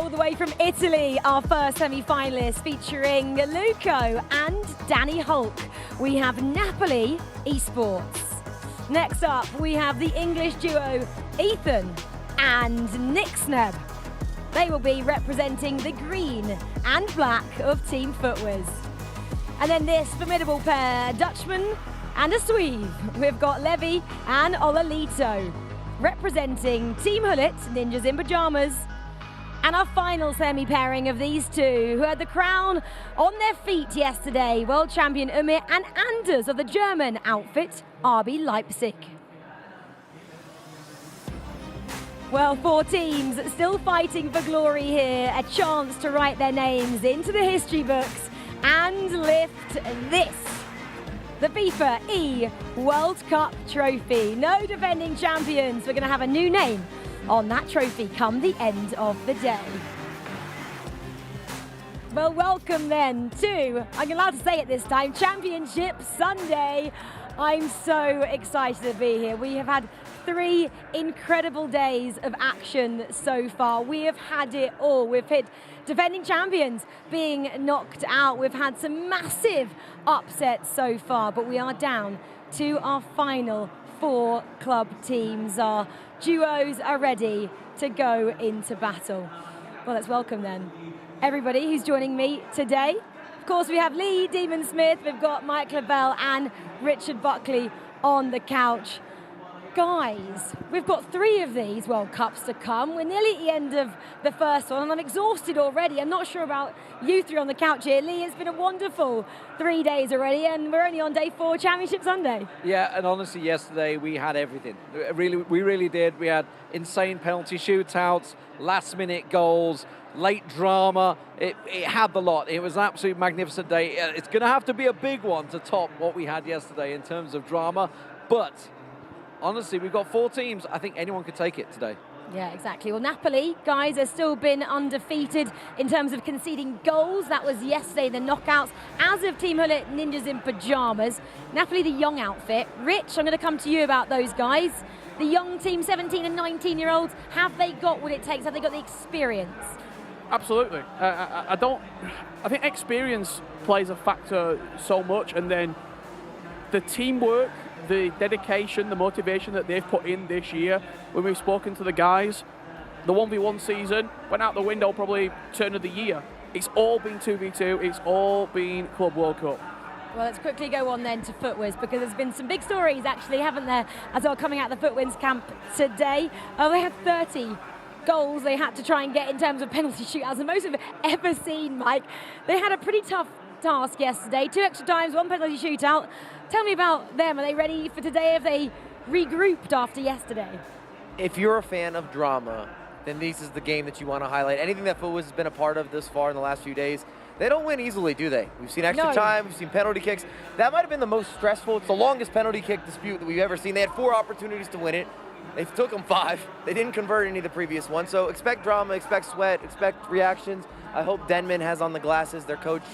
all the way from Italy, our first semi-finalist featuring Luco and Danny Hulk. We have Napoli Esports. Next up, we have the English duo Ethan and Nick Sneb. They will be representing the green and black of Team Footwiz. And then this formidable pair, Dutchman and a Swede. We've got Levi and Olalito, representing Team Hullet, Ninjas in Pajamas. And our final semi-pairing of these two, who had the crown on their feet yesterday, world champion Umir and Anders of the German outfit, RB Leipzig. Well, 4 teams still fighting for glory here, a chance to write their names into the history books and lift this, the FIFA E World Cup trophy. No defending champions, we're gonna have a new name on that trophy come the end of the day. Well, welcome then to, I'm allowed to say it this time, Championship Sunday. I'm so excited to be here. We have had 3 incredible days of action so far. We have had it all. We've had defending champions being knocked out. We've had some massive upsets so far, but we are down to our final 4 club teams. Our duos are ready to go into battle. Well, let's welcome then everybody who's joining me today. Of course, we have Lee Demon Smith, we've got Mike Lavelle and Richard Buckley on the couch. Guys, we've got 3 of these World Cups to come. We're nearly at the end of the first one, and I'm exhausted already. I'm not sure about you 3 on the couch here. Lee, it's been a wonderful 3 days already, and we're only on day 4, Championship Sunday. Yeah, and honestly, yesterday we had everything. We really did. We had insane penalty shootouts, last-minute goals, late drama. It had the lot. It was an absolute magnificent day. It's going to have to be a big one to top what we had yesterday in terms of drama, but honestly, we've got 4 teams. I think anyone could take it today. Yeah, exactly. Well, Napoli, guys, has still been undefeated in terms of conceding goals. That was yesterday, the knockouts, as of Team Hullet, Ninjas in Pajamas. Napoli, the young outfit. Rich, I'm going to come to you about those guys. The young team, 17 and 19-year-olds, have they got what it takes? Have they got the experience? Absolutely. I think experience plays a factor so much, and then the teamwork, the dedication, the motivation that they've put in this year. When we've spoken to the guys, the 1v1 season went out the window probably turn of the year. It's all been 2v2, it's all been Club World Cup. Well, let's quickly go on then to Footwiz, because there's been some big stories actually, haven't there, as well coming out of the Footwiz camp today. They had 30 goals they had to try and get in terms of penalty shootouts, the most we've ever seen, Mike. They had a pretty tough task yesterday, 2 extra times, 1 penalty shootout. Tell me about them. Are they ready for today? Have they regrouped after yesterday? If you're a fan of drama, then this is the game that you want to highlight. Anything that Footwiz has been a part of this far in the last few days, they don't win easily, do they? We've seen extra time, we've seen penalty kicks. That might have been the most stressful. It's the longest penalty kick dispute that we've ever seen. They had 4 opportunities to win it. They took them 5. They didn't convert any of the previous ones. So expect drama, expect sweat, expect reactions. I hope Denman has on the glasses, their coach.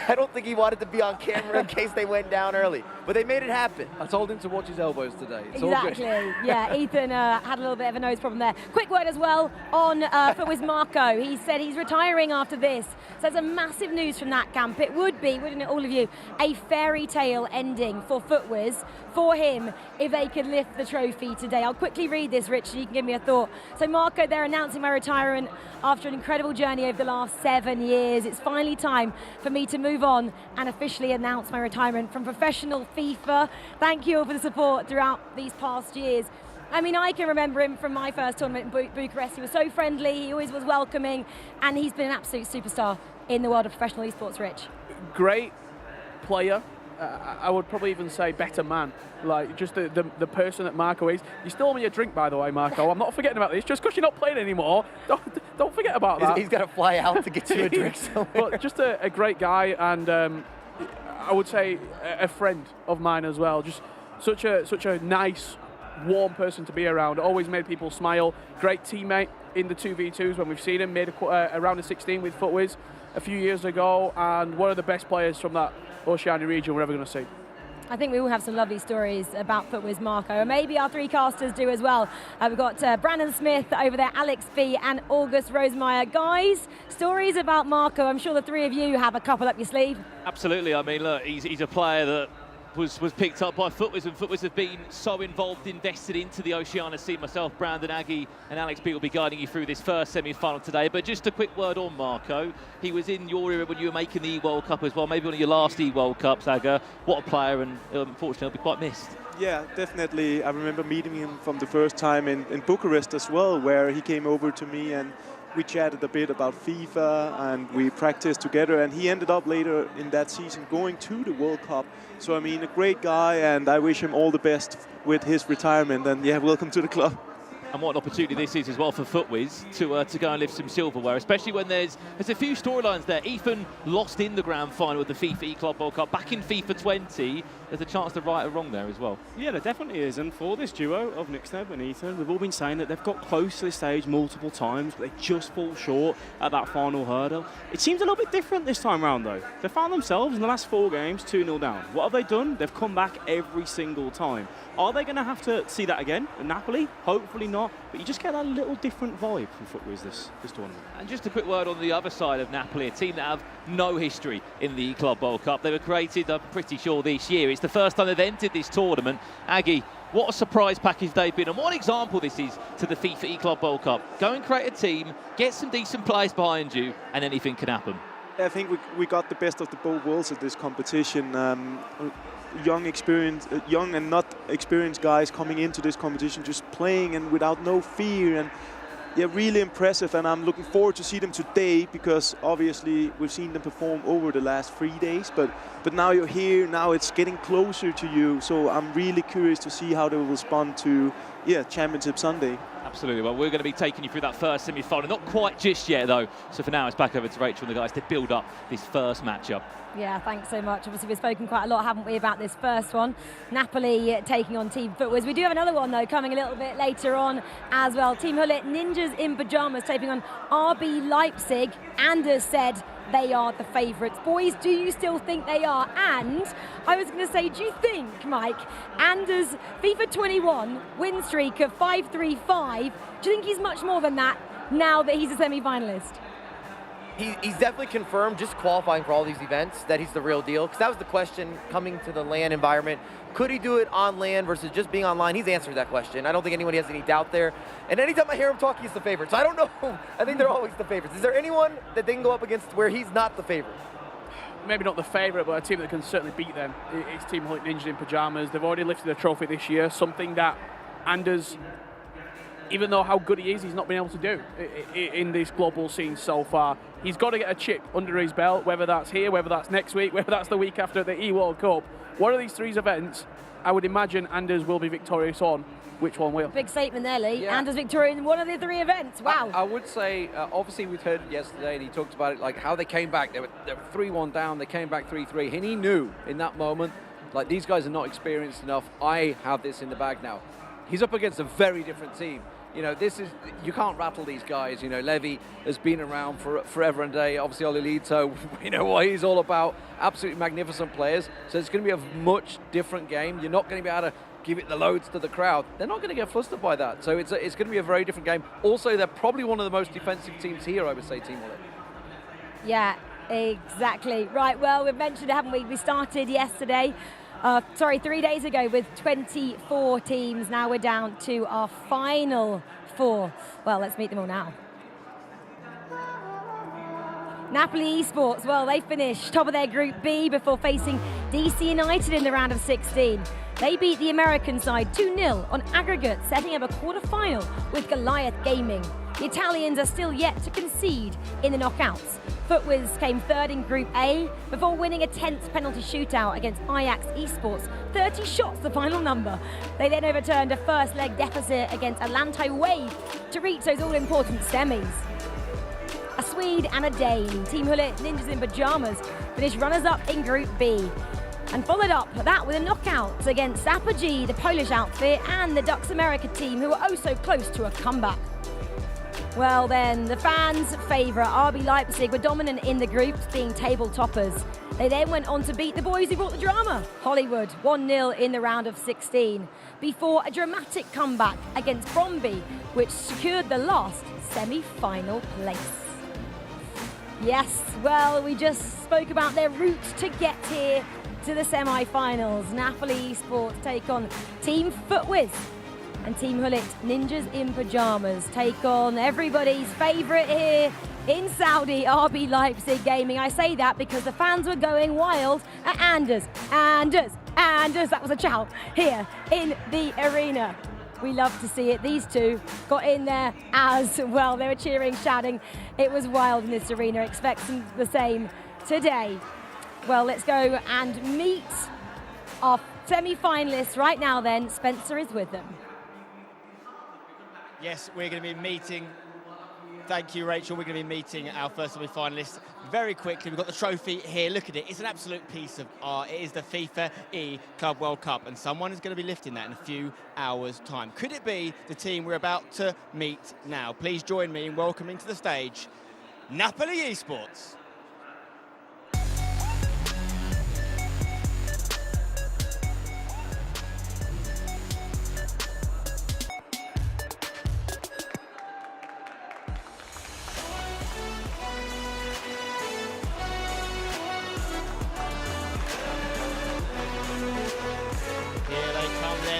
I don't think he wanted to be on camera in case they went down early, but they made it happen. I told him to watch his elbows today. It's exactly. all good. Yeah, Ethan had a little bit of a nose problem there. Quick word as well on Footwiz Marco. He said he's retiring after this. So there's a massive news from that camp. It would be, wouldn't it, all of you, a fairy tale ending for Footwiz, for him, if they could lift the trophy today. I'll quickly read this, Rich, so you can give me a thought. So Marco, they're announcing my retirement after an incredible journey over the last 7 years. It's finally time for me to move on and officially announce my retirement from professional FIFA. Thank you all for the support throughout these past years. I mean, I can remember him from my first tournament in Bucharest. He was so friendly, he always was welcoming, and he's been an absolute superstar in the world of professional esports, Rich. Great player. I would probably even say better man. Like, just the person that Marco is. You still owe me a drink, by the way, Marco. I'm not forgetting about this. Just because you're not playing anymore, don't forget about that. He's got to fly out to get you a drink somewhere. But just a great guy, and I would say a friend of mine as well. Just such a nice, warm person to be around. Always made people smile. Great teammate in the 2v2s when we've seen him. Made a round of 16 with Footwiz a few years ago, and one of the best players from that Oceania region we're ever going to see. I think we all have some lovely stories about FIFA's Marco, and maybe our three casters do as well. We've got Brandon Smith over there, Alex B and August Rosemeyer. Guys, stories about Marco, I'm sure the three of you have a couple up your sleeve. Absolutely. I mean, look, he's a player that was picked up by FIFAe, and FIFAe have been so involved, invested into the Oceania scene. Myself, Brandon, Aggie and Alex B will be guiding you through this first semi-final today. But just a quick word on Marco. He was in your era when you were making the E-World Cup as well, maybe one of your last E-World Cups, Aga. What a player, and unfortunately he'll be quite missed. Yeah, definitely. I remember meeting him from the first time in Bucharest as well, where he came over to me and we chatted a bit about FIFA and we practiced together, and he ended up later in that season going to the World Cup. So, I mean, a great guy, and I wish him all the best with his retirement, and yeah, welcome to the club. And what an opportunity this is as well for FIFAe to go and lift some silverware, especially when there's a few storylines there. Ethan lost in the grand final of the FIFAe Club World Cup back in FIFA 20. There's a chance to right a wrong there as well. Yeah, there definitely is. And for this duo of Nixneb and Ethan, we've all been saying that they've got close to this stage multiple times, but they just fall short at that final hurdle. It seems a little bit different this time round, though. They found themselves in the last 4 games 2-0 down. What have they done? They've come back every single time. Are they going to have to see that again at Napoli? Hopefully not. But you just get that little different vibe from FIFAe this tournament. And just a quick word on the other side of Napoli, a team that have no history in the Club World Cup. They were created, I'm pretty sure, this year. It's the first time they've entered this tournament. Aggie, what a surprise package they've been, and what an example this is to the FIFAe Club World Cup. Go and create a team, get some decent players behind you, and anything can happen. I think we got the best of the both worlds at this competition. Young and not experienced guys coming into this competition, just playing and without no fear, and yeah, really impressive. And I'm looking forward to see them today, because obviously we've seen them perform over the last 3 days, but now you're here, now it's getting closer to you, so I'm really curious to see how they will respond to Championship Sunday. Absolutely. Well, we're going to be taking you through that first semi-final. Not quite just yet, though. So for now, it's back over to Rachel and the guys to build up this first matchup. Yeah, thanks so much. Obviously, we've spoken quite a lot, haven't we, about this first one. Napoli taking on Team FIFAe. We do have another one, though, coming a little bit later on as well. Team Hullet, Ninjas in Pyjamas, taking on RB Leipzig. Anders said they are the favourites. Boys, do you still think they are? And I was going to say, do you think, Mike, Anders' FIFA 21 win streak of 5-3-5, do you think he's much more than that now that he's a semi-finalist? He's definitely confirmed, just qualifying for all these events, that he's the real deal. Because that was the question coming to the LAN environment. Could he do it on LAN versus just being online? He's answered that question. I don't think anyone has any doubt there. And anytime I hear him talk, he's the favorite. So I don't know. I think they're always the favorites. Is there anyone that they can go up against where he's not the favorite? Maybe not the favourite, but a team that can certainly beat them. It's Team Hullet Ninjas in Pyjamas. They've already lifted a trophy this year, something that Anders, even though how good he is, he's not been able to do in this global scene so far. He's got to get a chip under his belt, whether that's here, whether that's next week, whether that's the week after the E-World Cup. One of these 3 events, I would imagine Anders will be victorious on. Which one will? Big statement there, Lee. Yeah. Anders victorious in one of the 3 events. Wow. I would say, obviously we've heard it yesterday, and he talked about it, like how they came back. They were 3-1 down, they came back 3-3, and he knew in that moment, like, these guys are not experienced enough. I have this in the bag now. He's up against a very different team. You know, you can't rattle these guys. You know, Levy has been around for forever and a day. Obviously, Olilito, we know what he's all about. Absolutely magnificent players. So it's going to be a much different game. You're not going to be able to give it the loads to the crowd. They're not going to get flustered by that. So it's going to be a very different game. Also, they're probably one of the most defensive teams here, I would say, Team Hullet. Yeah, exactly. Right, well, we've mentioned it, haven't we? We started yesterday. 3 days ago with 24 teams. Now we're down to our final 4. Well, let's meet them all now. Napoli Esports, well, they finished top of their Group B before facing DC United in the round of 16. They beat the American side 2-0 on aggregate, setting up a quarter-final with Goliath Gaming. The Italians are still yet to concede in the knockouts. FIFAe came 3rd in Group A before winning a tense penalty shootout against Ajax Esports. 30 shots, the final number. They then overturned a first leg deficit against Atlanto Wave to reach those all-important semis. A Swede and a Dane, Team Hullet Ninjas in Pyjamas, finished runners-up in Group B. And followed up that with a knockout against Apogee, the Polish outfit, and the Dux America team, who were oh so close to a comeback. Well then, the fans' favourite RB Leipzig were dominant in the groups, being table toppers. They then went on to beat the boys who brought the drama, Hollywood, 1-0 in the round of 16, before a dramatic comeback against Bromby, which secured the last semi-final place. Yes, well, we just spoke about their route to get here to the semi-finals. Napoli Esports take on Team FUTWIZ, and Team Hullet, Ninjas in Pyjamas, take on everybody's favourite here in Saudi, RB Leipzig Gaming. I say that because the fans were going wild at Anders. That was a shout here in the arena. We love to see it. These two got in there as well. They were cheering, shouting. It was wild in this arena. Expect the same today. Well, let's go and meet our semi-finalists right now then. Spencer is with them. Yes, we're going to be meeting, thank you Rachel, we're going to be meeting our first semi-finalists very quickly. We've got the trophy here, look at it, it's an absolute piece of art. It is the FIFAe Club World Cup, and someone is going to be lifting that in a few hours' time. Could it be the team we're about to meet now? Please join me in welcoming to the stage, Napoli Esports.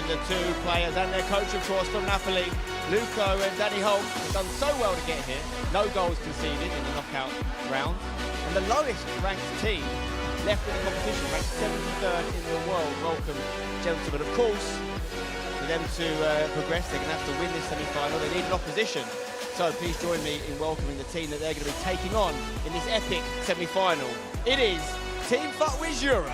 The two players and their coach, of course, from Napoli, Luco and Danny Holt, have done so well to get here. No goals conceded in the knockout round. And the lowest ranked team left in the competition, ranked 73rd in the world. Welcome, gentlemen. Of course, for them to progress, they're going to have to win this semi-final. They need an opposition. So please join me in welcoming the team that they're going to be taking on in this epic semi-final. It is Team FUTWIZ Europe.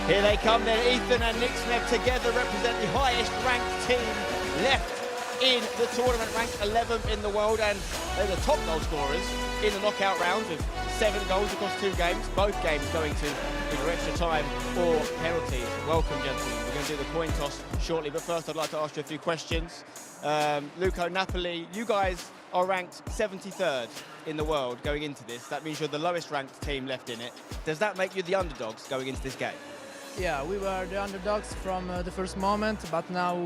Here they come then, Ethan and Nixnev together represent the highest ranked team left in the tournament, ranked 11th in the world, and they're the top goal scorers in the knockout round with 7 goals across 2 games, both games going to either extra time or penalties. Welcome, gentlemen. We're going to do the coin toss shortly, but first I'd like to ask you a few questions. Luco, Napoli, you guys are ranked 73rd in the world going into this. That means you're the lowest ranked team left in it. Does that make you the underdogs going into this game? Yeah, we were the underdogs from the first moment, but now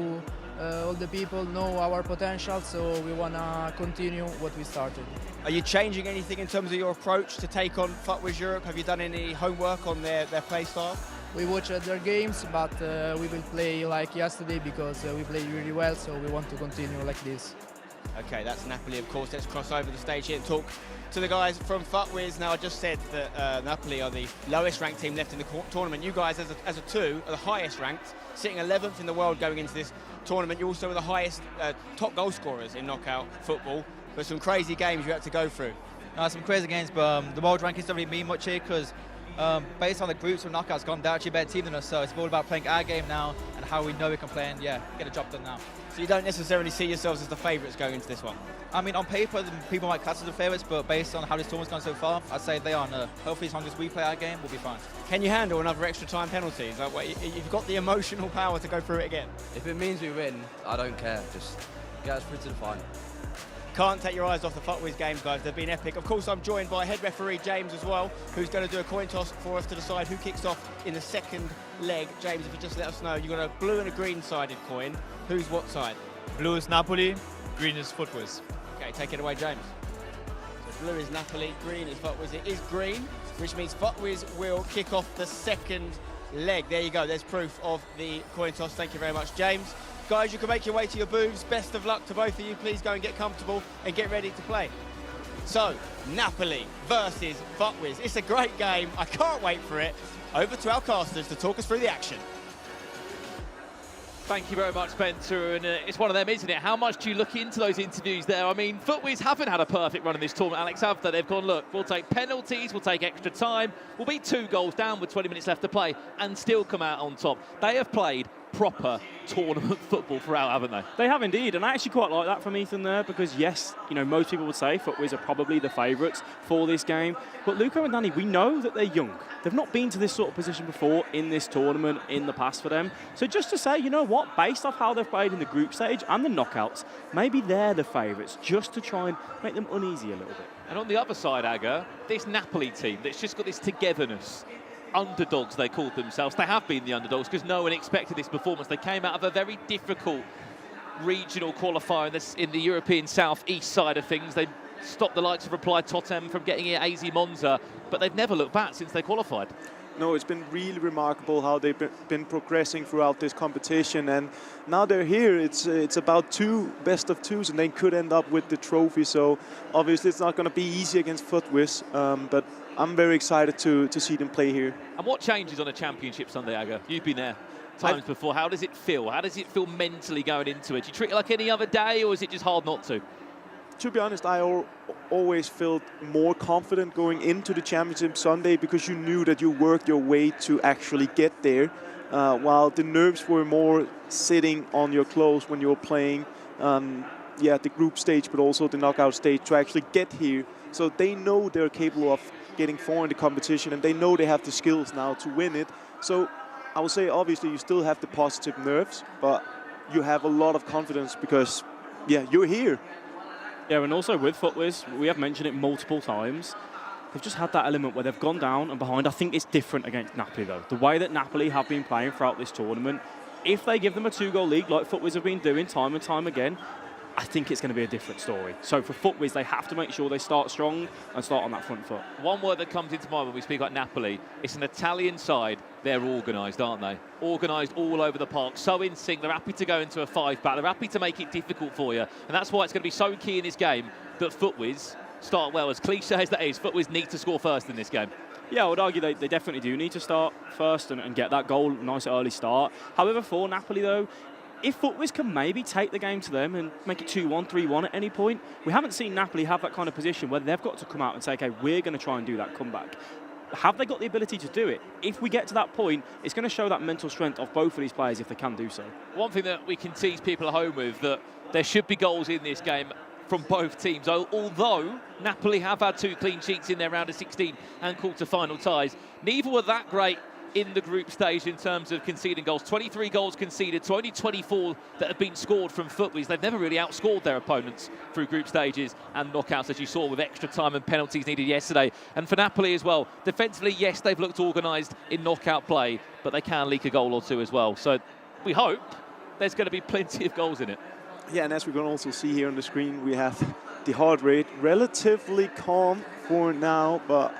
all the people know our potential, so we want to continue what we started. Are you changing anything in terms of your approach to take on FUTWIZ Europe? Have you done any homework on their play style? We watch their games, but we will play like yesterday because we played really well, so we want to continue like this. Okay, that's Napoli, of course. Let's cross over the stage here and talk to the guys from FUTWIZ. Now, I just said that Napoli are the lowest ranked team left in the tournament. You guys, as a two, are the highest ranked, sitting 11th in the world going into this tournament. You also are the highest top goal scorers in knockout football. But some crazy games you had to go through. Some crazy games, but the world rankings don't really mean much here because based on the groups from knockouts gone, they're actually a better team than us. So it's all about playing our game now and how we know we can play and get a job done now. So you don't necessarily see yourselves as the favourites going into this one? I mean, on paper, people might class us as the favourites, but based on how this tournament's gone so far, I'd say they are. Hopefully, as long as we play our game, we'll be fine. Can you handle another extra time penalties? You've got the emotional power to go through it again. If it means we win, I don't care. Just get us through to the final. Can't take your eyes off the FUTWIZ games, guys. They've been epic. Of course, I'm joined by head referee James as well, who's going to do a coin toss for us to decide who kicks off in the second leg. James, if you just let us know, you've got a blue and a green-sided coin. Who's what side? Blue is Napoli, green is FUTWIZ. Okay, take it away, James. So blue is Napoli, green is FUTWIZ. It is green, which means FUTWIZ will kick off the second leg. There you go. There's proof of the coin toss. Thank you very much, James. Guys, you can make your way to your booths. Best of luck to both of you. Please go and get comfortable and get ready to play. So, Napoli versus FUTWIZ. It's a great game. I can't wait for it. Over to our casters to talk us through the action. Thank you very much, Spencer, and it's one of them, isn't it? How much do you look into those interviews there? I mean, FUTWIZ haven't had a perfect run in this tournament, Alex, have they? They've gone, look, we'll take penalties, we'll take extra time, we'll be 2 goals down with 20 minutes left to play and still come out on top. They have played proper tournament football throughout, haven't they? They have indeed, and I actually quite like that from Ethan there, because yes, you know, most people would say FIFAe are probably the favourites for this game, but Luco and Danny, we know that they're young. They've not been to this sort of position before in this tournament in the past for them. So just to say, you know what, based off how they've played in the group stage and the knockouts, maybe they're the favourites, just to try and make them uneasy a little bit. And on the other side, Aga, this Napoli team that's just got this togetherness. Underdogs, they called themselves. They have been the underdogs because no one expected this performance. They came out of a very difficult regional qualifier in the European south-east side of things. They stopped the likes of Reply Tottenham from getting here, AZ Monza, but they've never looked back since they qualified. No, it's been really remarkable how they've been progressing throughout this competition, and now they're here. It's about 2 best of 2s, and they could end up with the trophy. So obviously it's not going to be easy against FIFAe, but I'm very excited to see them play here. And what changes on a championship Sunday, Aga? You've been there times before. How does it feel? How does it feel mentally going into it? Do you treat it like any other day, or is it just hard not to? To be honest, I always felt more confident going into the championship Sunday because you knew that you worked your way to actually get there, while the nerves were more sitting on your clothes when you were playing the group stage, but also the knockout stage to actually get here. So they know they're capable of getting far in the competition, and they know they have the skills now to win it. So I would say, obviously, you still have the positive nerves, but you have a lot of confidence because, you're here. Yeah, and also with FIFAe, we have mentioned it multiple times, they've just had that element where they've gone down and behind. I think it's different against Napoli, though. The way that Napoli have been playing throughout this tournament, if they give them a 2-goal lead, like FIFAe have been doing time and time again, I think it's going to be a different story. So for FIFAe, they have to make sure they start strong and start on that front foot. One word that comes into mind when we speak about Napoli, it's an Italian side. They're organised, aren't they? Organised all over the park, so in sync. They're happy to go into a 5-back. They're happy to make it difficult for you. And that's why it's going to be so key in this game that FIFAe start well. As cliche as that is, FIFAe need to score first in this game. Yeah, I would argue they definitely do need to start first and get that goal, nice early start. However, for Napoli, though, if FIFAe can maybe take the game to them and make it 2-1, 3-1 at any point, we haven't seen Napoli have that kind of position where they've got to come out and say, okay, we're going to try and do that comeback. Have they got the ability to do it? If we get to that point, it's going to show that mental strength of both of these players if they can do so. One thing that we can tease people at home with, that there should be goals in this game from both teams. Although Napoli have had 2 clean sheets in their round of 16 and quarter-final ties, neither were that great in the group stage in terms of conceding goals. 23 goals conceded to only 24 that have been scored from FIFAe. They've never really outscored their opponents through group stages and knockouts, as you saw with extra time and penalties needed yesterday. And for Napoli as well, defensively, yes, they've looked organised in knockout play, but they can leak a goal or 2 as well. So we hope there's going to be plenty of goals in it. Yeah, and as we can also see here on the screen, we have the heart rate relatively calm for now, but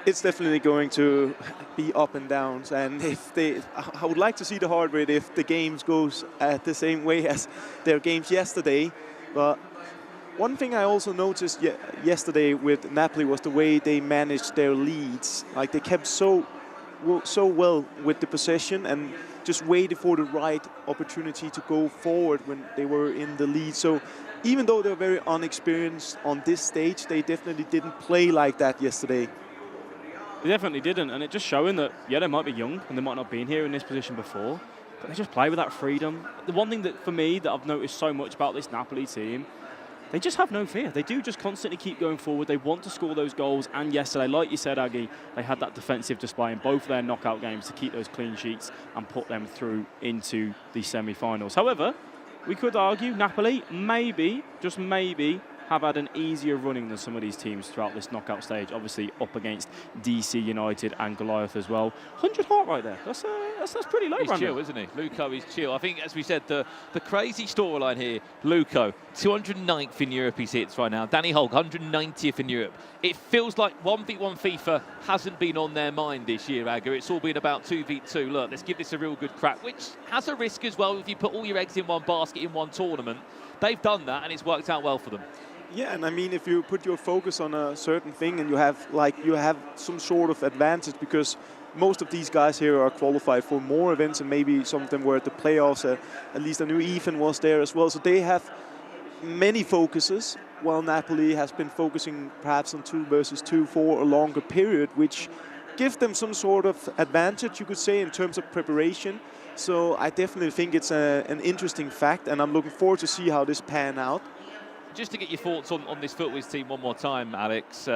it's definitely going to be up and downs. And I would like to see the heart rate if the games goes the same way as their games yesterday. But one thing I also noticed yesterday with Napoli was the way they managed their leads. Like, they kept so well with the possession and just waited for the right opportunity to go forward when they were in the lead. So even though they're very unexperienced on this stage, they definitely didn't play like that yesterday. They definitely didn't, and it just showing that, yeah, they might be young and they might not have been here in this position before, but they just play with that freedom. The one thing that, for me, that I've noticed so much about this Napoli team, they just have no fear. They do just constantly keep going forward. They want to score those goals, and yesterday, like you said, Aggie, they had that defensive display in both their knockout games to keep those clean sheets and put them through into the semi-finals. However, we could argue Napoli maybe, just maybe, have had an easier running than some of these teams throughout this knockout stage, obviously up against DC United and Goliath as well. 100 heart right there. That's pretty low. He's chill, isn't he? Luco is chill. I think, as we said, the crazy storyline here, Luco, 209th in Europe he sits right now. Danny Hulk, 190th in Europe. It feels like 1v1 FIFA hasn't been on their mind this year, Aga. It's all been about 2v2. Look, let's give this a real good crack, which has a risk as well if you put all your eggs in one basket in one tournament. They've done that, and it's worked out well for them. Yeah, and I mean, if you put your focus on a certain thing and you have some sort of advantage, because most of these guys here are qualified for more events, and maybe some of them were at the playoffs. At least I knew Ethan was there as well. So they have many focuses, while Napoli has been focusing perhaps on 2 versus 2 for a longer period, which give them some sort of advantage, you could say, in terms of preparation. So I definitely think it's an interesting fact, and I'm looking forward to see how this pan out. Just to get your thoughts on this FUTWIZ team one more time, Alex.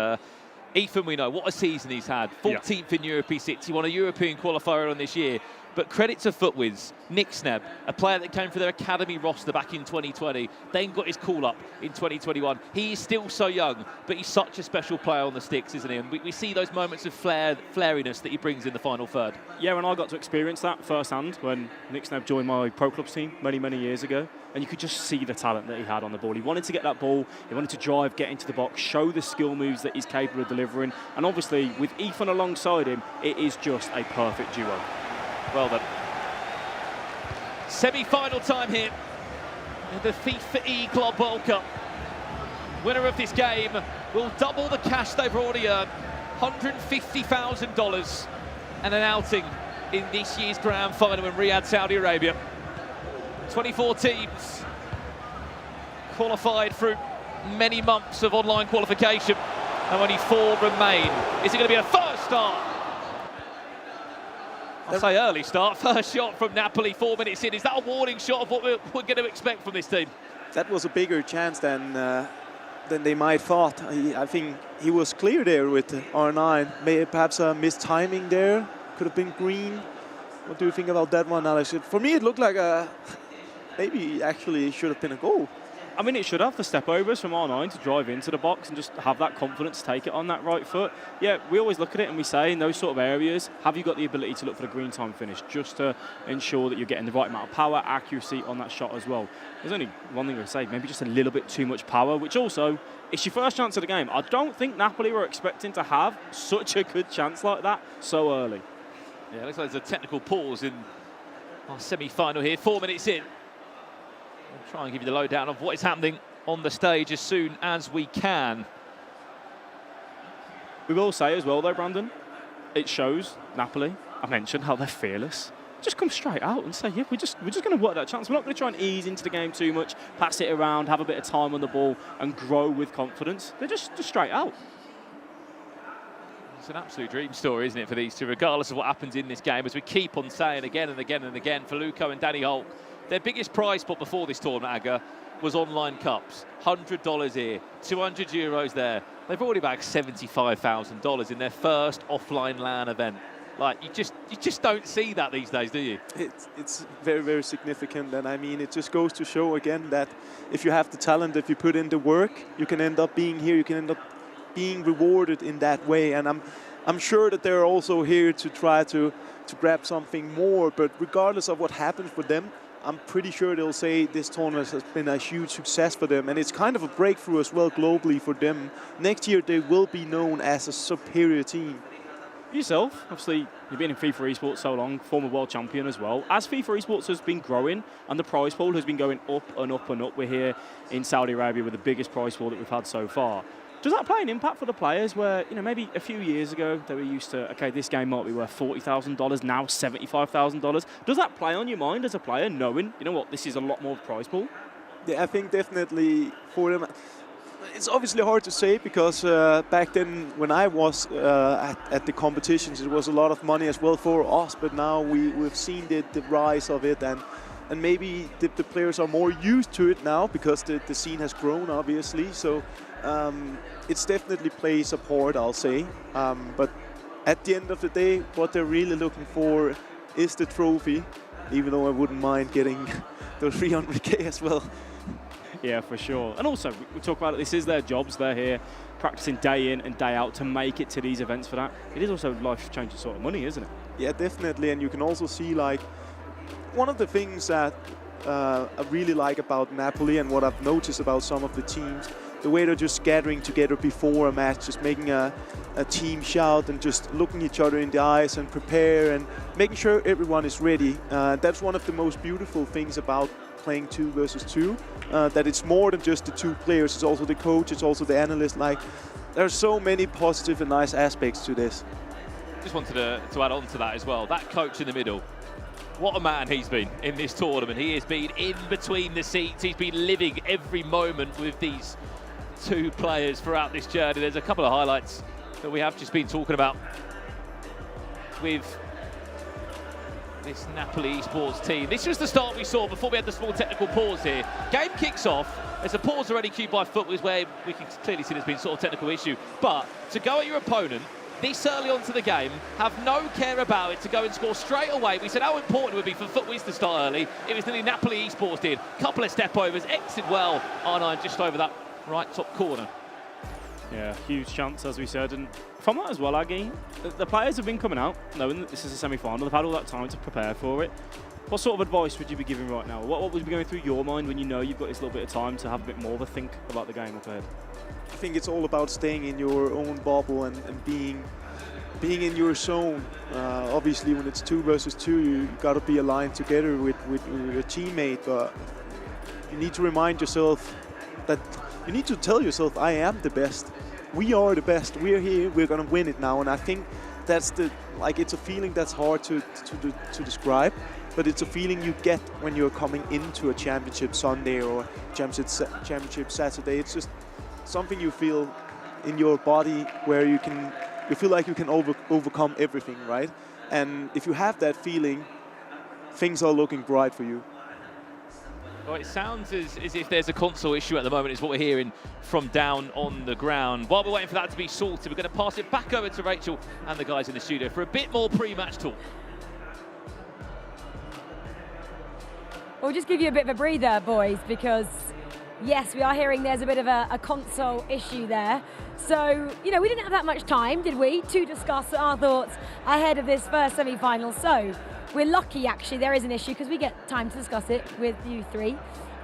Ethan, we know, what a season he's had. 14th in Europe he sits. He won a European qualifier on this year. But credit to FUTWIZ, Nick Sneb, a player that came through their academy roster back in 2020, then got his call-up in 2021. He is still so young, but he's such a special player on the sticks, isn't he? And we see those moments of flariness that he brings in the final third. Yeah, and I got to experience that firsthand when Nick Sneb joined my pro clubs team many, many years ago. And you could just see the talent that he had on the ball. He wanted to get that ball, he wanted to drive, get into the box, show the skill moves that he's capable of delivering. And obviously, with Ethan alongside him, it is just a perfect duo. Well done. Semi-final time here in the FIFAe Club World Cup. Winner of this game will double the cash they've already earned, $150,000, and an outing in this year's grand final in Riyadh, Saudi Arabia. 24 teams qualified through many months of online qualification, and only 4 remain. Is it going to be a first start? I'll say early start. First shot from Napoli, 4 minutes in. Is that a warning shot of what we're going to expect from this team? That was a bigger chance than they might thought. I think he was clear there with R9. Maybe perhaps a missed timing there. Could have been green. What do you think about that one, Alex? For me, it looked like maybe actually should have been a goal. I mean, it should have the step overs from R9 to drive into the box and just have that confidence to take it on that right foot. Yeah, we always look at it and we say in those sort of areas, have you got the ability to look for the green time finish just to ensure that you're getting the right amount of power, accuracy on that shot as well. There's only one thing to say, maybe just a little bit too much power, which also, it's your first chance of the game. I don't think Napoli were expecting to have such a good chance like that so early. Yeah, it looks like there's a technical pause in our semi-final here, 4 minutes in. We'll try and give you the lowdown of what is happening on the stage as soon as we can. We will say as well though, Brandon, it shows Napoli, I mentioned how they're fearless. Just come straight out and say, yeah, we're just going to work that chance. We're not going to try and ease into the game too much, pass it around, have a bit of time on the ball and grow with confidence. They're just straight out. It's an absolute dream story, isn't it, for these two, regardless of what happens in this game, as we keep on saying again and again and again, for Luco and Danny Holt, their biggest prize pot before this tournament, Aga, was online cups. $100 here, €200 there. They've already bagged $75,000 in their first offline LAN event. Like, you just don't see that these days, do you? It's very, very significant, and I mean, it just goes to show again that if you have the talent, if you put in the work, you can end up being here, you can end up being rewarded in that way. And I'm sure that they're also here to try to grab something more, but regardless of what happens for them, I'm pretty sure they'll say this tournament has been a huge success for them, and it's kind of a breakthrough as well globally for them. Next year they will be known as a superior team. Yourself, obviously, you've been in FIFA esports so long, former world champion as well. As FIFA esports has been growing and the prize pool has been going up and up and up, we're here in Saudi Arabia with the biggest prize pool that we've had so far. Does that play an impact for the players where, you know, maybe a few years ago they were used to, okay, this game might be worth $40,000, now $75,000. Does that play on your mind as a player, knowing, you know what, this is a lot more prize pool? Yeah, I think definitely for them. It's obviously hard to say because back then when I was at the competitions, it was a lot of money as well for us, but now we've seen the rise of it, and maybe the players are more used to it now because the scene has grown, obviously. So it's definitely plays a part, I'll say. But at the end of the day, what they're really looking for is the trophy, even though I wouldn't mind getting those 300K as well. Yeah, for sure. And also, we talk about it, this is their jobs. They're here practicing day in and day out to make it to these events for that. It is also life-changing sort of money, isn't it? Yeah, definitely. And you can also see, like, one of the things that I really like about Napoli and what I've noticed about some of the teams, the way they're just gathering together before a match, just making a team shout and just looking each other in the eyes and prepare and making sure everyone is ready. That's one of the most beautiful things about playing 2 versus 2, that it's more than just the 2 players, it's also the coach, it's also the analyst. Like, there's so many positive and nice aspects to this. Just wanted to add on to that as well. That coach in the middle, what a man he's been in this tournament. He has been in between the seats. He's been living every moment with these 2 players throughout this journey. There's a couple of highlights that we have just been talking about with this Napoli esports team. This was the start we saw before we had the small technical pause here. Game kicks off. There's a pause already cued by FUTWIZ where we can clearly see there's been sort of technical issue. But to go at your opponent this early onto the game, have no care about it, to go and score straight away. We said how important it would be for FUTWIZ to start early. It was nearly Napoli esports did. Couple of step overs, exited well. R9 just over that right top corner. Yeah, huge chance, as we said. And from that as well, Aggie, the players have been coming out knowing that this is a semi-final. They've had all that time to prepare for it. What sort of advice would you be giving right now? What would be going through your mind when you know you've got this little bit of time to have a bit more of a think about the game up ahead? I think it's all about staying in your own bubble and being in your zone. Obviously, when it's 2 versus 2, you got to be aligned together with your teammate. But you need to remind yourself that you need to tell yourself, I am the best. We are the best. We're here. We're gonna win it now. And I think that's it's a feeling that's hard to describe, but it's a feeling you get when you're coming into a championship Sunday or championship Saturday. It's just something you feel in your body where you feel like you can overcome everything, right? And if you have that feeling, things are looking bright for you. Well, it sounds as if there's a console issue at the moment, is what we're hearing from down on the ground. While we're waiting for that to be sorted, we're going to pass it back over to Rachel and the guys in the studio for a bit more pre-match talk. We'll just give you a bit of a breather, boys, because yes, we are hearing there's a bit of a console issue there. So, you know, we didn't have that much time, did we, to discuss our thoughts ahead of this first semi-final. So we're lucky, actually, there is an issue because we get time to discuss it with you three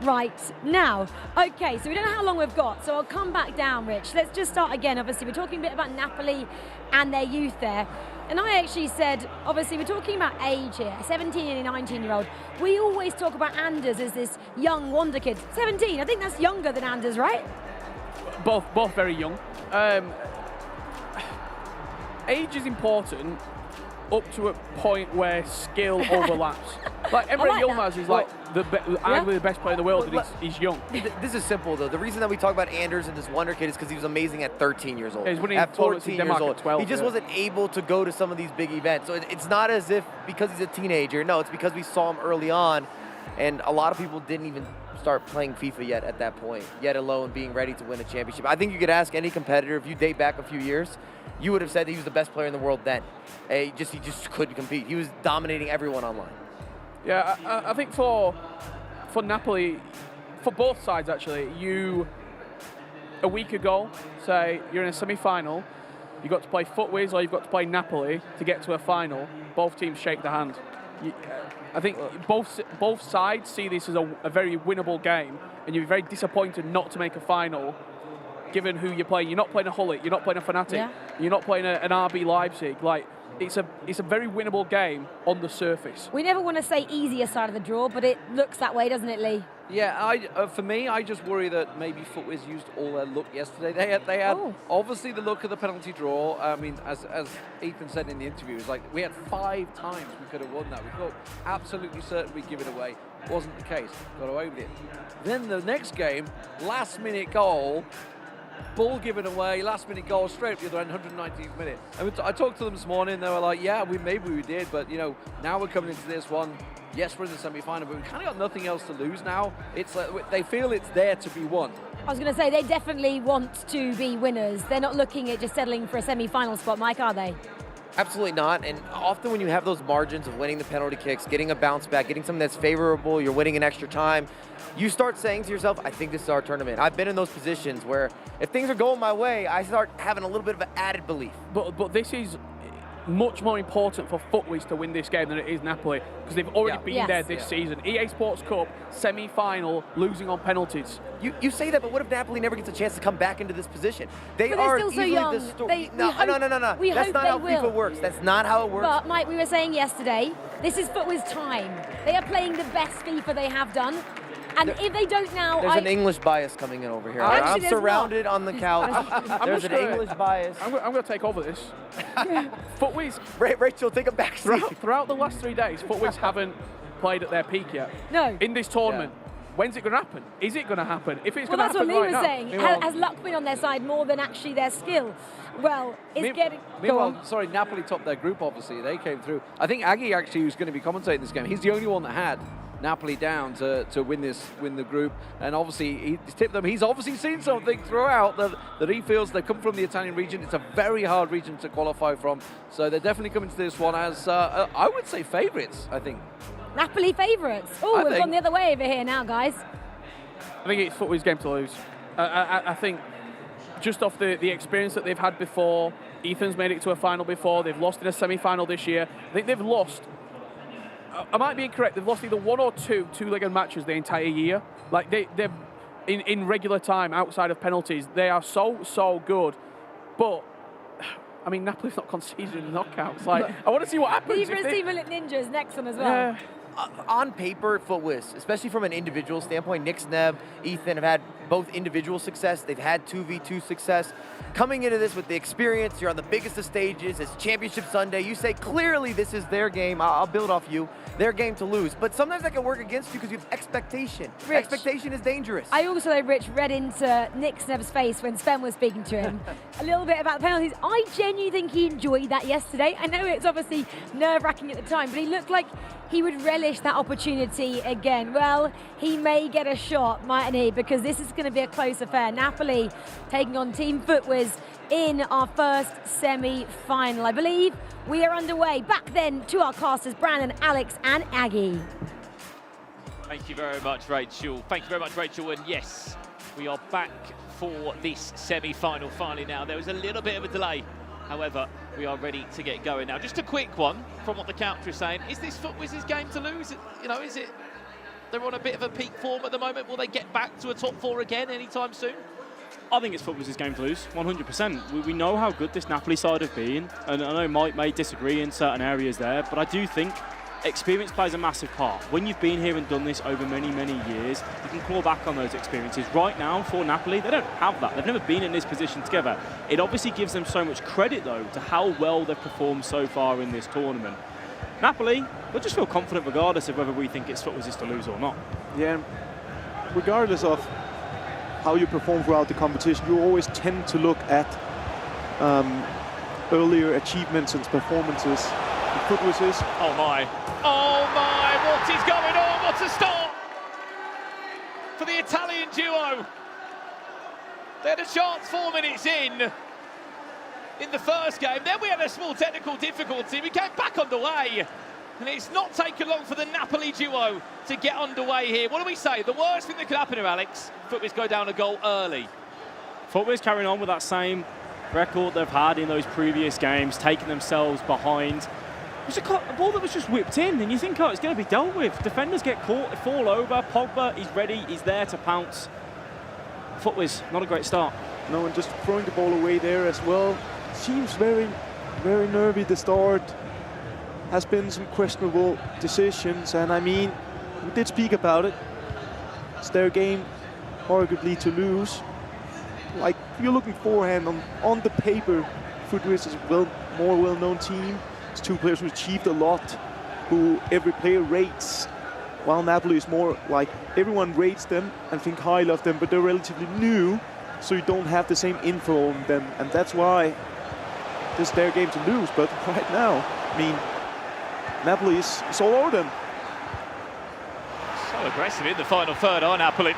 right now. Okay, so we don't know how long we've got, so I'll come back down, Rich. Let's just start again. Obviously, we're talking a bit about Napoli and their youth there. And I actually said, obviously, we're talking about age here, 17 and a 19-year-old. We always talk about Anders as this young wonder kid. 17, I think that's younger than Anders, right? Both very young. Age is important up to a point where skill overlaps. Like Emre Yilmaz is like arguably the best player in the world, and he's young. This is simple though. The reason that we talk about Anders and this wonder kid is because he was amazing at 13 years old. Yeah, he's winning at 14 years Denmark old. at 12, he just wasn't able to go to some of these big events. So it's not as if because he's a teenager. No, it's because we saw him early on, and a lot of people didn't even start playing FIFA yet at that point, yet alone being ready to win a championship. I think you could ask any competitor, if you date back a few years, you would have said that he was the best player in the world then. He just couldn't compete. He was dominating everyone online. Yeah, I think for Napoli, for both sides actually, a week ago, say you're in a semi-final, you got to play FUTWIZ or you've got to play Napoli to get to a final. Both teams shake the hand. I think both sides see this as a very winnable game, and you'd be very disappointed not to make a final, given who you're playing. You're not playing a Hullet, you're not playing a Fnatic, you're not playing an RB Leipzig. Like, it's a very winnable game on the surface. We never want to say easier side of the draw, but it looks that way, doesn't it, Lee? Yeah, for me, I just worry that maybe FUTWIZ used all their luck yesterday. They had obviously the luck of the penalty draw. I mean, as Ethan said in the interview, it was like we had 5 times we could have won that. We thought absolutely certain we'd give it away. Wasn't the case. Got away with it. Then the next game, last-minute goal. Ball given away, last-minute goal, straight up the other end, 119th minute. And I talked to them this morning, they were like, yeah, maybe we did, but, you know, now we're coming into this one. Yes, we're in the semi-final, but we've kind of got nothing else to lose now. It's like they feel it's there to be won. I was going to say, they definitely want to be winners. They're not looking at just settling for a semi-final spot, Mike, are they? Absolutely not. And often when you have those margins of winning the penalty kicks, getting a bounce back, getting something that's favorable, you're winning in extra time, you start saying to yourself, I think this is our tournament. I've been in those positions where if things are going my way, I start having a little bit of an added belief. But this is much more important for FUTWIZ to win this game than it is Napoli, because they've already been there this season. EA Sports Cup, semi-final, losing on penalties. You say that, but what if Napoli never gets a chance to come back into this position? They but are still so easily young. the story. No. We That's hope not they how will. FIFA works. That's not how it works. But, Mike, we were saying yesterday, this is FUTWIZ time. They are playing the best FIFA they have done. And if they don't now... There's an English bias coming in over here. I'm surrounded on the couch. There's an English bias. I'm going to take over this. FUTWIZ... Rachel, take a back seat. Throughout the last 3 days, FUTWIZ haven't played at their peak yet. No. In this tournament. when's it going to happen? Is it going to happen? If it's well, going to happen right now. that's what Lee was saying. Has luck been on their side more than actually their skill? Well, it's getting... Go on. Sorry, Napoli topped their group, obviously. They came through. I think Aggie actually was going to be commentating this game. He's the only one that had Napoli down to win the group, and obviously he's tipped them. He's obviously seen something throughout that he feels they come from the Italian region. It's a very hard region to qualify from, so they're definitely coming to this one as I would say favourites. I think Napoli favourites. Oh, we've gone the other way over here now, guys. I think it's Footwear's game to lose. I think just off the experience that they've had before, Ethan's made it to a final before. They've lost in a semi-final this year. I think they've lost. I might be incorrect. They've lost either one or two-legged matches the entire year. Like they're in regular time outside of penalties. They are so good, but I mean Napoli's not conceding knockouts. Like I want to see what happens. Libra Ninjas next one as well. Yeah. On paper, FUTWIZ, especially from an individual standpoint, Nick Sneb, Ethan have had both individual success. They've had 2v2 success. Coming into this with the experience, you're on the biggest of stages. It's Championship Sunday. You say clearly this is their game. I'll build off you. Their game to lose. But sometimes that can work against you because you have expectation. Rich, expectation is dangerous. I also, Rich, read into Nick Sneb's face when Sven was speaking to him a little bit about the penalties. I genuinely think he enjoyed that yesterday. I know it's obviously nerve-wracking at the time, but he looked like he would relish that opportunity again. Well, he may get a shot, mightn't he? Because this is going to be a close affair. Napoli taking on Team FUTWIZ in our first semi-final. I believe we are underway. Back then to our casters, Brandon, Alex, and Aggie. Thank you very much, Rachel. Thank you very much, Rachel. And yes, we are back for this semi-final finally now. There was a little bit of a delay. However, we are ready to get going now. Just a quick one from what the counter is saying. Is this FUTWIZ's game to lose? You know, is it? They're on a bit of a peak form at the moment. Will they get back to a top four again anytime soon? I think it's FUTWIZ's game to lose, 100%. We know how good this Napoli side have been, and I know Mike may disagree in certain areas there, but I do think experience plays a massive part. When you've been here and done this over many, many years, you can claw back on those experiences. Right now, for Napoli, they don't have that. They've never been in this position together. It obviously gives them so much credit, though, to how well they've performed so far in this tournament. Napoli, we'll just feel confident regardless of whether we think it's FUTWIZ's to lose or not. Yeah, regardless of how you perform throughout the competition, you always tend to look at earlier achievements and performances. FUTWIZ. Oh my, what is going on? What a start for the Italian duo. They had a chance 4 minutes in the first game. Then we had a small technical difficulty. We came back underway. And it's not taken long for the Napoli duo to get underway here. What do we say? The worst thing that could happen here, Alex, FUTWIZ go down a goal early. FUTWIZ carrying on with that same record they've had in those previous games, taking themselves behind. It was a ball that was just whipped in, and you think, oh, it's going to be dealt with. Defenders get caught, they fall over. Pogba, he's ready, he's there to pounce. FUTWIZ, not a great start. No, and just throwing the ball away there as well. Seems very, very nervy to start. Has been some questionable decisions, and I mean, we did speak about it. It's their game, arguably, to lose. Like, you're looking forehand on the paper, FUTWIZ is a more well-known team. It's two players who achieved a lot, who every player rates, while Napoli is more like everyone rates them and think highly of them, but they're relatively new, so you don't have the same info on them, and that's why this is their game to lose. But right now, I mean, Napoli is all over them. So aggressive in the final third, are Napoli?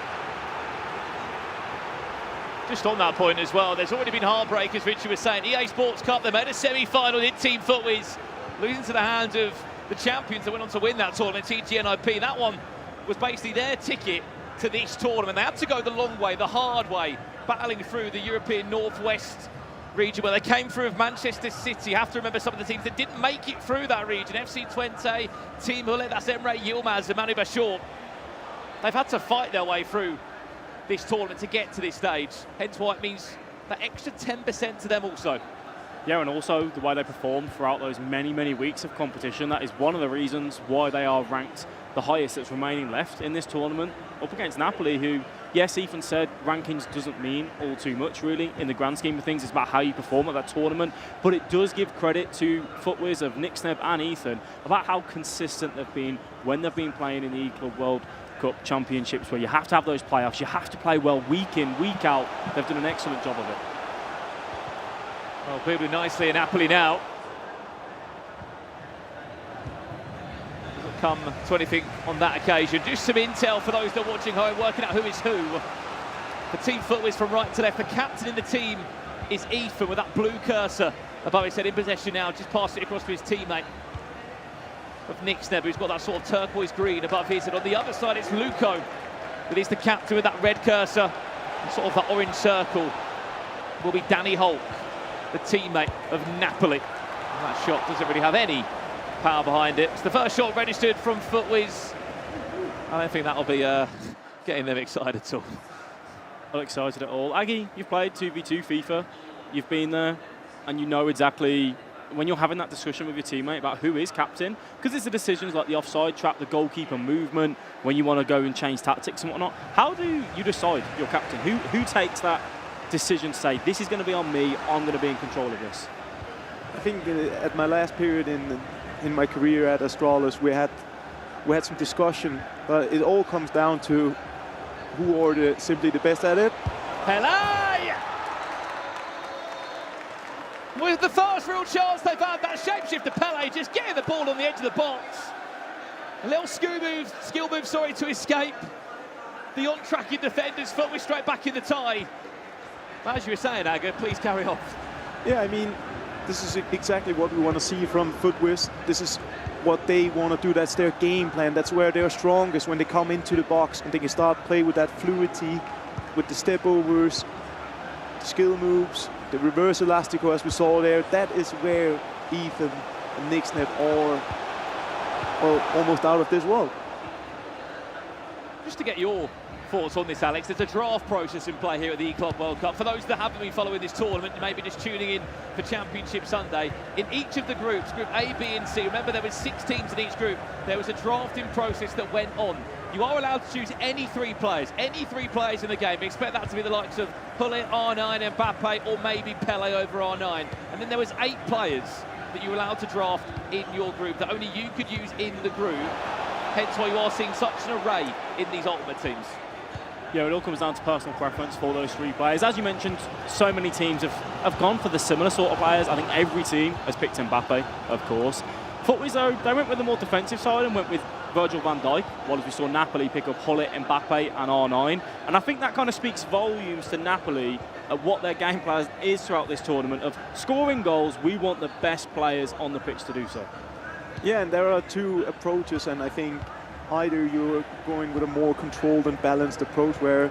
Just on that point as well, there's already been heartbreakers, Richard was saying. EA Sports Cup, they made a semi-final in Team FUTWIZ, losing to the hands of the champions that went on to win that tournament, TGNIP. That one was basically their ticket to this tournament. They had to go the long way, the hard way, battling through the European Northwest region where they came through of Manchester City. You have to remember some of the teams that didn't make it through that region. FC Twente, Team Hullet, that's Emre Yilmaz and Manu Bashir. They've had to fight their way through this tournament to get to this stage. Hence why it means that extra 10% to them also. Yeah, and also the way they performed throughout those many, many weeks of competition. That is one of the reasons why they are ranked the highest that's remaining left in this tournament, up against Napoli, who, yes, Ethan said rankings doesn't mean all too much, really. In the grand scheme of things, it's about how you perform at that tournament. But it does give credit to FUTWIZ of Nick Sneb and Ethan about how consistent they've been when they've been playing in the E Club World Cup championships where you have to have those playoffs, you have to play well week in, week out. They've done an excellent job of it. Well, building nicely in Napoli now. Doesn't come to anything on that occasion. Just some intel for those that are watching home, working out who is who. The team FIFAe from right to left. The captain in the team is Ethan with that blue cursor above his head, in possession now. Just passed it across to his teammate of Nixneb, who's got that sort of turquoise green above his head. On the other side, it's Luco, that is the captain with that red cursor. And sort of that orange circle will be Danny Hulk, the teammate of Napoli. And that shot doesn't really have any power behind it. It's the first shot registered from FIFAe. I don't think that'll be getting them excited at all. Not excited at all. Aggie, you've played 2v2 FIFA. You've been there, and you know exactly when you're having that discussion with your teammate about who is captain, because it's the decisions like the offside trap, the goalkeeper movement, when you want to go and change tactics and whatnot. How do you decide your captain? Who takes that decision to say, this is going to be on me, I'm going to be in control of this? I think at my last period in my career at Astralis, we had some discussion, but it all comes down to who are simply the best at it. Pele! With the first real chance they've had, that shapeshifter Pele just getting the ball on the edge of the box. A little skill move, to escape the on-tracking defenders. FIFAe straight back in the tie. As you were saying, Aga, please carry on. Yeah, I mean, this is exactly what we want to see from FIFAe. This is what they want to do. That's their game plan. That's where they're strongest, when they come into the box and they can start play with that fluidity, with the step overs, the skill moves, the reverse elastico as we saw there. That is where Ethan and Nixnet are almost out of this world. Just to get your thoughts on this, Alex, there's a draft process in play here at the Club World Cup. For those that haven't been following this tournament, maybe just tuning in for Championship Sunday, in each of the groups, Group A, B and C, remember there were 6 teams in each group, there was a drafting process that went on. You are allowed to choose any 3 players in the game. Expect that to be the likes of Pullet, R9, Mbappe, or maybe Pele over R9. And then there was 8 players that you were allowed to draft in your group that only you could use in the group. Hence why you are seeing such an array in these Ultimate teams. Yeah, it all comes down to personal preference for those 3 players. As you mentioned, so many teams have gone for the similar sort of players. I think every team has picked Mbappe, of course. FIFAe, though, they went with the more defensive side and went with Virgil van Dijk, while as we saw Napoli pick up Hullet, Mbappe and R9. And I think that kind of speaks volumes to Napoli at what their game plan is throughout this tournament of scoring goals. We want the best players on the pitch to do so. Yeah, and there are 2 approaches, and I think either you're going with a more controlled and balanced approach where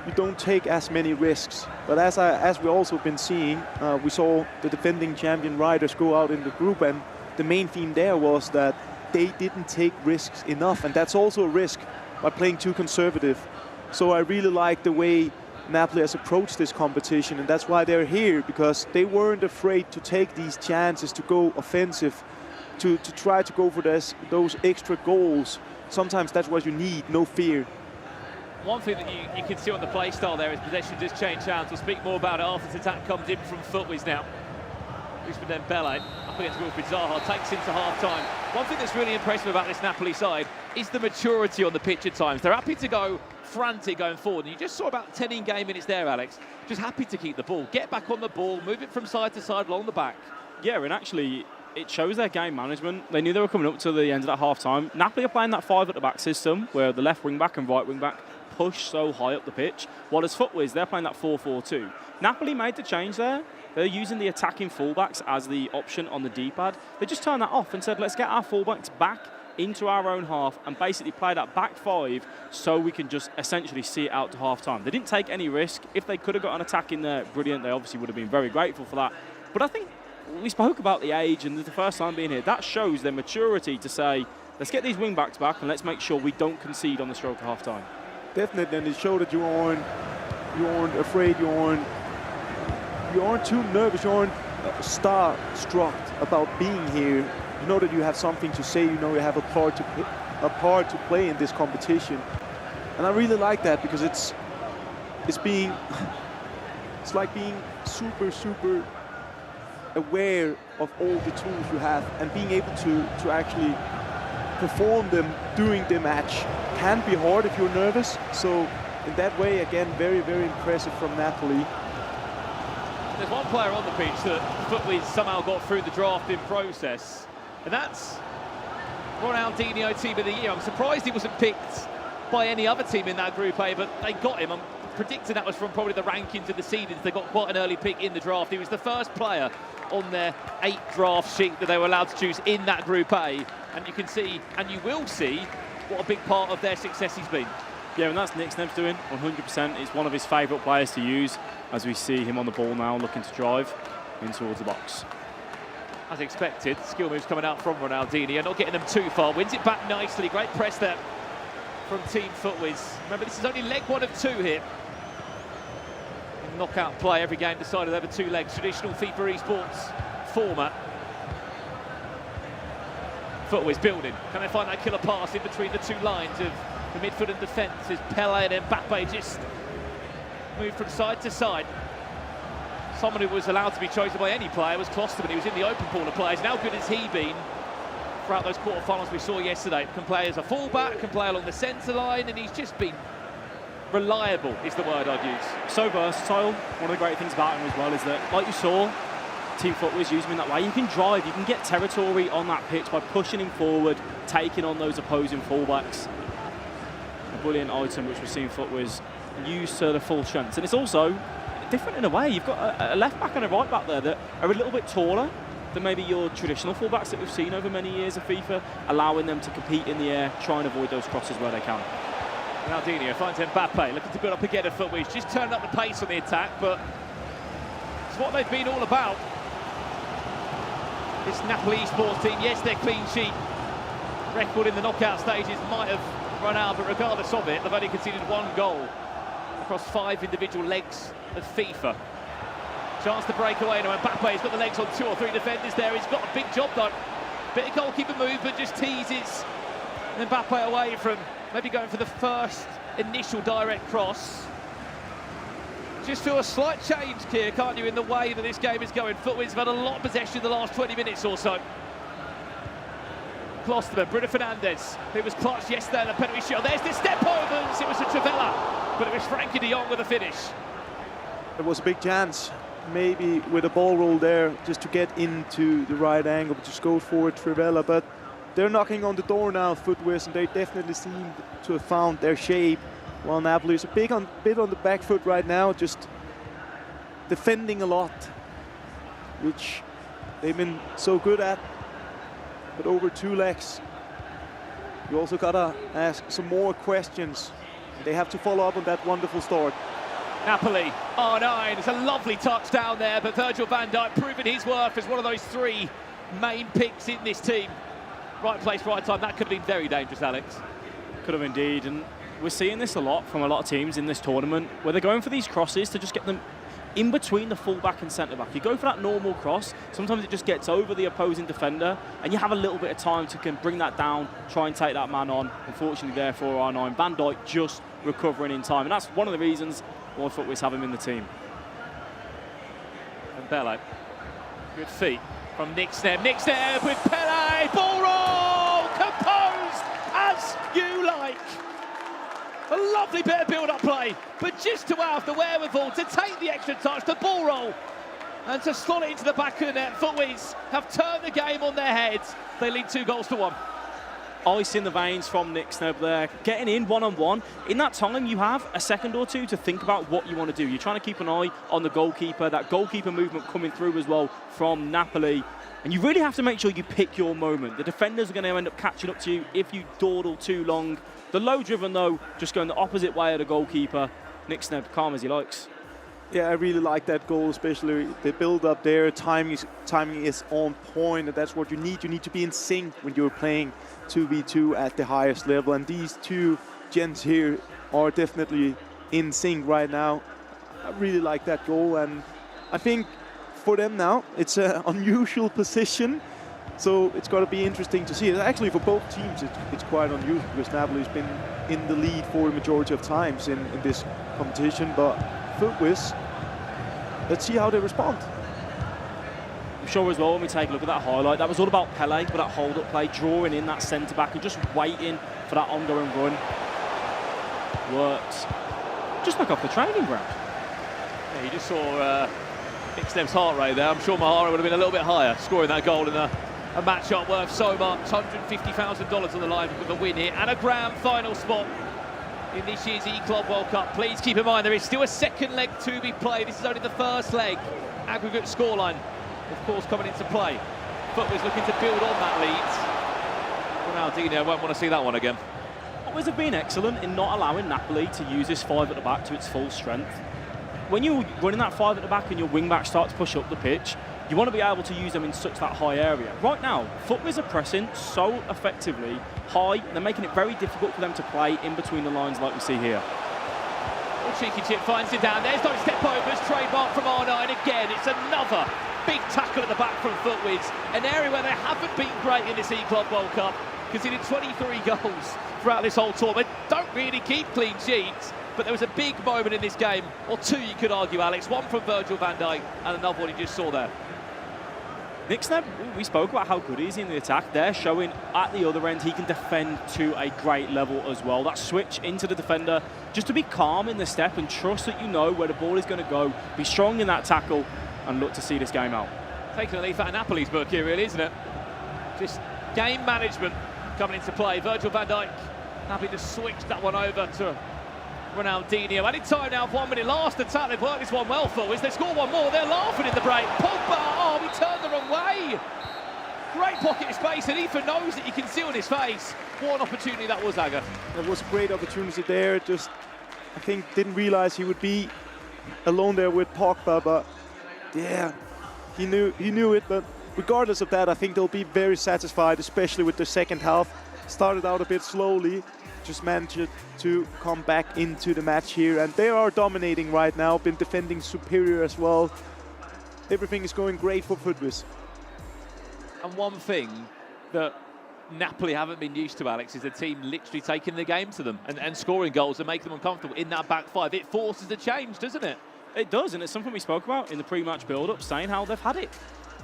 you don't take as many risks. But as we've also been seeing, we saw the defending champion Riders go out in the group, and the main theme there was that they didn't take risks enough, and that's also a risk by playing too conservative. So I really like the way Napoli has approached this competition, and that's why they're here, because they weren't afraid to take these chances to go offensive, to try to go for those extra goals. Sometimes that's what you need, no fear. One thing that you can see on the play style there is possession does change hands. We'll speak more about it after this attack comes in from FIFAe now. Usman Dembele up against Wilfried Zaha, takes into half-time. One thing that's really impressive about this Napoli side is the maturity on the pitch at times. They're happy to go frantic going forward. And you just saw about 10 in-game minutes there, Alex. Just happy to keep the ball, get back on the ball, move it from side to side along the back. Yeah, and actually, it shows their game management. They knew they were coming up to the end of that half-time. Napoli are playing that 5 at the back system, where the left wing-back and right wing-back push so high up the pitch, while as FIFAe, they're playing that 4-4-2. Napoli made the change there. They're using the attacking fullbacks as the option on the D-pad. They just turned that off and said, let's get our fullbacks back into our own half and basically play that back 5 so we can just essentially see it out to half-time. They didn't take any risk. If they could have got an attack in there, brilliant. They obviously would have been very grateful for that. But I think we spoke about the age and the first time being here. That shows their maturity to say, let's get these wing-backs back and let's make sure we don't concede on the stroke of half-time. Definitely, and it showed that you aren't afraid, you aren't too nervous, you aren't star-struck about being here. You know that you have something to say, you know you have a part to play in this competition. And I really like that, because it's like being super aware of all the tools you have and being able to actually perform them during the match can be hard if you're nervous. So in that way, again, very, very impressive from Napoli. There's one player on the pitch that FIFAe somehow got through the drafting process, and that's Ronaldinho, Team of the Year. I'm surprised he wasn't picked by any other team in that Group A, but they got him. I'm predicting that was from probably the rankings of the seedings. They got quite an early pick in the draft. He was the first player on their 8 draft sheet that they were allowed to choose in that Group A, and you can see, and you will see, what a big part of their success he's been. Yeah, and that's Nick Sneb's doing, 100%. It's one of his favourite players to use, as we see him on the ball now, looking to drive in towards the box. As expected, skill moves coming out from Ronaldinho, not getting them too far. Wins it back nicely. Great press there from Team FIFAe. Remember, this is only leg 1 of 2 here. In knockout play, every game decided over 2 legs. Traditional FIFA esports format. FIFAe's building. Can they find that killer pass in between the 2 lines of the midfield and defence as Pele and Mbappe just move from side to side? Someone who was allowed to be chosen by any player was Klosterman. He was in the open pool of players. And how good has he been throughout those quarterfinals we saw yesterday? Can play as a fullback, can play along the centre line, and he's just been reliable, is the word I'd use. So versatile. One of the great things about him as well is that, like you saw, Team FIFAe use him in that way. You can drive, you can get territory on that pitch by pushing him forward, taking on those opposing fullbacks. A brilliant item which we've seen FIFAe use to the full strength. And it's also different in a way. You've got a left back and a right back there that are a little bit taller than maybe your traditional fullbacks that we've seen over many years of FIFA, allowing them to compete in the air, try and avoid those crosses where they can. Ronaldinho finds Mbappe, looking to build up again at FIFAe. He's just turned up the pace on the attack, but it's what they've been all about. This Napoli esports team, yes, their clean sheet record in the knockout stages might have run out, but regardless of it, they've only conceded 1 goal across 5 individual legs of FIFA. Chance to break away now. Mbappe's got the legs on 2 or 3 defenders there. He's got a big job done. Bit of goalkeeper move, but just teases Mbappe away from maybe going for the first initial direct cross. Just feel a slight change here, can't you, in the way that this game is going. FIFAe's had a lot of possession in the last 20 minutes or so. Klosterman, Bruno Fernandes, who was clutched yesterday in the penalty shot. There's the step overs. It was a Trivela, but it was Frankie de Jong with a finish. There was a big chance, maybe with a ball roll there, just to get into the right angle, but just go for it, Trivela. But they're knocking on the door now, FIFAe, and they definitely seem to have found their shape. While Napoli is a bit on the back foot right now, just defending a lot, which they've been so good at. But over 2 legs, you also gotta ask some more questions. They have to follow up on that wonderful start. Napoli, R9, it's a lovely touchdown there, but Virgil van Dijk proving his worth as one of those 3 main picks in this team. Right place, right time. That could have been very dangerous, Alex. Could have indeed, and we're seeing this a lot from a lot of teams in this tournament, where they're going for these crosses to just get them in between the full-back and centre-back. You go for that normal cross, sometimes it just gets over the opposing defender, and you have a little bit of time to bring that down, try and take that man on. Unfortunately, therefore, R9, Van Dijk just recovering in time, and that's one of the reasons why FIFAe have him in the team. And Bello, good feet from Nick Sneb. Nick Sneb with Pele, ball roll, composed as you like. A lovely bit of build-up play, but just to have the wherewithal to take the extra touch, the ball roll, and to slot it into the back of the net. FIFAe have turned the game on their heads. They lead 2-1. Ice in the veins from Nick Sneb there, getting in one-on-one. In that time, you have a second or 2 to think about what you want to do. You're trying to keep an eye on the goalkeeper, that goalkeeper movement coming through as well from Napoli. And you really have to make sure you pick your moment. The defenders are going to end up catching up to you if you dawdle too long. The low driven, though, just going the opposite way of the goalkeeper. Nick Sneb, calm as he likes. Yeah, I really like that goal, especially the build-up there. Timing is on point, and that's what you need. You need to be in sync when you're playing 2v2 at the highest level. And these 2 gents here are definitely in sync right now. I really like that goal, and I think for them now, it's an unusual position. So it's got to be interesting to see. Actually, for both teams, it's quite unusual because Napoli's been in the lead for the majority of times in this competition. But FIFAe, let's see how they respond. sure as well when we take a look at that highlight, that was all about Pele, but that hold-up play, drawing in that centre-back and just waiting for that ongoing run. Works. Just like off the training ground. Yeah, you just saw Nick Sneb's heart rate there. I'm sure my heart rate would have been a little bit higher, scoring that goal in a match-up worth so much. $150,000 on the line with a win here and a grand final spot in this year's E-Club World Cup. Please keep in mind there is still a second leg to be played. This is only the first leg. Aggregate scoreline, of course, coming into play. Footwiz looking to build on that lead. Ronaldinho won't want to see that one again. Footwiz have been excellent in not allowing Napoli to use this 5 at the back to its full strength. When you're running that 5 at the back and your wing backs start to push up the pitch, you want to be able to use them in such that high area. Right now, Footwiz are pressing so effectively high, they're making it very difficult for them to play in between the lines like we see here. Cheeky chip finds it down. There's no step overs, trademark from R9 again. It's another big tackle at the back from Footwiz. An area where they haven't been great in this E-Club World Cup, conceded 23 goals throughout this whole tournament. Don't really keep clean sheets, but there was a big moment in this game, or two you could argue, Alex. One from Virgil van Dijk and another one you just saw there. Nick Sneb, we spoke about how good he is in the attack. They're showing at the other end he can defend to a great level as well. That switch into the defender, just to be calm in the step and trust that you know where the ball is going to go, be strong in that tackle and look to see this game out. Taking a leaf out of Napoli's book here, really, isn't it? Just game management coming into play. Virgil van Dijk happy to switch that one over to Ronaldinho. Added time now, 1 minute last attack. They've worked this one well, Footwiz. They score one more. They're laughing in the break. Pogba, oh, he turned the wrong way. Great pocket of space, and Ethan knows that he can see on his face. What an opportunity that was, Aga. There was a great opportunity there. Just, I think, didn't realize he would be alone there with Pogba, but yeah, he knew it. But regardless of that, I think they'll be very satisfied, especially with the second half. Started out a bit slowly, just managed to come back into the match here, and they are dominating right now, been defending superior as well. Everything is going great for Footwiz. And one thing that Napoli haven't been used to, Alex, is the team literally taking the game to them and scoring goals and making them uncomfortable in that back five. It forces a change, doesn't it? It does, and it's something we spoke about in the pre-match build-up, saying how they've had it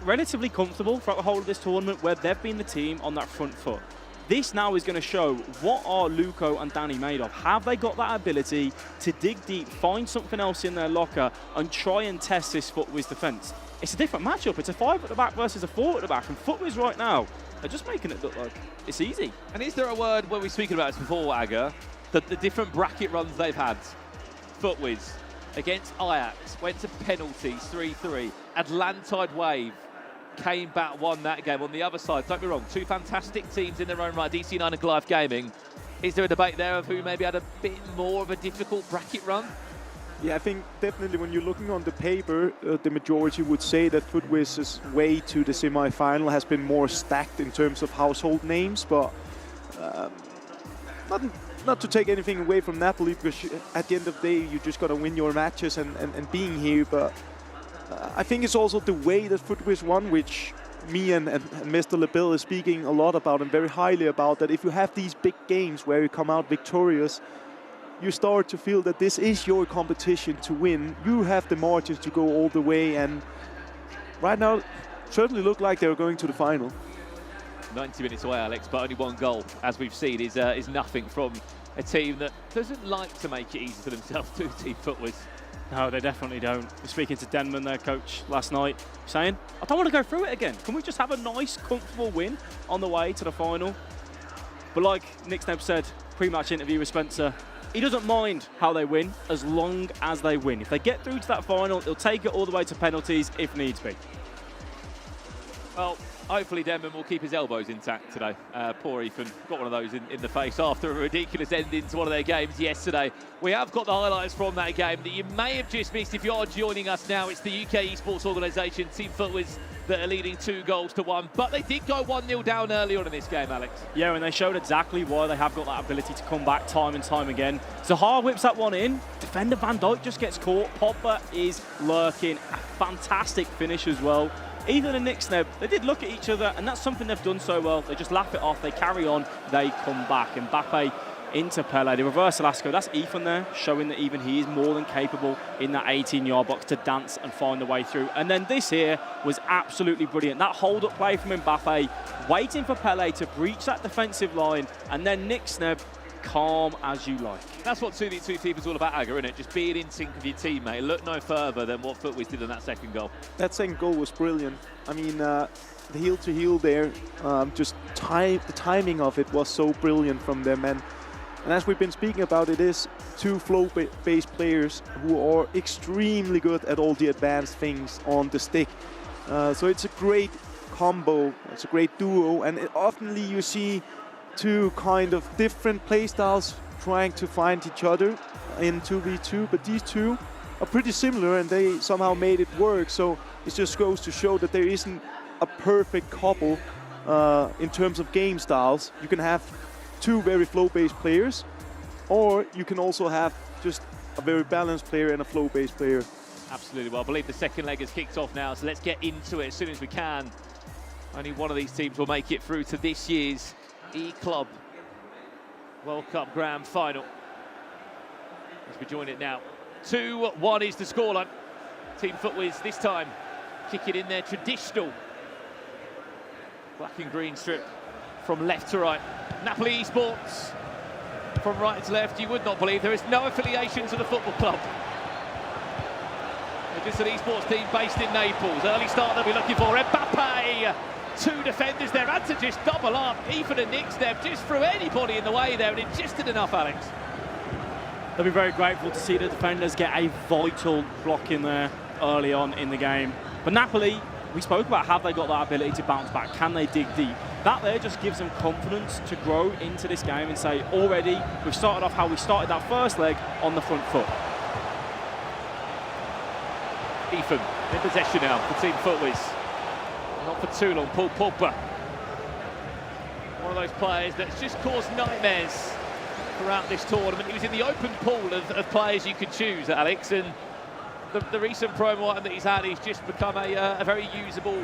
relatively comfortable throughout the whole of this tournament, where they've been the team on that front foot. This now is going to show what are Luco and Danny made of. Have they got that ability to dig deep, find something else in their locker and try and test this Footwiz defence? It's a different matchup. It's a 5 at the back versus a 4 at the back, and Footwiz right now are just making it look like it's easy. And is there a word when we were speaking about this before, Aga, that the different bracket runs they've had? Footwiz against Ajax, went to penalties, 3-3. Atlantide Wave came back, won that game. On the other side, don't be wrong, two fantastic teams in their own right, DC9 and Goliath Gaming. Is there a debate there of who maybe had a bit more of a difficult bracket run? Yeah, I think definitely when you're looking on the paper, the majority would say that Footwiz's way to the semi-final has been more stacked in terms of household names, but not to take anything away from Napoli, because at the end of the day, you just got to win your matches and being here, but I think it's also the way that Footwiz won, which me and Mr. LeBill is speaking a lot about and very highly about, that if you have these big games where you come out victorious, you start to feel that this is your competition to win. You have the margins to go all the way, and right now certainly look like they're going to the final. 90 minutes away, Alex, but only one goal, as we've seen, is nothing from a team that doesn't like to make it easy for themselves to Team Footwiz. No, they definitely don't. Speaking to Denman, their coach, last night, saying, I don't want to go through it again. Can we just have a nice, comfortable win on the way to the final? But like Nick Sneb said, pre-match interview with Spencer, he doesn't mind how they win as long as they win. If they get through to that final, they'll take it all the way to penalties if needs be. Well, hopefully Denman will keep his elbows intact today. Poor Ethan got one of those in the face after a ridiculous ending to one of their games yesterday. We have got the highlights from that game that you may have just missed if you are joining us now. It's the UK esports organisation, Team Footwiz, that are leading 2-1, but they did go 1-0 down early on in this game, Alex. Yeah, and they showed exactly why they have got that ability to come back time and time again. Zaha whips that one in, defender Van Dijk just gets caught, Pogba is lurking, a fantastic finish as well. Ethan and Nick Sneb, they did look at each other, and that's something they've done so well. They just laugh it off, they carry on, they come back. Mbappe into Pele. The reverse Lasco, that's Ethan there, showing that even he is more than capable in that 18-yard box to dance and find a way through. And then this here was absolutely brilliant. That hold-up play from Mbappe, waiting for Pele to breach that defensive line, and then Nick Sneb, calm as you like. That's what 2v2 is all about, Aga, isn't it? Just being in sync with your teammate. Look no further than what Footwiz did on that second goal. That second goal was brilliant. I mean, the heel-to-heel there, the timing of it was so brilliant from them. And as we've been speaking about, it is two flow-based players who are extremely good at all the advanced things on the stick. So it's a great combo, it's a great duo, and often you see two kind of different play styles trying to find each other in 2v2, but these two are pretty similar and they somehow made it work. So it just goes to show that there isn't a perfect couple in terms of game styles. You can have two very flow-based players, or you can also have just a very balanced player and a flow-based player. Absolutely. Well, I believe the second leg has kicked off now, so let's get into it as soon as we can. Only one of these teams will make it through to this year's E-Club World Cup Grand Final. As we join it now. 2-1 is the scoreline. Team Footwiz this time kicking in their traditional black and green strip from left to right. Napoli Esports from right to left. You would not believe there is no affiliation to the football club. They're just an esports team based in Naples. Early start they'll be looking for. Mbappe! Two defenders there, had to just double up. Ethan and Nick Sneb just threw anybody in the way there, and it just did enough, Alex. They'll be very grateful to see the defenders get a vital block in there early on in the game. But Napoli, we spoke about, have they got that ability to bounce back? Can they dig deep? That there just gives them confidence to grow into this game and say, already, we've started off how we started that first leg on the front foot. Ethan in possession now for Team Footwiz. Not for too long, Paul Pogba. One of those players that's just caused nightmares throughout this tournament. He was in the open pool of players you could choose, Alex, and the recent promo item that he's had, he's just become a very usable,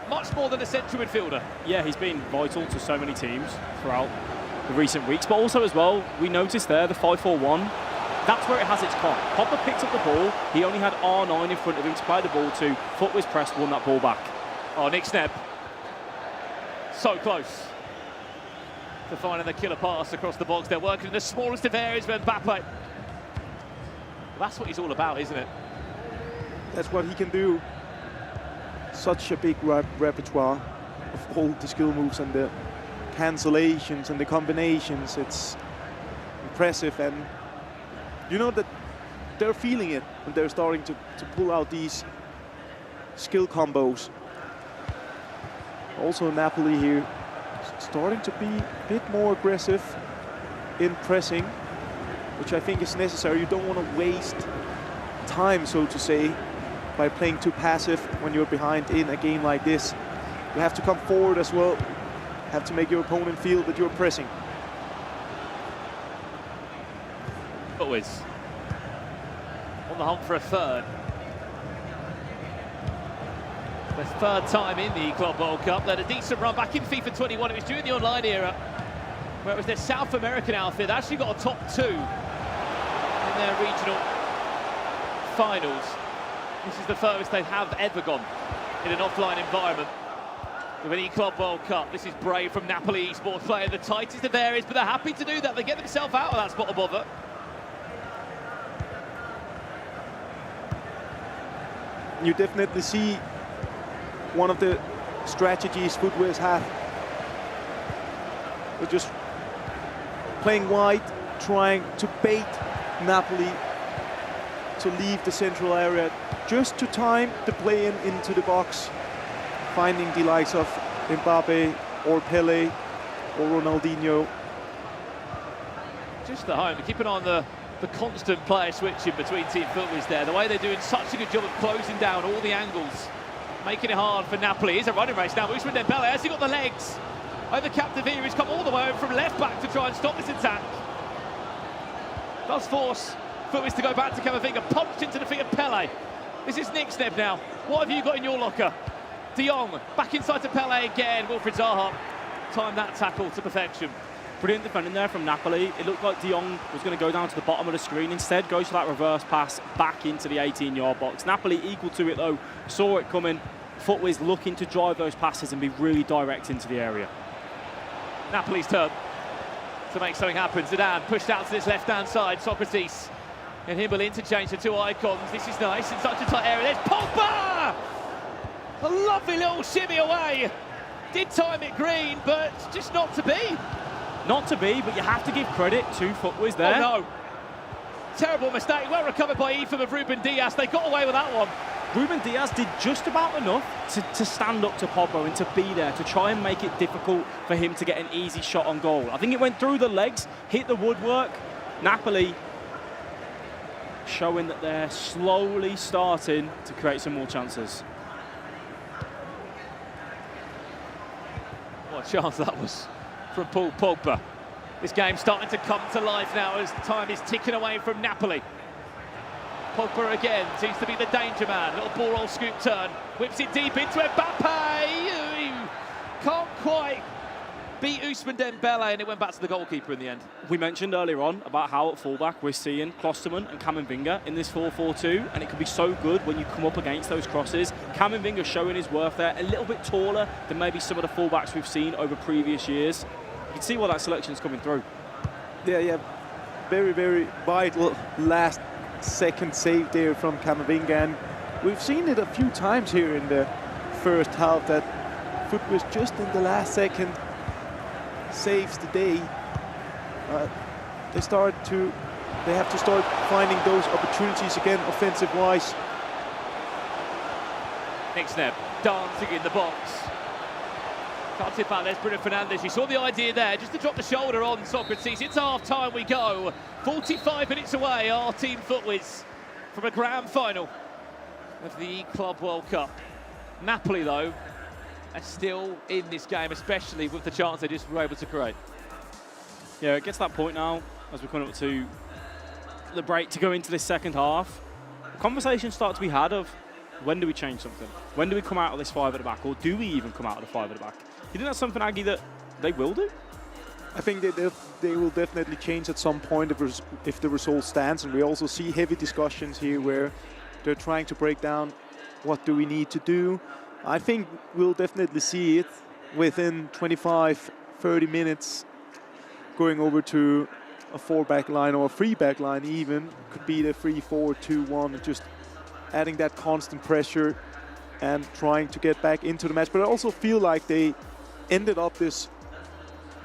much more than a central midfielder. Yeah, he's been vital to so many teams throughout the recent weeks, but also as well, we noticed there the 5-4-1. That's where it has its con. Pogba picked up the ball, he only had R9 in front of him to play the ball to. Footwiz pressed, won that ball back. Oh, Nick Sneb. So close to finding the killer pass across the box. They're working in the smallest of areas with Mbappe. Well, that's what he's all about, isn't it? That's what he can do. Such a big repertoire of all the skill moves and the cancellations and the combinations. It's impressive, and you know that they're feeling it and they're starting to pull out these skill combos. Also Napoli here starting to be a bit more aggressive in pressing, which I think is necessary. You don't want to waste time, so to say, by playing too passive when you're behind in a game like this. You have to come forward as well, have to make your opponent feel that you're pressing. Footwiz on the hunt for a third. The third time in the Club World Cup. They had a decent run back in FIFA 21. It was during the online era, where it was their South American outfit. They actually got a top 2 in their regional finals. This is the furthest they have ever gone in an offline environment with an E-Club World Cup. This is brave from Napoli Esports, playing the tightest of areas, but they're happy to do that. They get themselves out of that spot of bother. You definitely see one of the strategies Footwiz have. They're just playing wide, trying to bait Napoli to leave the central area, just to time the play into the box, finding the likes of Mbappe or Pele or Ronaldinho. Just the home, keep an eye on the constant player switching between Team Footwiz there. The way they're doing such a good job of closing down all the angles, making it hard for Napoli. It's a running race now. Usman Dembele, has he got the legs? Over Capdevila, who's come all the way over from left back to try and stop this attack. Does force Footwiz to go back to Camavinga, punched into the feet of Pele. This is Nick Sneb now. What have you got in your locker? De Jong, back inside to Pele again. Wilfried Zaha timed that tackle to perfection. Brilliant defending there from Napoli. It looked like De Jong was going to go down to the bottom of the screen. Instead, goes for that reverse pass back into the 18-yard box. Napoli equal to it, though. Saw it coming. FIFAe's looking to drive those passes and be really direct into the area. Napoli's turn to make something happen. Zidane pushed out to this left-hand side. Socrates and him will interchange the two icons. This is nice in such a tight area. There's Pogba! A lovely little shimmy away. Did time it green, but just not to be. Not to be, but you have to give credit to FIFAe's there. Oh no. Terrible mistake. Well recovered by Ethan of Ruben Diaz. They got away with that one. Ruben Diaz did just about enough to stand up to Pogba and to be there, to try and make it difficult for him to get an easy shot on goal. I think it went through the legs, hit the woodwork. Napoli showing that they're slowly starting to create some more chances. What a chance that was from Paul Pogba. This game's starting to come to life now as time is ticking away from Napoli. Pogba again seems to be the danger man. Little ball roll scoop turn, whips it deep into Mbappe. Can't quite beat Ousmane Dembele, and it went back to the goalkeeper in the end. We mentioned earlier on about how at fullback we're seeing Klosterman and Camavinga in this 4-4-2, and it can be so good when you come up against those crosses. Camavinga showing his worth there, a little bit taller than maybe some of the fullbacks we've seen over previous years. You can see why that selection is coming through. Yeah, very, very vital last second save there from Camavinga, and we've seen it a few times here in the first half that FIFAe was just in the last second saves the day. They have to start finding those opportunities again, offensive-wise. Nixneb dancing in the box. Can't tip out, there's Bruno Fernandes. You saw the idea there, just to drop the shoulder on Socrates. It's half-time we go. 45 minutes away, our team FIFAe from a grand final of the Club World Cup. Napoli, though, are still in this game, especially with the chance they just were able to create. Yeah, it gets to that point now, as we're coming up to the break to go into this second half. Conversations start to be had of, when do we change something? When do we come out of this 5 at the back? Or do we even come out of the 5 at the back? You think that's something, Aggie, that they will do? I think they will definitely change at some point if the result stands, and we also see heavy discussions here where they're trying to break down what do we need to do. I think we'll definitely see it within 25, 30 minutes going over to a 4-back line or a 3-back line even. Could be the 3-4-2-1, and just adding that constant pressure and trying to get back into the match. But I also feel like they ended up this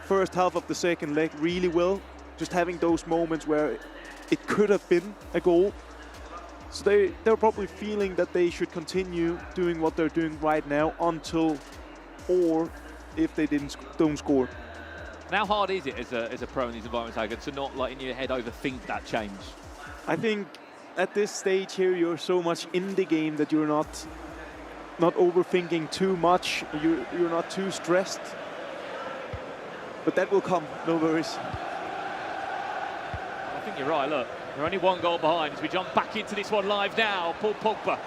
first half of the second leg really well, just having those moments where it could have been a goal. So they're probably feeling that they should continue doing what they're doing right now until or if they don't score. And how hard is it as a pro in these environments, Hager, to not, like, in your head overthink that change? I think at this stage here you're so much in the game that you're not overthinking too much. You're not too stressed. But that will come, no worries. I think you're right, look. They're only one goal behind as we jump back into this one live now. Paul Pogba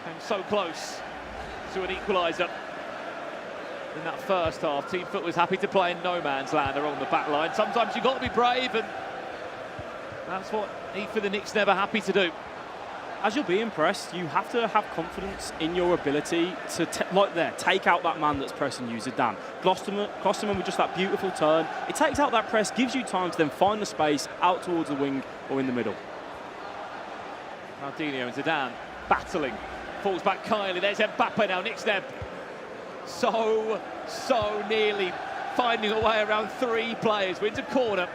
came so close to an equaliser in that first half. Team FIFAe was happy to play in no man's land along the back line. Sometimes you've got to be brave, and that's what Ethan and Nick's never happy to do. As you'll be impressed, you have to have confidence in your ability to, take out that man that's pressing you, Zidane. Klosterman with just that beautiful turn. It takes out that press, gives you time to then find the space out towards the wing or in the middle. Ronaldinho and Zidane battling. Falls back Kylie. There's Mbappe now. Nixneb so nearly finding a way around 3 players. We're into corner.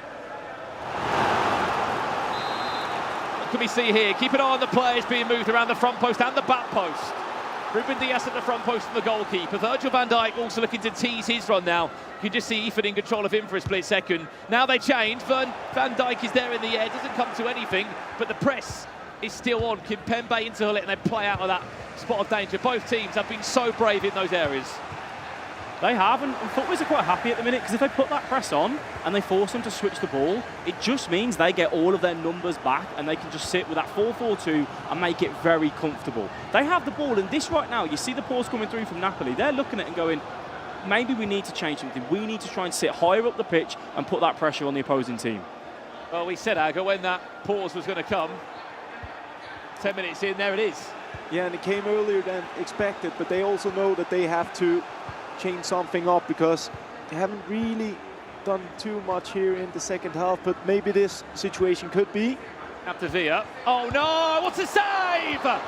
What can we see here? Keep an eye on the players being moved around the front post and the back post. Ruben Diaz at the front post and the goalkeeper. Virgil van Dijk also looking to tease his run now. You can just see Ethan in control of him for a split second. Now they change. Van Dijk is there in the air. Doesn't come to anything, but the press is still on. Kimpembe into Hullet, and they play out of that spot of danger. Both teams have been so brave in those areas. They have, and FIFAe are quite happy at the minute, because if they put that press on and they force them to switch the ball, it just means they get all of their numbers back and they can just sit with that 4-4-2 and make it very comfortable. They have the ball, and this right now, you see the pause coming through from Napoli. They're looking at it and going, maybe we need to change something. We need to try and sit higher up the pitch and put that pressure on the opposing team. Well, we said, Aga, when that pause was going to come. 10 minutes in, there it is. Yeah, and it came earlier than expected, but they also know that they have to change something up because they haven't really done too much here in the second half, but maybe this situation could be. Up to Villa. Oh no, what a save!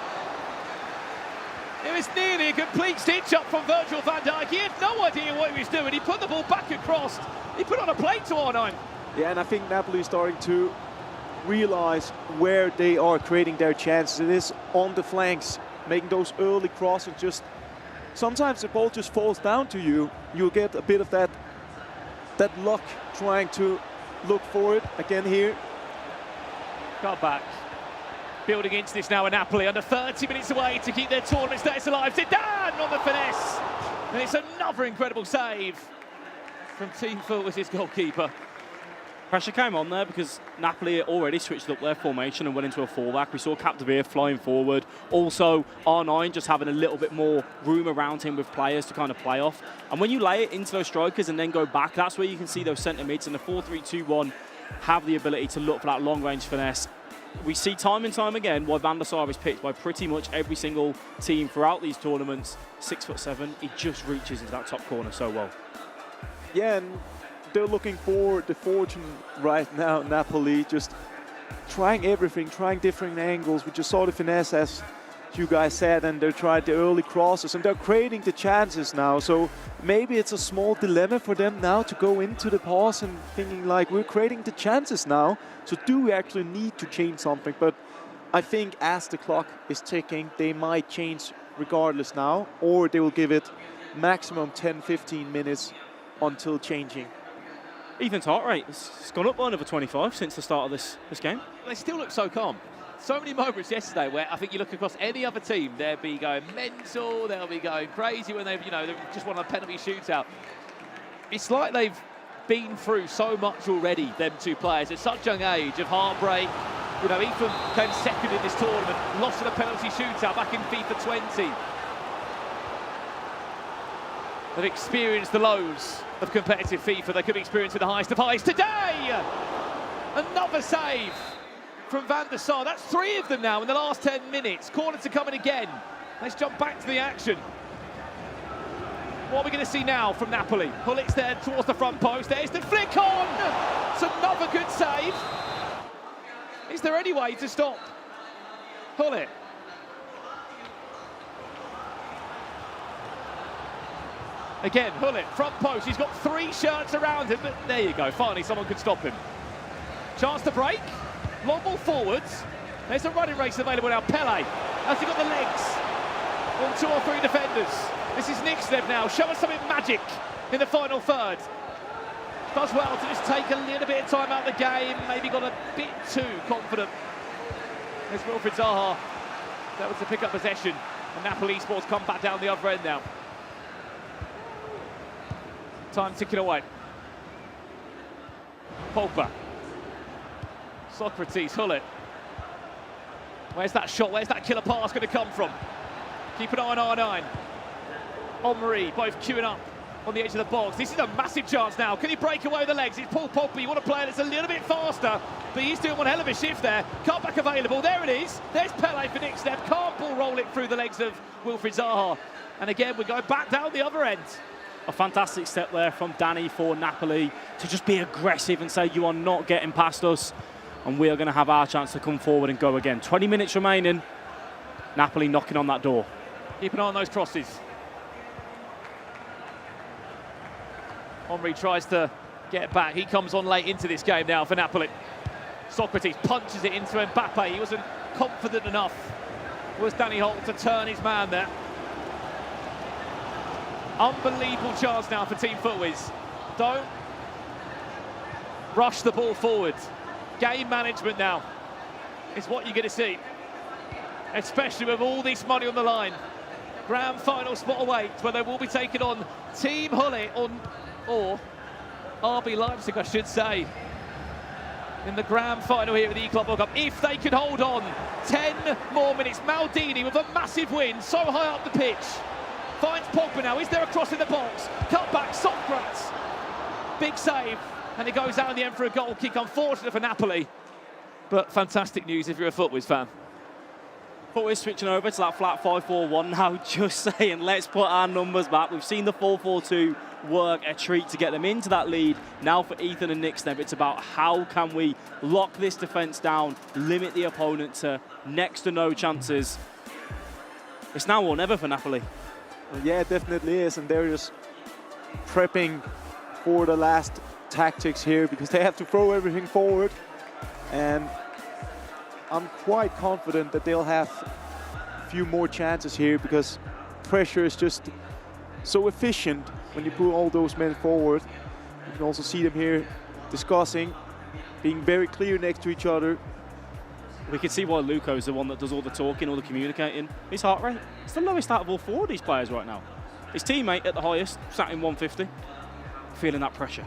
It was nearly a complete stitch-up from Virgil van Dijk. He had no idea what he was doing. He put the ball back across. He put on a plate to R9. Yeah, and I think Napoli is starting to realize where they are creating their chances. It is on the flanks, making those early crosses. Just sometimes the ball just falls down to you. You'll get a bit of that luck trying to look for it again here. Got back. Building into this now in Napoli, under 30 minutes away to keep their tournament status alive. Zidane on the finesse. And it's another incredible save from Team Fulham's goalkeeper. Pressure came on there because Napoli had already switched up their formation and went into a fullback. We saw Capdevere flying forward. Also, R9 just having a little bit more room around him with players to kind of play off. And when you lay it into those strikers and then go back, that's where you can see those centre mids in the 4-3-2-1 have the ability to look for that long-range finesse. We see time and time again why Van der Sar is picked by pretty much every single team throughout these tournaments. 6'7", he just reaches into that top corner so well. Yeah, and they're looking for the fortune right now, Napoli, just trying everything, trying different angles. We just saw the finesse, as you guys said, and they tried the early crosses, and they're creating the chances now. So maybe it's a small dilemma for them now to go into the pause and thinking like, we're creating the chances now, so do we actually need to change something? But I think as the clock is ticking, they might change regardless now, or they will give it maximum 10-15 minutes until changing. Ethan's heart rate has gone up by another 25 since the start of this game. They still look so calm. So many moments yesterday where I think you look across any other team, they'll be going mental, they'll be going crazy when they've just won a penalty shootout. It's like they've been through so much already, them two players, at such young age of heartbreak. Ethan came second in this tournament, lost in a penalty shootout back in FIFA 20. They've experienced the lows of competitive FIFA. They could be experiencing the highest of highs today. Another save from Van der Sar. That's 3 of them now in the last 10 minutes. Corner to come in again. Let's jump back to the action. What are we going to see now from Napoli? Hullit's there towards the front post. There's the flick on. It's another good save. Is there any way to stop Hullit? Again, Hullit, front post. He's got 3 shirts around him, but there you go. Finally, someone could stop him. Chance to break. Long ball forwards. There's a running race available now. Pele, has he got the legs on 2 or 3 defenders? This is Nixnev now. Show us something magic in the final third. Does well to just take a little bit of time out of the game. Maybe got a bit too confident. There's Wilfried Zaha. That was to pick up possession. And Napoli Sports come back down the other end now. Time ticking away. Pogba. Socrates, Hullit. Where's that shot? Where's that killer pass going to come from? Keep an eye on R9. Omri, both queuing up on the edge of the box. This is a massive chance now. Can he break away with the legs? It's Paul Pogba. You want a player that's a little bit faster, but he's doing one hell of a shift there. Cutback available. There it is. There's Pele for Nixnev. Can't ball roll it through the legs of Wilfried Zaha. And again, we're going back down the other end. A fantastic step there from Danny for Napoli to just be aggressive and say, you are not getting past us, and we are going to have our chance to come forward and go again. 20 minutes remaining. Napoli knocking on that door. Keep an eye on those crosses. Omri tries to get back. He comes on late into this game now for Napoli. Socrates punches it into Mbappe. He wasn't confident enough. Was Danny Holt to turn his man there. Unbelievable chance now for Team Footwiz. Don't rush the ball forward. Game management now is what you're going to see, especially with all this money on the line. Grand final spot awaits, where they will be taking on Team Hullit or RB Leipzig, I should say, in the grand final here at the E-Club World Cup. If they could hold on 10 more minutes. Maldini with a massive win, so high up the pitch finds Pogba now. Is there a cross in the box? Cut back, Socrates. Big save, and it goes out in the end for a goal kick. Unfortunate for Napoli, but fantastic news if you're a FUTWIZ fan. FUTWIZ switching over to that flat 5-4-1 now, just saying, let's put our numbers back. We've seen the 4-4-2 work a treat to get them into that lead. Now for Ethan and Nixneb, it's about how can we lock this defence down, limit the opponent to next to no chances. It's now or never for Napoli. Yeah, it definitely is, and they're just prepping for the last tactics here because they have to throw everything forward, and I'm quite confident that they'll have a few more chances here because pressure is just so efficient when you put all those men forward. You can also see them here discussing, being very clear next to each other. We can see why Luco's the one that does all the talking, all the communicating. His heart rate, it's the lowest out of all four of these players right now. His teammate at the highest, sat in 150, feeling that pressure.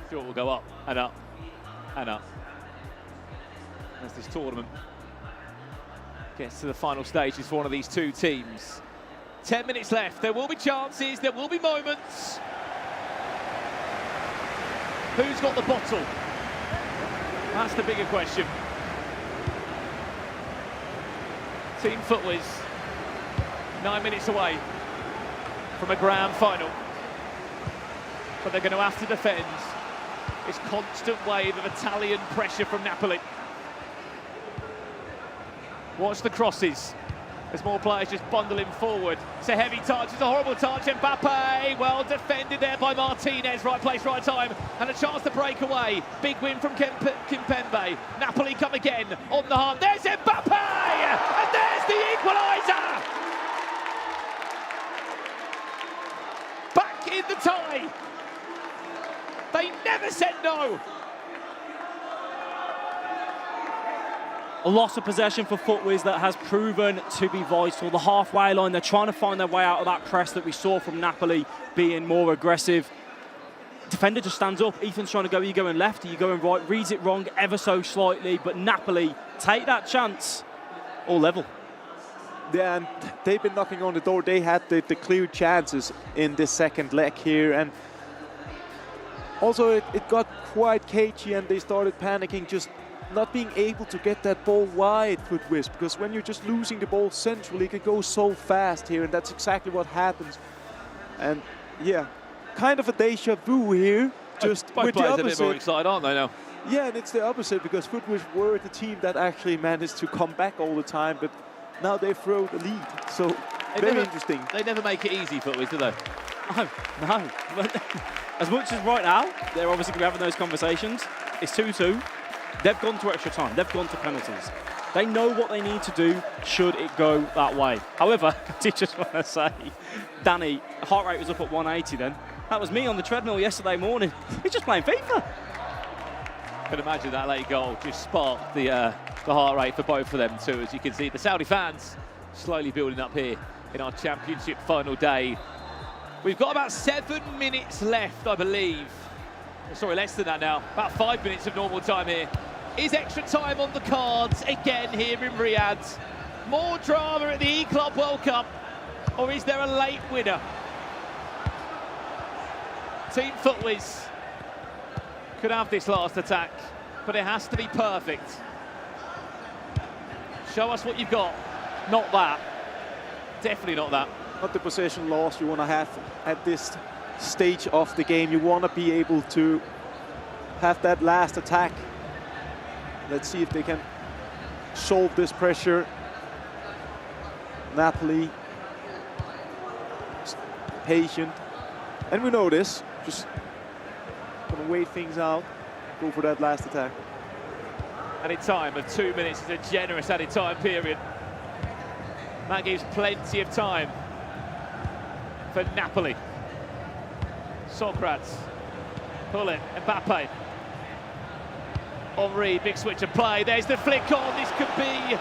Sure, will go up and up and up as this tournament gets to the final stages for one of these two teams. 10 minutes left. There will be chances, there will be moments. Who's got the bottle? That's the bigger question. Team FUTWIZ 9 minutes away from a grand final, but they're going to have to defend this constant wave of Italian pressure from Napoli. Watch the crosses as more players just bundle him forward. It's a heavy touch, it's a horrible touch. Mbappe, well defended there by Martinez. Right place, right time, and a chance to break away. Big win from Kimpembe. Napoli come again on the hunt. There's Mbappe, and there's the equaliser. Back in the tie. They never said no. A loss of possession for FUTWIZ that has proven to be vital. The halfway line, they're trying to find their way out of that press that we saw from Napoli being more aggressive. Defender just stands up. Ethan's trying to go, are you going left, are you going right? Reads it wrong ever so slightly, but Napoli take that chance. All level. Yeah, and they've been knocking on the door. They had the clear chances in this second leg here, and also it got quite cagey and they started panicking, just not being able to get that ball wide, FUTWIZ, because when you're just losing the ball centrally, it can go so fast here, and that's exactly what happens. And yeah, kind of a deja vu here, just both with the players opposite. a bit more excited, aren't they now? Yeah, and it's the opposite, because FUTWIZ were the team that actually managed to come back all the time, but now they throw the lead, so very interesting. They never make it easy, FUTWIZ, do they? No. As much as right now, they're obviously going to be having those conversations. It's 2-2. They've gone to extra time. They've gone to penalties. They know what they need to do should it go that way. However, I did just want to say, Danny, heart rate was up at 180 then. That was me on the treadmill yesterday morning. He's just playing FIFA. I can imagine that late goal just sparked the heart rate for both of them too. As you can see, the Saudi fans slowly building up here in our championship final day. We've got about 7 minutes left, I believe. Sorry, less than that now. About 5 minutes of normal time here. Is extra time on the cards again here in Riyadh? More drama at the Club World Cup, or is there a late winner? Team FUTWIZ could have this last attack, but it has to be perfect. Show us what you've got. Not that. Definitely not that. Not the possession loss you want to have at this stage of the game. You want to be able to have that last attack. Let's see if they can solve this pressure. Napoli, patient, and we know this. Just gonna wait things out, go for that last attack. Added time of 2 minutes is a generous added time period. That gives plenty of time for Napoli. Socrates, pull it, Mbappe. Henry, big switch of play. There's the flick on. This could be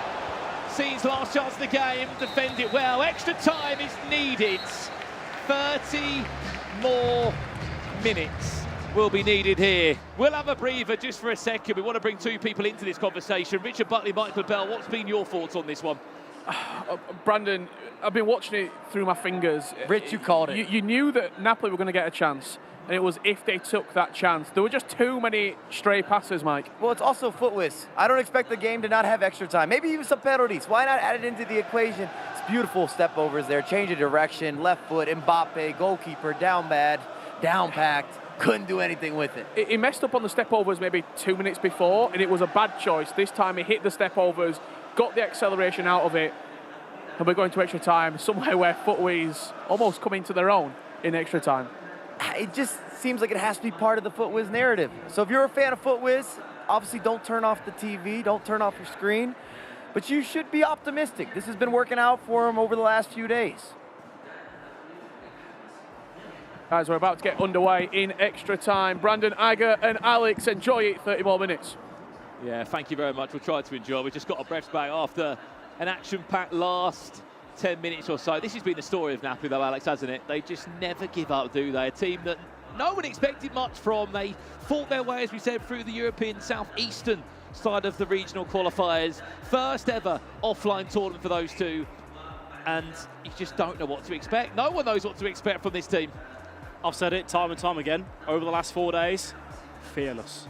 Scene's last chance of the game. Defend it well. Extra time is needed. 30 more minutes will be needed here. We'll have a breather just for a second. We want to bring two people into this conversation. Richard Buckley, Michael Bell, what's been your thoughts on this one? Brandon, I've been watching it through my fingers. Rich, you called it. You knew that Napoli were going to get a chance, and it was if they took that chance. There were just too many stray passes, Mike. Well, it's also FIFAe. I don't expect the game to not have extra time. Maybe even some penalties. Why not add it into the equation? It's beautiful step overs there. Change of direction, left foot, Mbappe, goalkeeper, down bad, down packed. Couldn't do anything with it. He messed up on the step overs maybe 2 minutes before, and it was a bad choice. This time he hit the step overs, got the acceleration out of it, and we're going to extra time, somewhere where FIFAe's almost come into their own in extra time. It just seems like it has to be part of the FIFAe narrative. So if you're a fan of FIFAe, obviously don't turn off the TV, don't turn off your screen, but you should be optimistic. This has been working out for him over the last few days. Guys, we're about to get underway in extra time. Brandon, Aga and Alex, enjoy it, 30 more minutes. Yeah, thank you very much. We'll try to enjoy. We've just got our breaths back after an action-packed last 10 minutes or so. This has been the story of Napoli, though, Alex, hasn't it? They just never give up, do they? A team that no one expected much from. They fought their way, as we said, through the European southeastern side of the regional qualifiers. First ever offline tournament for those two. And you just don't know what to expect. No one knows what to expect from this team. I've said it time and time again over the last 4 days. Fearless.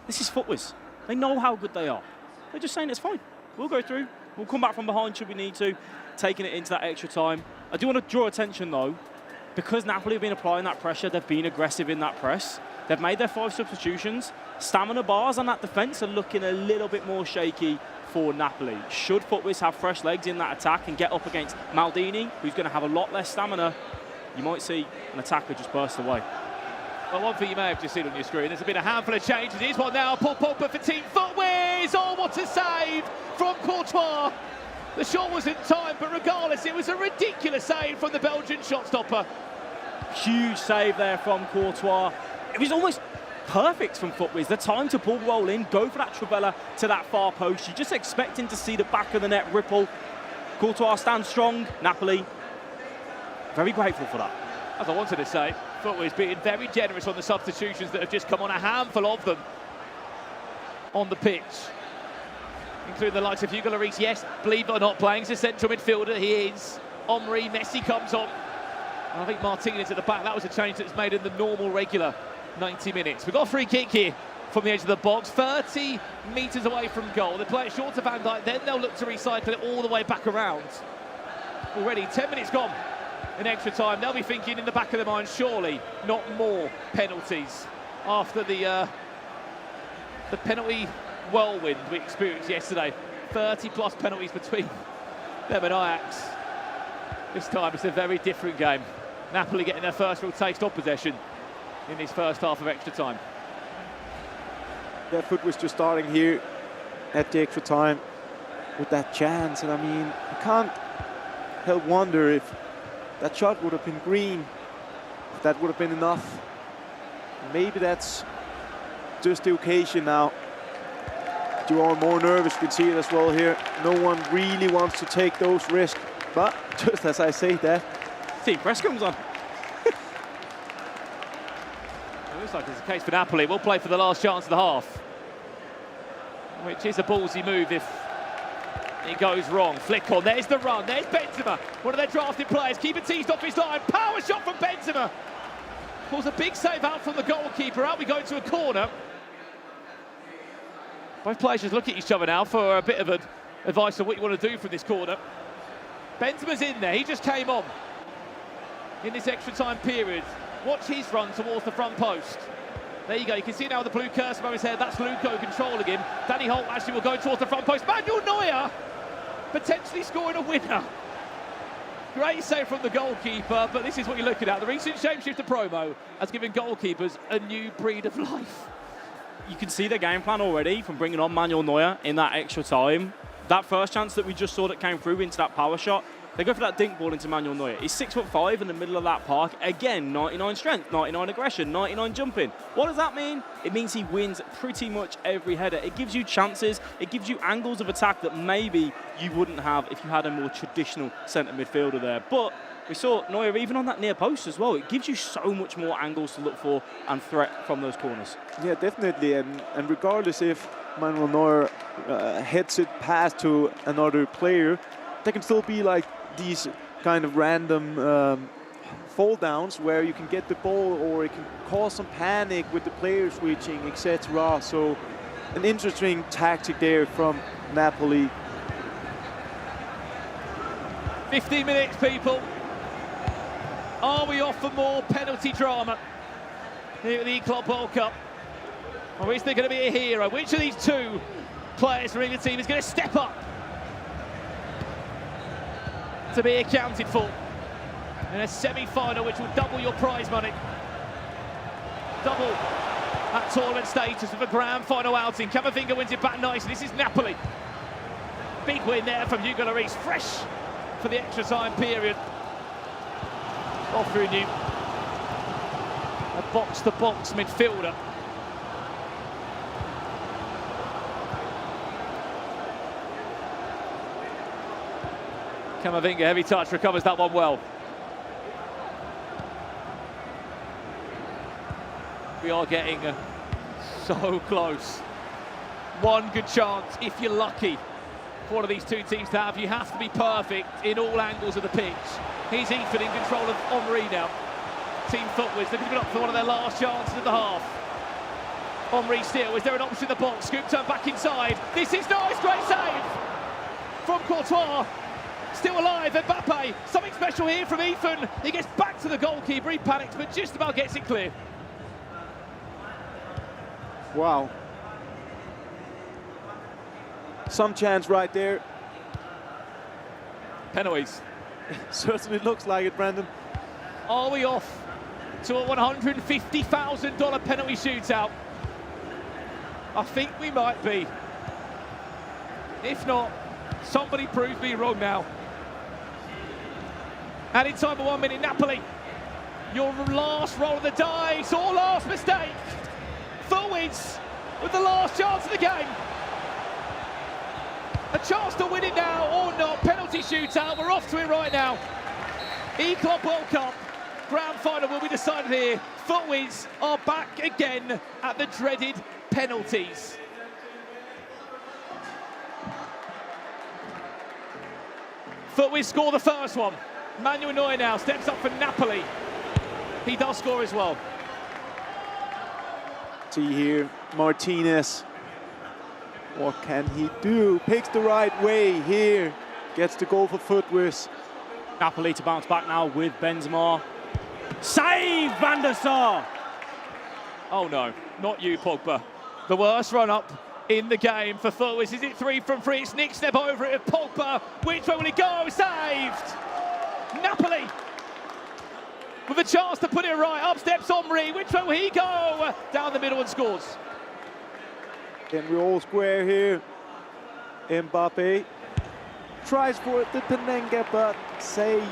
This is FIFAe. They know how good they are. They're just saying it's fine. We'll go through. We'll come back from behind should we need to. Taking it into that extra time. I do want to draw attention though, because Napoli have been applying that pressure, they've been aggressive in that press. They've made their 5 substitutions. Stamina bars on that defence are looking a little bit more shaky for Napoli. Should FIFAe have fresh legs in that attack and get up against Maldini, who's going to have a lot less stamina, you might see an attacker just burst away. Well, one thing you may have just seen on your screen, there's been a handful of changes. Here's one now, Paul Pogba for Team FIFAe. Oh, what a save from Courtois. The shot was in time, but regardless, it was a ridiculous save from the Belgian shot stopper. Huge save there from Courtois. It was almost perfect from FIFAe. The time to pull roll in, go for that Trivella to that far post. You're just expecting to see the back of the net ripple. Courtois stands strong. Napoli, very grateful for that. As I wanted to say, FIFAe's being very generous on the substitutions that have just come on, a handful of them on the pitch, including the likes of Hugo Lloris. Yes, believe it or not, playing as a central midfielder, he is. Omri, Messi comes on. And I think Martinez at the back, that was a change that's made in the normal, regular 90 minutes. We've got a free kick here from the edge of the box, 30 metres away from goal. They play it short to Van Dijk, then they'll look to recycle it all the way back around. Already 10 minutes gone in extra time. They'll be thinking in the back of their mind, surely not more penalties after the penalty whirlwind we experienced yesterday. 30 plus penalties between them and Ajax. This time it's a very different game. Napoli getting their first real taste of possession in this first half of extra time. Their foot was just starting here at the extra time with that chance, and I mean, I can't help wonder if that shot would have been green, if that would have been enough. Maybe that's just the occasion now. You are more nervous, you can see it as well here. No one really wants to take those risks, but just as I say that, team press comes on. It looks like it's the case for Napoli. We'll play for the last chance of the half, which is a ballsy move if it goes wrong. Flick on, there's the run, there's Benzema, one of their drafted players, keeping teased off his line, power shot from Benzema. Pulls a big save out from the goalkeeper, out we go to a corner. Both players just look at each other now for a bit of advice on what you want to do from this corner. Benzema's in there, he just came on in this extra time period. Watch his run towards the front post. There you go, you can see now the blue cursor above his head, that's Luco controlling him. Danny Holt actually will go towards the front post. Manuel Neuer potentially scoring a winner. Great save from the goalkeeper, but this is what you're looking at. The recent shapeshifter promo has given goalkeepers a new breed of life. You can see the game plan already from bringing on Manuel Neuer in that extra time. That first chance that we just saw that came through into that power shot, they go for that dink ball into Manuel Neuer. He's 6'5" in the middle of that park. Again, 99 strength, 99 aggression, 99 jumping. What does that mean? It means he wins pretty much every header. It gives you chances, it gives you angles of attack that maybe you wouldn't have if you had a more traditional centre midfielder there. But we saw Neuer even on that near post as well. It gives you so much more angles to look for and threat from those corners. yeah, definitely. And regardless if Manuel Neuer heads it past to another player, there can still be like these kind of random fall downs where you can get the ball, or it can cause some panic with the players switching, etc. So an interesting tactic there from Napoli. 15 minutes, people. Are we off for more penalty drama here at the Club World Cup? Or is there going to be a hero? Which of these two players from the team is going to step up to be accounted for in a semi-final, which will double your prize money, double that tournament status of a grand final outing? Camavinga wins it back nicely. This is Napoli. Big win there from Hugo Lloris, fresh for the extra time period. Offering you a box-to-box midfielder. Camavinga, heavy touch, recovers that one well. We are getting so close. One good chance, if you're lucky, for one of these two teams to have. You have to be perfect in all angles of the pitch. Here's Ethan in control of Henry now. Team Footwiz looking up for one of their last chances of the half. Henry still, is there an option in the box? Scoop turn back inside. This is nice, great save from Courtois. Still alive, Mbappe. Something special here from Ethan. He gets back to the goalkeeper, he panics, but just about gets it clear. Wow. Some chance right there. Penalties. Certainly looks like it, Brandon. Are we off to a $150,000 penalty shootout? I think we might be. If not, somebody prove me wrong now. And in time for 1 minute, Napoli, your last roll of the dice, or last mistake. Footwiz with the last chance of the game. A chance to win it now or not. Penalty shootout, we're off to it right now. Club World Cup grand final will be decided here. Footwiz are back again at the dreaded penalties. Footwiz score the first one. Manuel Neuer now steps up for Napoli. He does score as well. See here, Martinez. What can he do? Picks the right way here. Gets the goal for Footwiz. Napoli to bounce back now with Benzema. Save, Van der Sar! Oh no, not you, Pogba. The worst run-up in the game for Footwiz. Is it 3 from 3? It's Nick Sneb over it of Pogba. Which way will he go? Saved! Napoli with a chance to put it right. Up steps Henry. Which way will he go? Down the middle and scores. Can we all square here? Mbappe tries for the Penenga, but saved.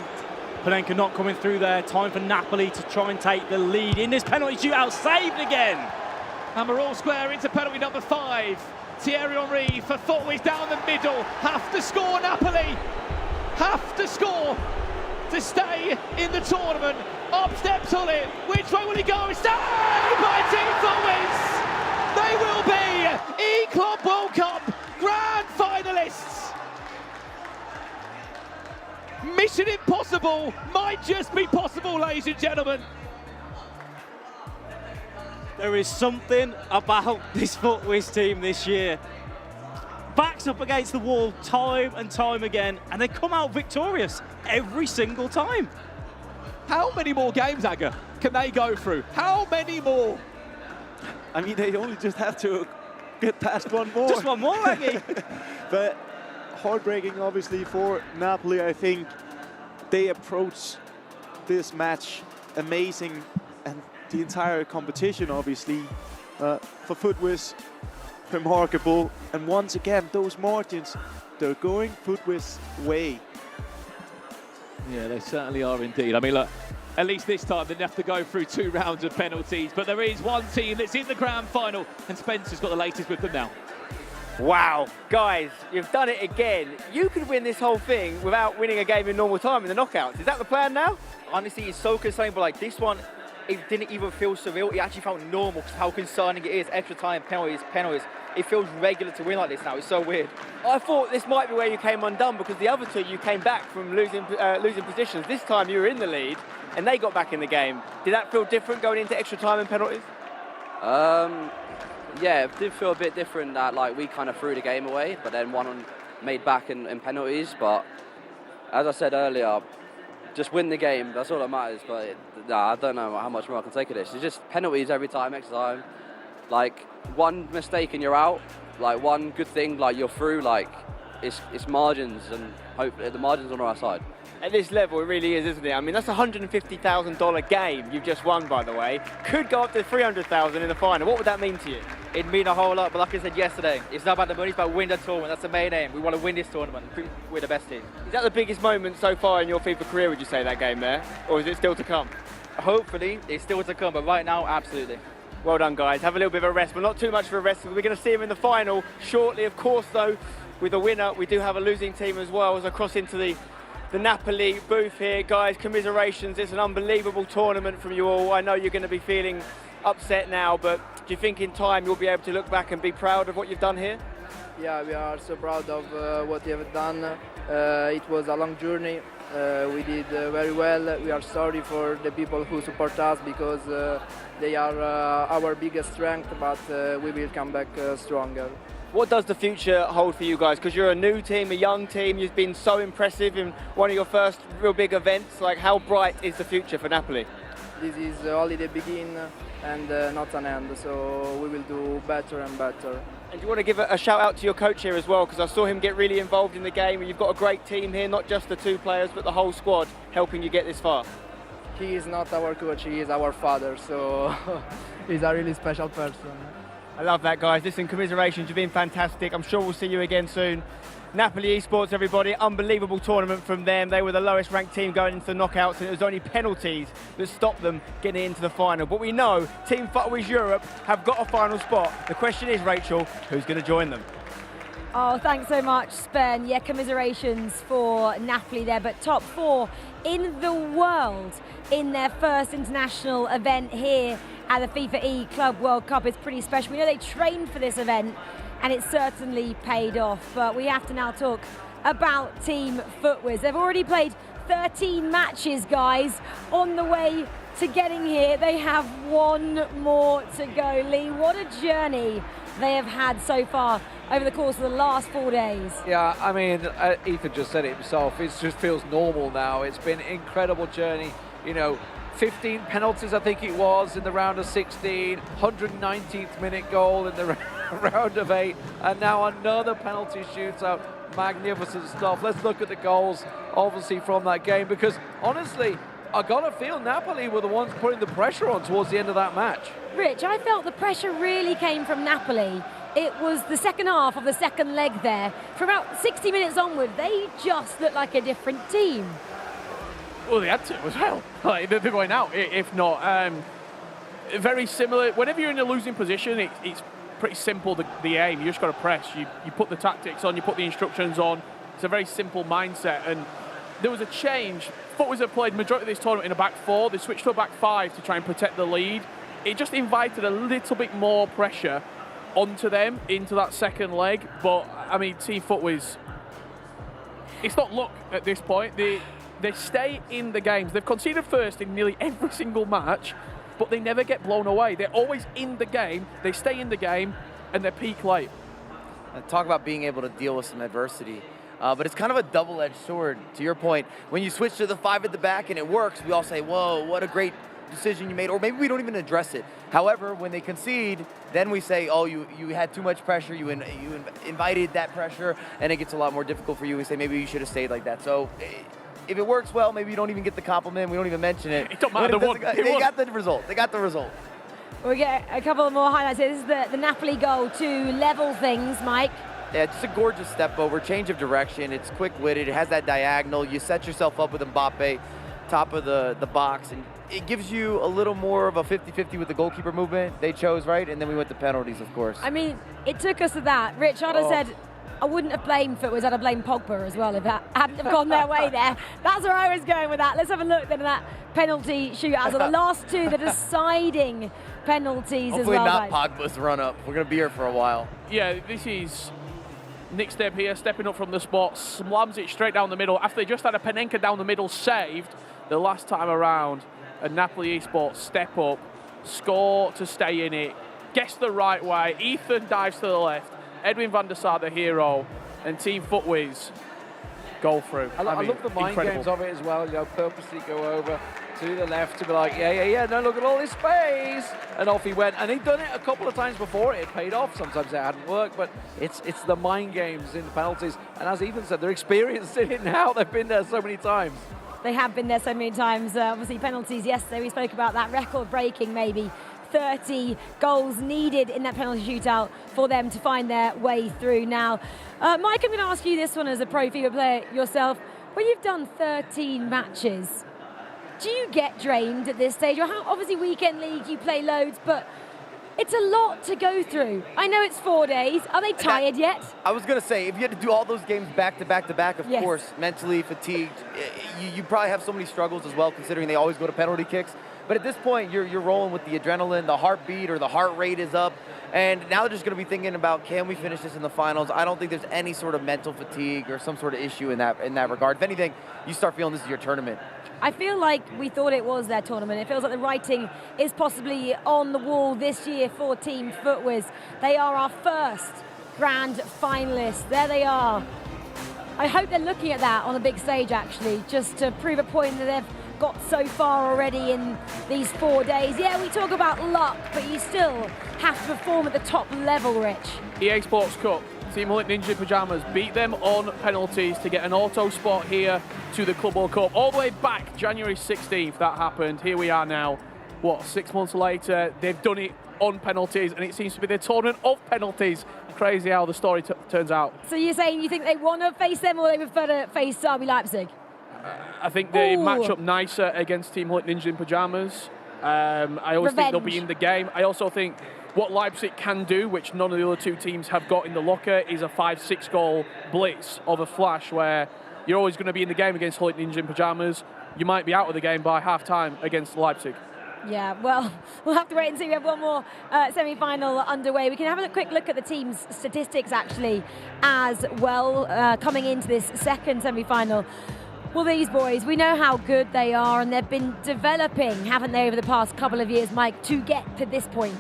Penenka not coming through there. Time for Napoli to try and take the lead in this penalty shootout. Saved again. And we're all square into penalty number 5. Thierry Henry for Footwiz down the middle. Have to score, Napoli. Have to score to stay in the tournament. Up steps Hullet. Which way will he go? Saved by Team Footwiz. They will be Club World Cup grand finalists. Mission impossible might just be possible, ladies and gentlemen. There is something about this Footwiz team this year. Backs up against the wall time and time again, and they come out victorious every single time. How many more games, Aga, can they go through? How many more? I mean, they only just have to get past one more. Just one more, Aggie. But heartbreaking, obviously, for Napoli. I think they approach this match amazing, and the entire competition, obviously, for Footwiz, remarkable. And once again, those margins, they're going Footwiz way. Yeah, they certainly are indeed. I mean, look, at least this time they didn't have to go through 2 rounds of penalties, but there is one team that's in the grand final, and Spencer's got the latest with them now. Wow, guys, you've done it again. You could win this whole thing without winning a game in normal time in the knockouts. Is that the plan now? Honestly, it's so concerning, but like this one, it didn't even feel surreal. It actually felt normal because how concerning it is. Extra time, penalties. It feels regular to win like this now. It's so weird. I thought this might be where you came undone because the other two, you came back from losing positions. This time you were in the lead and they got back in the game. Did that feel different going into extra time and penalties? Yeah, it did feel a bit different that like we kind of threw the game away, but then made back in penalties. But as I said earlier, just win the game. That's all that matters. But I don't know how much more I can take of this. It's just penalties every time, extra time. Like one mistake and you're out. Like one good thing, like you're through. Like it's margins, and hopefully the margins on our side. At this level, it really is, isn't it? I mean, that's a $150,000 game you've just won, by the way. Could go up to $300,000 in the final. What would that mean to you? It'd mean a whole lot, but like I said yesterday, it's not about the money, it's about winning the tournament. That's the main aim. We want to win this tournament. We're the best team. Is that the biggest moment so far in your FIFA career, would you say, that game there? Or is it still to come? Hopefully, it's still to come, but right now, absolutely. Well done, guys. Have a little bit of a rest, but not too much of a rest. We're going to see him in the final shortly. Of course, though, with the winner, we do have a losing team as well as I cross into the Napoli booth here. Guys, commiserations. It's an unbelievable tournament from you all. I know you're going to be feeling upset now, but do you think in time you'll be able to look back and be proud of what you've done here? Yeah, we are so proud of what we have done. It was a long journey. We did very well. We are sorry for the people who support us because they are our biggest strength, but we will come back stronger. What does the future hold for you guys? Because you're a new team, a young team. You've been so impressive in one of your first real big events. Like, how bright is the future for Napoli? This is only the beginning and not an end, so we will do better and better. And do you want to give a shout out to your coach here as well? Because I saw him get really involved in the game. You've got a great team here, not just the two players, but the whole squad helping you get this far. He is not our coach, he is our father, so he's a really special person. I love that, guys. Listen, commiserations, you've been fantastic. I'm sure we'll see you again soon. Napoli Esports, everybody, unbelievable tournament from them. They were the lowest ranked team going into the knockouts, and it was only penalties that stopped them getting into the final. But we know Team FIFAe Europe have got a final spot. The question is, Rachel, who's going to join them? Oh, thanks so much, Spen. Yeah, commiserations for Napoli there, but top 4 in the world in their first international event here at the FIFAe Club World Cup. Is pretty special. We know they trained for this event and it certainly paid off, but we have to now talk about Team FUTWIZ. They've already played 13 matches, guys, on the way to getting here. They have one more to go. Lee, what a journey they have had so far over the course of the last 4 days. Yeah, I mean, Ethan just said it himself. It just feels normal now. It's been an incredible journey. You know, 15 penalties, I think it was, in the round of 16, 119th minute goal in the round of 8, and now another penalty shootout. Magnificent stuff. Let's look at the goals, obviously, from that game, because honestly, I gotta feel Napoli were the ones putting the pressure on towards the end of that match. Rich, I felt the pressure really came from Napoli. It was the second half of the second leg there. For about 60 minutes onward, they just looked like a different team. Well, they had to as well. Like, they're going out, if not. Very similar. Whenever you're in a losing position, it's pretty simple, the aim. You just got to press. You put the tactics on, you put the instructions on. It's a very simple mindset. And there was a change. FUTWIZ have played majority of this tournament in a back 4. They switched to a back 5 to try and protect the lead. It just invited a little bit more pressure onto them into that second leg. But, I mean, Team FUTWIZ, it's not luck at this point. They stay in the games. They've conceded first in nearly every single match, but they never get blown away. They're always in the game, they stay in the game, and they peak late. Talk about being able to deal with some adversity. But it's kind of a double-edged sword, to your point. When you switch to the 5 at the back and it works, we all say, whoa, what a great decision you made, or maybe we don't even address it. However, when they concede, then we say, oh, you had too much pressure, you invited that pressure, and it gets a lot more difficult for you. We say, maybe you should have stayed like that. So if it works well, maybe you don't even get the compliment, we don't even mention it. It don't matter. They got the result. They got the result. We get a couple more highlights here. This is the Napoli goal to level things, Mike. Yeah, just a gorgeous step over, change of direction. It's quick-witted. It has that diagonal. You set yourself up with Mbappe, top of the box, and it gives you a little more of a 50-50 with the goalkeeper movement they chose, right? And then we went to penalties, of course. I mean, it took us to that. Rich, I'd have said I wouldn't have blamed Footwiz, I'd have blamed Pogba as well if that hadn't have gone their way there. That's where I was going with that. Let's have a look then at that penalty shootout. So the last two, the deciding penalties Hopefully as well. not Pogba's run up. We're going to be here for a while. Yeah, this is Nick Steb here, stepping up from the spot, slams it straight down the middle. After they just had a Panenka down the middle saved the last time around, and Napoli eSports step up, score to stay in it, guess the right way. Ethan dives to the left. Edwin van der Sar, the hero, and Team Footwiz go through. I love the mind games of it as well. You know, purposely go over to the left to be like, yeah, no, look at all this space. And off he went. And he'd done it a couple of times before. It paid off. Sometimes it hadn't worked, but it's the mind games in the penalties. And as Ethan said, they're experienced in it now. They've been there so many times. They have been there so many times. Obviously, penalties yesterday, we spoke about that record-breaking maybe 30 goals needed in that penalty shootout for them to find their way through. Now, Mike, I'm going to ask you this one as a pro FIFA player yourself. When you've done 13 matches, do you get drained at this stage? Obviously, weekend league, you play loads, but it's a lot to go through. I know it's 4 days. Are they tired yet? I was going to say, if you had to do all those games back to back to back, of course, mentally fatigued, you probably have so many struggles as well, considering they always go to penalty kicks. But at this point, you're rolling with the adrenaline, the heartbeat or the heart rate is up. And now they're just going to be thinking about, can we finish this in the finals? I don't think there's any sort of mental fatigue or some sort of issue in that regard. If anything, you start feeling this is your tournament. I feel like we thought it was their tournament. It feels like the writing is possibly on the wall this year for Team Footwiz. They are our first grand finalists. There they are. I hope they're looking at that on a big stage, actually, just to prove a point that they've got so far already in these 4 days. Yeah, we talk about luck, but you still have to perform at the top level, Rich. EA Sports Cup, Team Hulk Ninja Pyjamas beat them on penalties to get an auto spot here to the Club World Cup. All the way back, January 16th, that happened. Here we are now, 6 months later, they've done it on penalties, and it seems to be the tournament of penalties. Crazy how the story turns out. So you're saying you think they want to face them, or they prefer to face RB Leipzig? I think they match up nicer against Team Hulk Ninja in Pyjamas. I always think they'll be in the game. I also think what Leipzig can do, which none of the other two teams have got in the locker, is a 5-6 goal blitz of a flash where you're always going to be in the game against Hulk Ninja in Pyjamas. You might be out of the game by half-time against Leipzig. Yeah, well, we'll have to wait and see. We have one more semi-final underway. We can have a quick look at the team's statistics, actually, as well, coming into this second semi-final. Well, these boys, we know how good they are, and they've been developing, haven't they, over the past couple of years, Mike, to get to this point.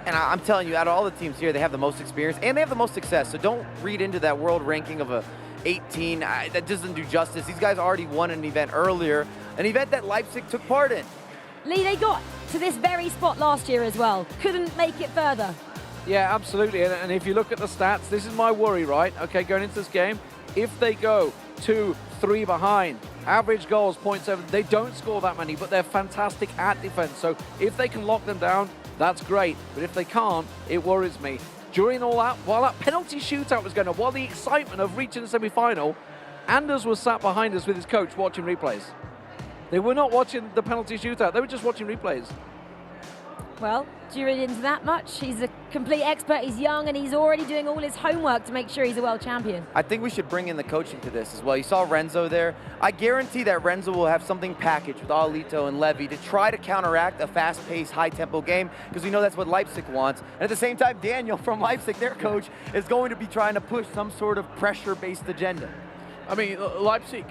And I'm telling you, out of all the teams here, they have the most experience, and they have the most success. So don't read into that world ranking of a 18. That doesn't do justice. These guys already won an event earlier, an event that Leipzig took part in. Lee, they got to this very spot last year as well. Couldn't make it further. Yeah, absolutely. And if you look at the stats, this is my worry, right? Okay, going into this game, if they go 2-3 behind, average goals 0.7, they don't score that many, but they're fantastic at defense. So if they can lock them down, that's great. But if they can't, it worries me. During all that, while that penalty shootout was going on, while the excitement of reaching the semi-final, Anders was sat behind us with his coach watching replays. They were not watching the penalty shootout, they were just watching replays. Well, do you read into that much? He's a complete expert, he's young, and he's already doing all his homework to make sure he's a world champion. I think we should bring in the coaching to this as well. You saw Renzo there. I guarantee that Renzo will have something packaged with Alito and Levy to try to counteract a fast-paced, high-tempo game, because we know that's what Leipzig wants. And at the same time, Daniel from Leipzig, their coach, is going to be trying to push some sort of pressure-based agenda. I mean, Leipzig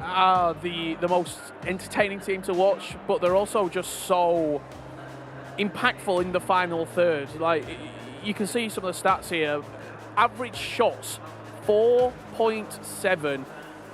are the most entertaining team to watch, but they're also just so impactful in the final third. Like, you can see some of the stats here. Average shots, 4.7.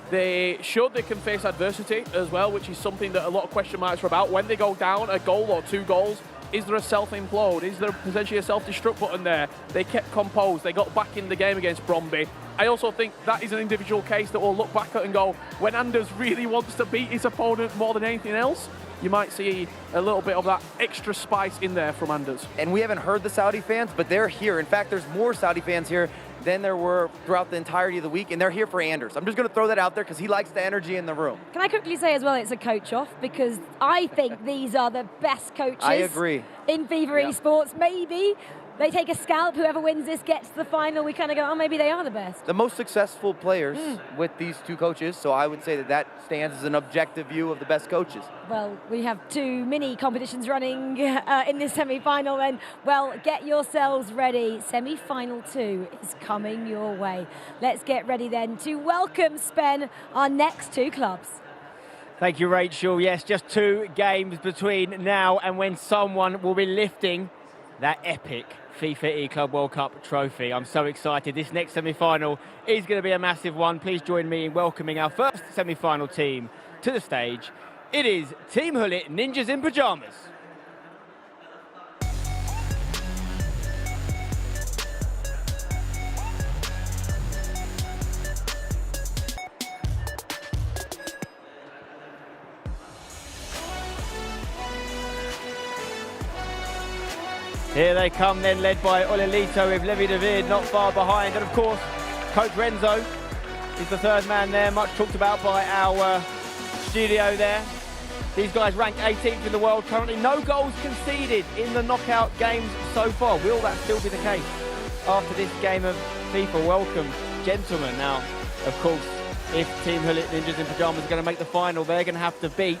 They showed they can face adversity as well, which is something that a lot of question marks are about. When they go down a goal or 2 goals, is there a self-implode? Is there potentially a self-destruct button there? They kept composed. They got back in the game against Brøndby. I also think that is an individual case that we'll look back at and go, when Anders really wants to beat his opponent more than anything else, you might see a little bit of that extra spice in there from Anders. And we haven't heard the Saudi fans, but they're here. In fact, there's more Saudi fans here than there were throughout the entirety of the week, and they're here for Anders. I'm just going to throw that out there because he likes the energy in the room. Can I quickly say as well it's a coach off, because I think these are the best coaches I agree. in FIFA esports. Maybe they take a scalp, whoever wins this gets to the final, we kind of go, oh, maybe they are the best. The most successful players with these two coaches, so I would say that stands as an objective view of the best coaches. Well, we have 2 mini competitions running in this semi-final then. Well, get yourselves ready. Semi-final 2 is coming your way. Let's get ready then to welcome, Spen, our next 2 clubs. Thank you, Rachel. Yes, just 2 games between now and when someone will be lifting that epic FIFAe Club World Cup trophy. I'm so excited. This next semi-final is going to be a massive one. Please join me in welcoming our first semi-final team to the stage. It is Team Hullet Ninjas in Pyjamas. Here they come then, led by Olelito with Levi David not far behind. And of course, Coach Renzo is the 3rd man there, much talked about by our studio there. These guys rank 18th in the world currently. No goals conceded in the knockout games so far. Will that still be the case after this game of FIFA? Welcome, gentlemen. Now, of course, if Team Hullet Ninjas in Pyjamas are going to make the final, they're going to have to beat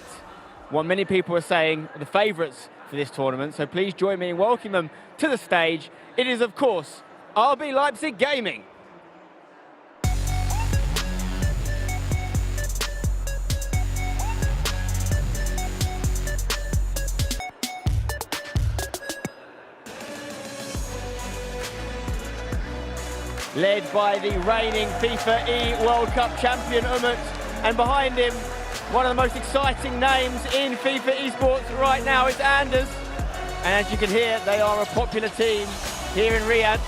what many people are saying are the favourites for this tournament. So please join me in welcoming them to the stage. It is, of course, RB Leipzig Gaming. Led by the reigning FIFAe World Cup champion Umut, and behind him, one of the most exciting names in FIFA esports right now is Anders. And as you can hear, they are a popular team here in Riyadh.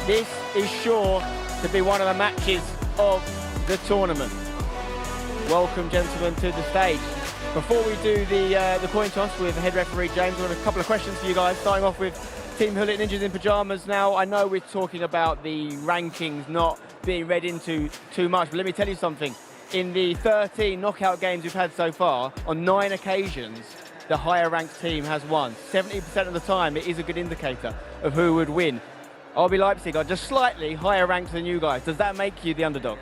This is sure to be one of the matches of the tournament. Welcome, gentlemen, to the stage. Before we do the coin toss with head referee James, I have a couple of questions for you guys, starting off with Team Hullet Ninjas in Pyjamas. Now, I know we're talking about the rankings not being read into too much, but let me tell you something. In the 13 knockout games we've had so far, on 9 occasions, the higher ranked team has won. 70% of the time, it is a good indicator of who would win. RB Leipzig are just slightly higher ranked than you guys. Does that make you the underdog?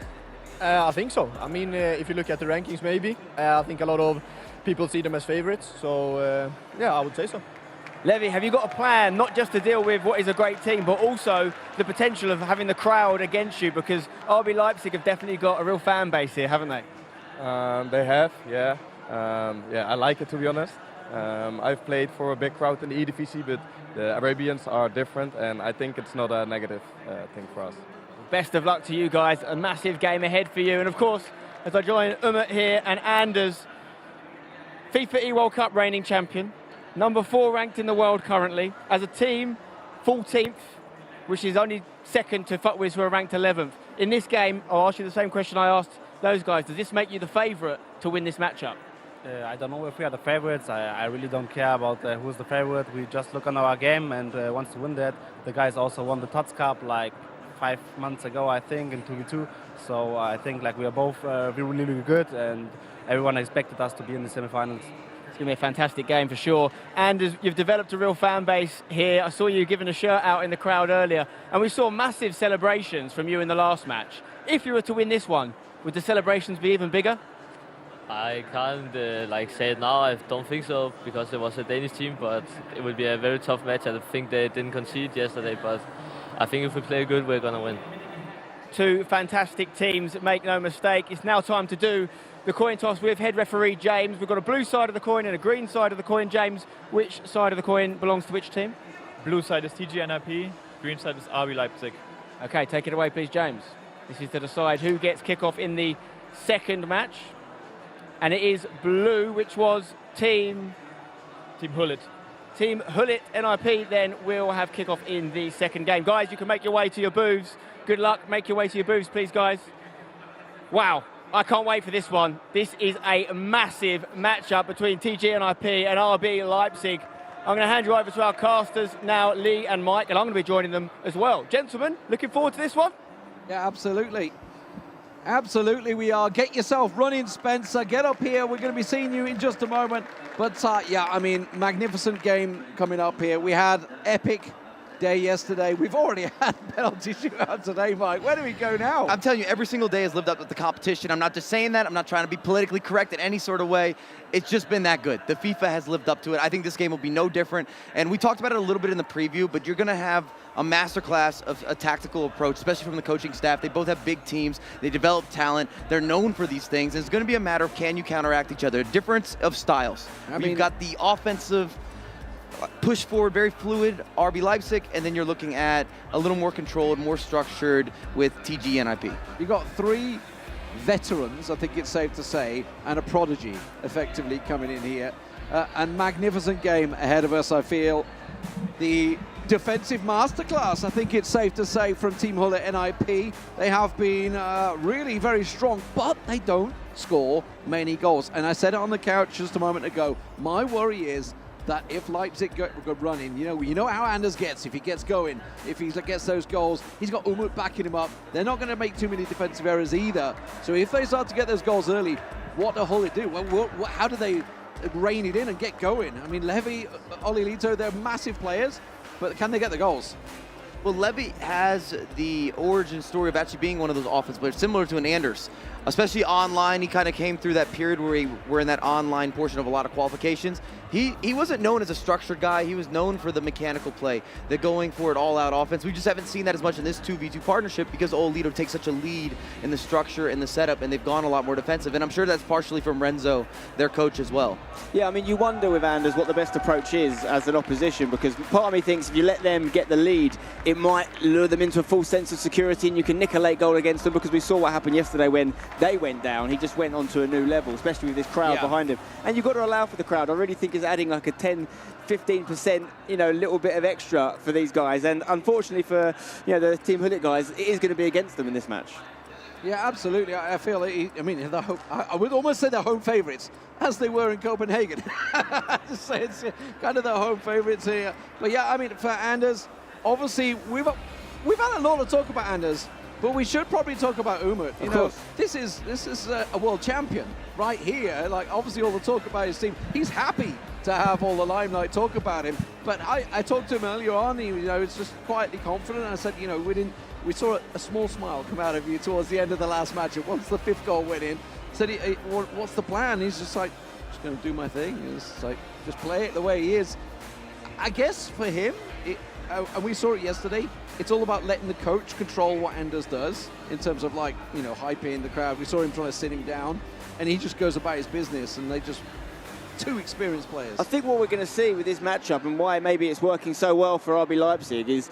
I think so. I mean, if you look at the rankings, maybe. I think a lot of people see them as favourites. So, yeah, I would say so. Levi, have you got a plan, not just to deal with what is a great team, but also the potential of having the crowd against you? Because RB Leipzig have definitely got a real fan base here, haven't they? They have, yeah. Yeah, I like it, to be honest. I've played for a big crowd in the Eredivisie, but the Arabians are different, and I think it's not a negative thing for us. Best of luck to you guys. A massive game ahead for you. And of course, as I join Umut here and Anders, FIFAe World Cup reigning champion, number 4 ranked in the world currently. As a team, 14th, which is only second to FUTWIZ, who are ranked 11th. In this game, I'll ask you the same question I asked those guys. Does this make you the favourite to win this matchup? I don't know if we are the favourites. I really don't care about who's the favourite. We just look on our game and wants to win that. The guys also won the TOTS Cup like 5 months ago, I think, in 2v2. So I think like we are both really, really good, and everyone expected us to be in the semi-finals. It's going to be a fantastic game for sure. And you've developed a real fan base here. I saw you giving a shirt out in the crowd earlier, and we saw massive celebrations from you in the last match. If you were to win this one, would the celebrations be even bigger? I can't say it now. I don't think so, because it was a Danish team, but it would be a very tough match. I think they didn't concede yesterday, but I think if we play good, we're going to win. 2 fantastic teams, make no mistake. It's now time to do the coin toss with head referee James. We've got a blue side of the coin and a green side of the coin. James, which side of the coin belongs to which team? Blue side is TGNIP, green side is RB Leipzig. Okay, take it away, please, James. This is to decide who gets kickoff in the second match. And it is blue, which was Team Hullet. Team Hullet NIP then will have kickoff in the second game. Guys, you can make your way to your booths. Good luck. Make your way to your booths, please, guys. Wow, I can't wait for this one. This is a massive matchup between TGNIP and RB Leipzig. I'm going to hand you over to our casters now, Lee and Mike, and I'm going to be joining them as well. Gentlemen, looking forward to this one? Yeah, absolutely. Absolutely, we are. Get yourself running, Spencer. Get up here. We're going to be seeing you in just a moment. But, yeah, I mean, magnificent game coming up here. We had epic day yesterday. We've already had penalty shootout today, Mike. Where do we go now? I'm telling you, every single day has lived up to the competition. I'm not just saying that. I'm not trying to be politically correct in any sort of way. It's just been that good. The FIFA has lived up to it. I think this game will be no different. And we talked about it a little bit in the preview, but you're going to have a masterclass of a tactical approach, especially from the coaching staff. They both have big teams. They develop talent. They're known for these things. And it's going to be a matter of can you counteract each other. A difference of styles. You've got the offensive push forward, very fluid RB Leipzig, and then you're looking at a little more controlled, more structured with TG and IP. You've got 3 veterans, I think it's safe to say, and a prodigy effectively coming in here. And magnificent game ahead of us, I feel. The defensive masterclass, I think it's safe to say, from Team Hullet and IP. They have been really very strong, but they don't score many goals. And I said it on the couch just a moment ago, my worry is that if Leipzig go running, you know how Anders gets if he gets going, if he gets those goals, he's got Umut backing him up. They're not going to make too many defensive errors either. So if they start to get those goals early, what do Hullet do? Well, how do they rein it in and get going? I mean, Levy, Oli Lito, they're massive players, but can they get the goals? Well, Levy has the origin story of actually being one of those offense players, similar to an Anders. Especially online, he kind of came through that period where we're in that online portion of a lot of qualifications. He wasn't known as a structured guy. He was known for the mechanical play, the going for it all-out offense. We just haven't seen that as much in this 2v2 partnership because Olito takes such a lead in the structure and the setup, and they've gone a lot more defensive. And I'm sure that's partially from Renzo, their coach, as well. Yeah, I mean, you wonder with Anders what the best approach is as an opposition, because part of me thinks if you let them get the lead, it might lure them into a false sense of security and you can nick a late goal against them, because we saw what happened yesterday when they went down. He just went on to a new level, especially with this crowd behind him. And you've got to allow for the crowd. I really think it's adding like a 10-15%, little bbit of extra for these guys. And unfortunately for, the Team Hullet guys, it is going to be against them in this match. Yeah, absolutely. I feel, I would almost say they're home favourites, as they were in Copenhagen. So it's kind of the home favourites here. But yeah, I mean, for Anders, obviously, we've had a lot of talk about Anders, but we should probably talk about Umut. You know, this is a world champion right here. Like, obviously, all the talk about his team. He's happy to have all the limelight talk about him. But I talked to him earlier on. He, it's just quietly confident. I said, we saw a small smile come out of you towards the end of the last match. And once the 5th goal went in, said, what's the plan? He's just like, just going to do my thing. It's like, just play it the way he is. I guess for him, and we saw it yesterday, it's all about letting the coach control what Anders does in terms of, like, hyping the crowd. We saw him trying to sit him down, and he just goes about his business, and they just 2 experienced players. I think what we're going to see with this matchup and why maybe it's working so well for RB Leipzig is,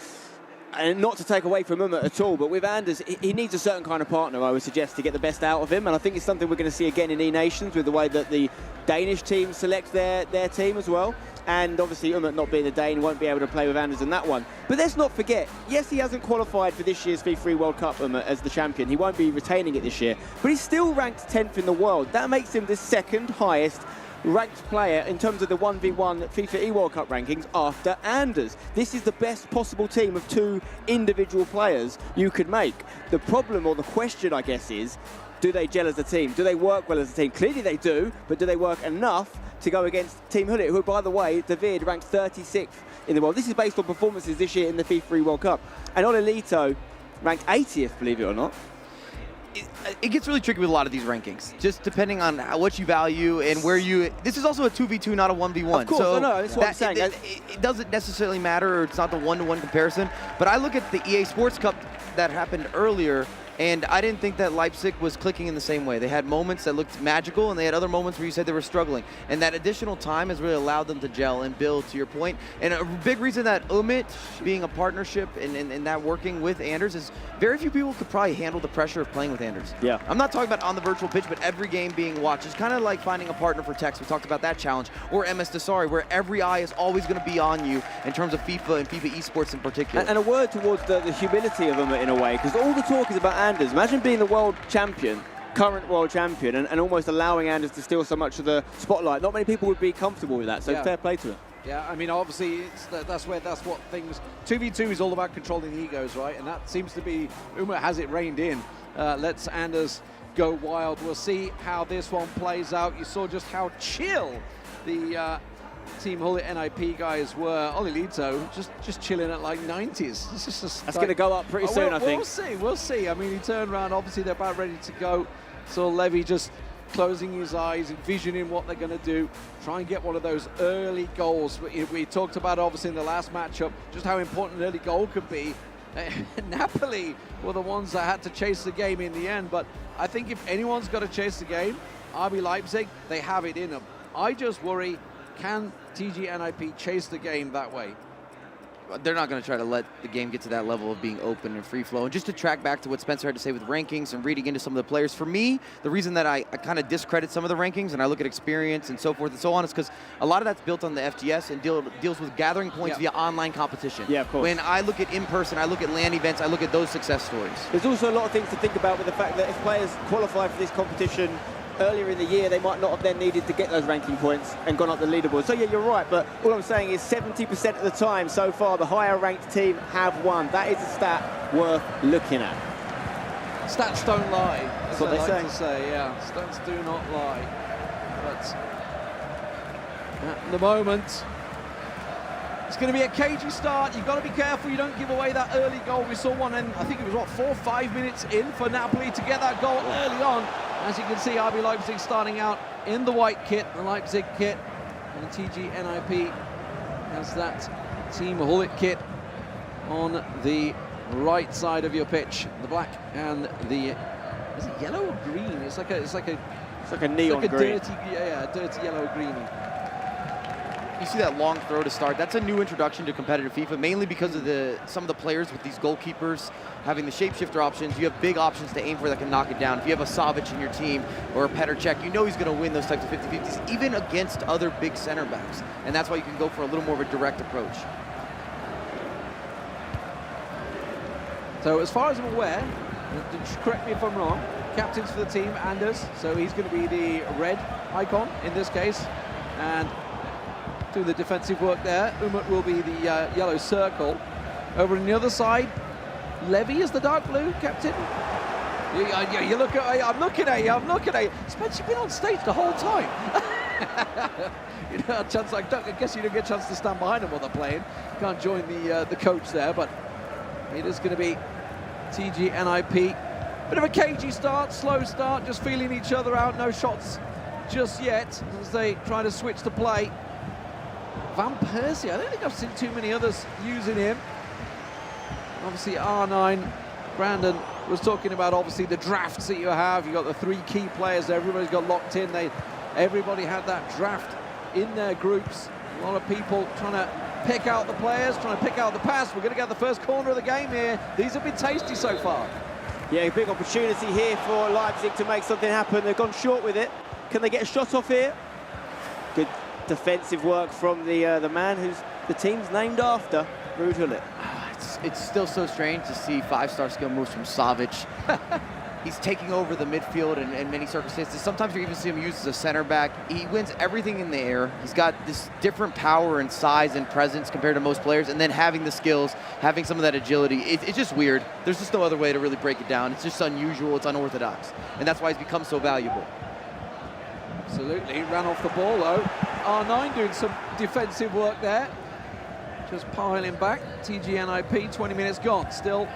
and not to take away from him at all, but with Anders, he needs a certain kind of partner, I would suggest, to get the best out of him. And I think it's something we're going to see again in E-Nations with the way that the Danish team select their team as well. And obviously, Umut not being a Dane won't be able to play with Anders in that one. But let's not forget, yes, he hasn't qualified for this year's FIFAe World Cup, Umut, as the champion. He won't be retaining it this year. But he's still ranked 10th in the world. That makes him the 2nd highest ranked player in terms of the 1v1 FIFA World Cup rankings after Anders. This is the best possible team of 2 individual players you could make. The problem, or the question, I guess, is, do they gel as a team? Do they work well as a team? Clearly they do, but do they work enough to go against Team Hullet, who, by the way, David ranked 36th in the world. This is based on performances this year in the FIFAe World Cup. And Olelito ranked 80th, believe it or not. It gets really tricky with a lot of these rankings, just depending on what you value and where you... This is also a 2v2, not a 1v1. Of course, so I know, that's what I'm saying. It doesn't necessarily matter, or it's not the one-to-one comparison, but I look at the EA Sports Cup that happened earlier, and I didn't think that Leipzig was clicking in the same way. They had moments that looked magical, and they had other moments where you said they were struggling. And that additional time has really allowed them to gel and build, to your point. And a big reason that Umut being a partnership and that working with Anders is very few people could probably handle the pressure of playing with Anders. Yeah. I'm not talking about on the virtual pitch, but every game being watched. It's kind of like finding a partner for Tex. We talked about that challenge. Or MS Desari, where every eye is always going to be on you in terms of FIFA and FIFA esports in particular. And a word towards the humility of Umut in a way, because all the talk is about Anders. Imagine being the world champion, current world champion, and almost allowing Anders to steal so much of the spotlight. Not many people would be comfortable with that, so fair play to him. Yeah, I mean, obviously, that's what things... 2v2 is all about controlling the egos, right? And that seems to be... Umut has it reined in. Let's Anders go wild. We'll see how this one plays out. You saw just how chill the Team Hullet NIP guys were. Oli Lito just chilling at like 90s. That's going to go up pretty soon, I think. We'll see. I mean, he turned around. Obviously, they're about ready to go. So Levy just closing his eyes, envisioning what they're going to do, try and get one of those early goals. We talked about, obviously, in the last matchup, just how important an early goal could be. Napoli were the ones that had to chase the game in the end, but I think if anyone's got to chase the game, RB Leipzig, they have it in them. I just worry, can TGNIP chase the game that way? They're not going to try to let the game get to that level of being open and free flow. And just to track back to what Spencer had to say with rankings and reading into some of the players, for me, the reason that I kind of discredit some of the rankings and I look at experience and so forth and so on is because a lot of that's built on the FGS and deals with gathering points via online competition. Yeah, of course. When I look at in-person, I look at LAN events, I look at those success stories. There's also a lot of things to think about with the fact that if players qualify for this competition earlier in the year, they might not have then needed to get those ranking points and gone up the leaderboard. So yeah, you're right, but all I'm saying is 70% of the time so far, the higher ranked team have won. That is a stat worth looking at. Stats don't lie, That's what they like to say, yeah. Stats do not lie. But at the moment, it's going to be a cagey start. You've got to be careful you don't give away that early goal. We saw one, and I think it was, 4 or 5 minutes in for Napoli to get that goal early on. As you can see, RB Leipzig starting out in the white kit, the Leipzig kit, and TGNIP has that Team Hullet kit on the right side of your pitch. The black and the, is it yellow or green? It's like a neon green. Dirty yellow green. You see that long throw to start. That's a new introduction to competitive FIFA, mainly because of some of the players with these goalkeepers having the shapeshifter options. You have big options to aim for that can knock it down. If you have a Savic in your team or a Petr Cech, you know he's going to win those types of 50-50s, even against other big center backs. And that's why you can go for a little more of a direct approach. So as far as I'm aware, correct me if I'm wrong, captains for the team, Anders, so he's going to be the red icon in this case, and doing the defensive work there. Umut will be the yellow circle. Over on the other side, Levy is the dark blue captain. You look at, I'm looking at you. Spencer, you've been on stage the whole time. You know, a chance, I guess you don't get a chance to stand behind them while they're playing. Can't join the coach there, but it is going to be TGNIP. Bit of a cagey start, slow start, just feeling each other out. No shots just yet as they try to switch the play. Van Persie, I don't think I've seen too many others using him. Obviously R9, Brandon was talking about obviously the drafts that you have. You've got the 3 key players there, everybody's got locked in. Everybody had that draft in their groups. A lot of people trying to pick out the players, trying to pick out the pass. We're going to get the first corner of the game here. These have been tasty so far. Yeah, a big opportunity here for Leipzig to make something happen. They've gone short with it. Can they get a shot off here? Good defensive work from the man who's the team's named after, Ruud Gullit. It's still so strange to see 5-star skill moves from Savic. He's taking over the midfield in many circumstances. Sometimes you even see him used as a center back. He wins everything in the air. He's got this different power and size and presence compared to most players, and then having the skills, having some of that agility. It's just weird. There's just no other way to really break it down. It's just unusual, it's unorthodox, and that's why he's become so valuable. Absolutely, he ran off the ball though. R9 doing some defensive work there. Just piling back. TGNIP, 20 minutes gone. Still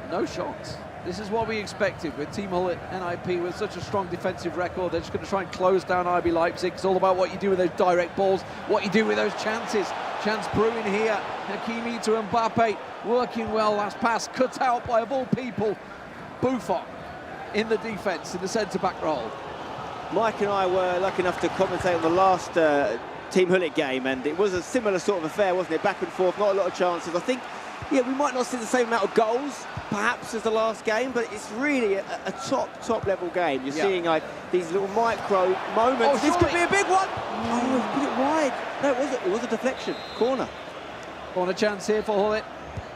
no shots. This is what we expected with Team Hullet NIP with such a strong defensive record. They're just going to try and close down RB Leipzig. It's all about what you do with those direct balls, what you do with those chances. Chance brewing here. Hakimi to Mbappe, working well. Last pass cut out by, of all people, Buffon in the defence, in the centre-back role. Mike and I were lucky enough to commentate on the last Team Hullet game, and it was a similar sort of affair, wasn't it? Back and forth, not a lot of chances. I think, yeah, we might not see the same amount of goals, perhaps, as the last game, but it's really a top level game. You're seeing like these little micro moments. This could be a big one. Oh, he put it wide. No, it was a deflection. Corner. Corner chance here for Hullet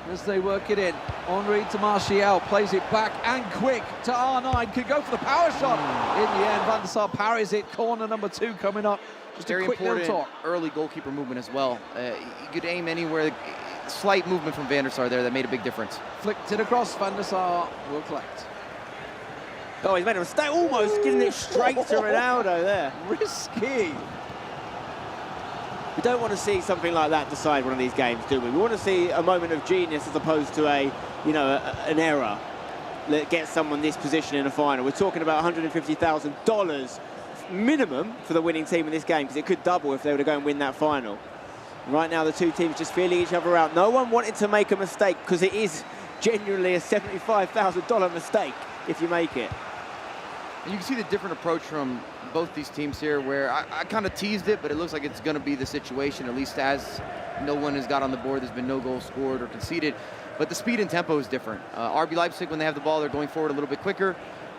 as they work it in. Henri to Martial, plays it back and quick to R9. Could go for the power shot. In the end, Van der Sar parries it. Corner number 2 coming up. Very important early goalkeeper movement as well. You could aim anywhere. Slight movement from Van der Sar there that made a big difference. Flicked it across, Van der Sar will collect. Oh, he's made a mistake, almost giving it straight to Ronaldo there. Risky. We don't want to see something like that decide one of these games, do we? We want to see a moment of genius as opposed to an error that gets someone this position in a final. We're talking about $150,000 minimum for the winning team in this game, because it could double if they were to go and win that final. Right now, the two teams just feeling each other out. No one wanted to make a mistake, because it is genuinely a $75,000 mistake if you make it. And you can see the different approach from both these teams here, where I kind of teased it, but it looks like it's going to be the situation, at least as no one has got on the board. There's been no goals scored or conceded. But the speed and tempo is different. RB Leipzig, when they have the ball, they're going forward a little bit quicker.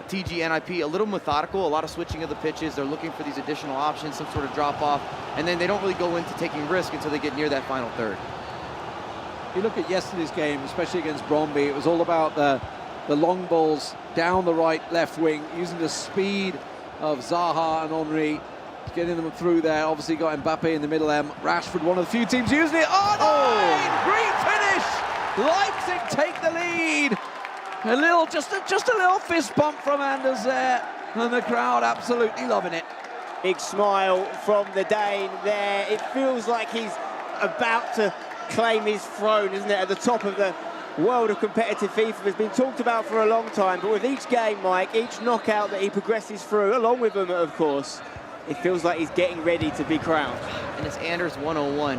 TG NIP, a little methodical, a lot of switching of the pitches. They're looking for these additional options, some sort of drop-off, and then they don't really go into taking risk until they get near that final third. You look at yesterday's game, especially against Brøndby, it was all about the long balls down the right, left wing, using the speed of Zaha and Henry, getting them through there. Obviously got Mbappe in the middle there. Rashford, one of the few teams using it. Oh, great finish! Leipzig take the lead. Just a little fist bump from Anders there, and the crowd absolutely loving it. Big smile from the Dane there. It feels like he's about to claim his throne, isn't it, at the top of the world of competitive FIFA. Has been talked about for a long time, but with each game, Mike, each knockout that he progresses through, along with them, of course, it feels like he's getting ready to be crowned. And it's Anders 101.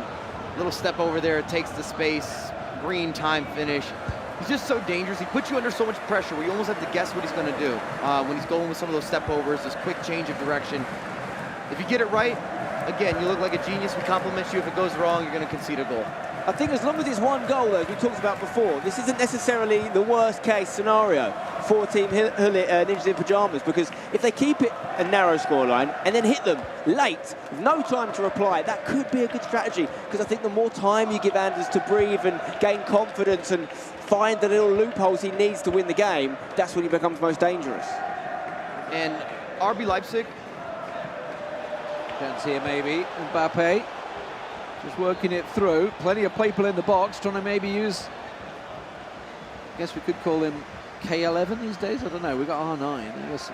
Little step over there, takes the space, green time finish. He's just so dangerous. He puts you under so much pressure where you almost have to guess what he's going to do when he's going with some of those step overs, this quick change of direction. If you get it right, again, you look like a genius. We compliment you. If it goes wrong, you're going to concede a goal. I think as long as it's one goal, though, as we talked about before, this isn't necessarily the worst case scenario for Team Ninjas in Pyjamas, because if they keep it a narrow scoreline and then hit them late, with no time to reply, that could be a good strategy, because I think the more time you give Anders to breathe and gain confidence and find the little loopholes he needs to win the game, that's when he becomes most dangerous. And RB Leipzig. Chance here maybe, Mbappe. Just working it through. Plenty of people in the box, trying to maybe use, I guess we could call him K11 these days. I don't know. We got R9. I guess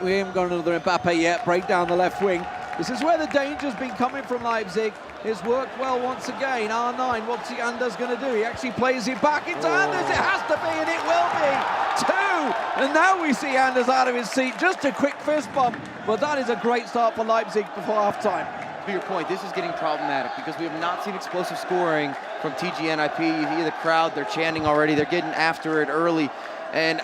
we haven't got another Mbappe yet. Break down the left wing. This is where the danger's been coming from Leipzig. It's worked well once again. R9, what's Anders going to do? He actually plays it back into Anders. It has to be, and it will be. 2! And now we see Anders out of his seat. Just a quick fist bump. But that is a great start for Leipzig before half-time. To your point, this is getting problematic because we have not seen explosive scoring from TGNIP. You hear the crowd, they're chanting already, they're getting after it early. And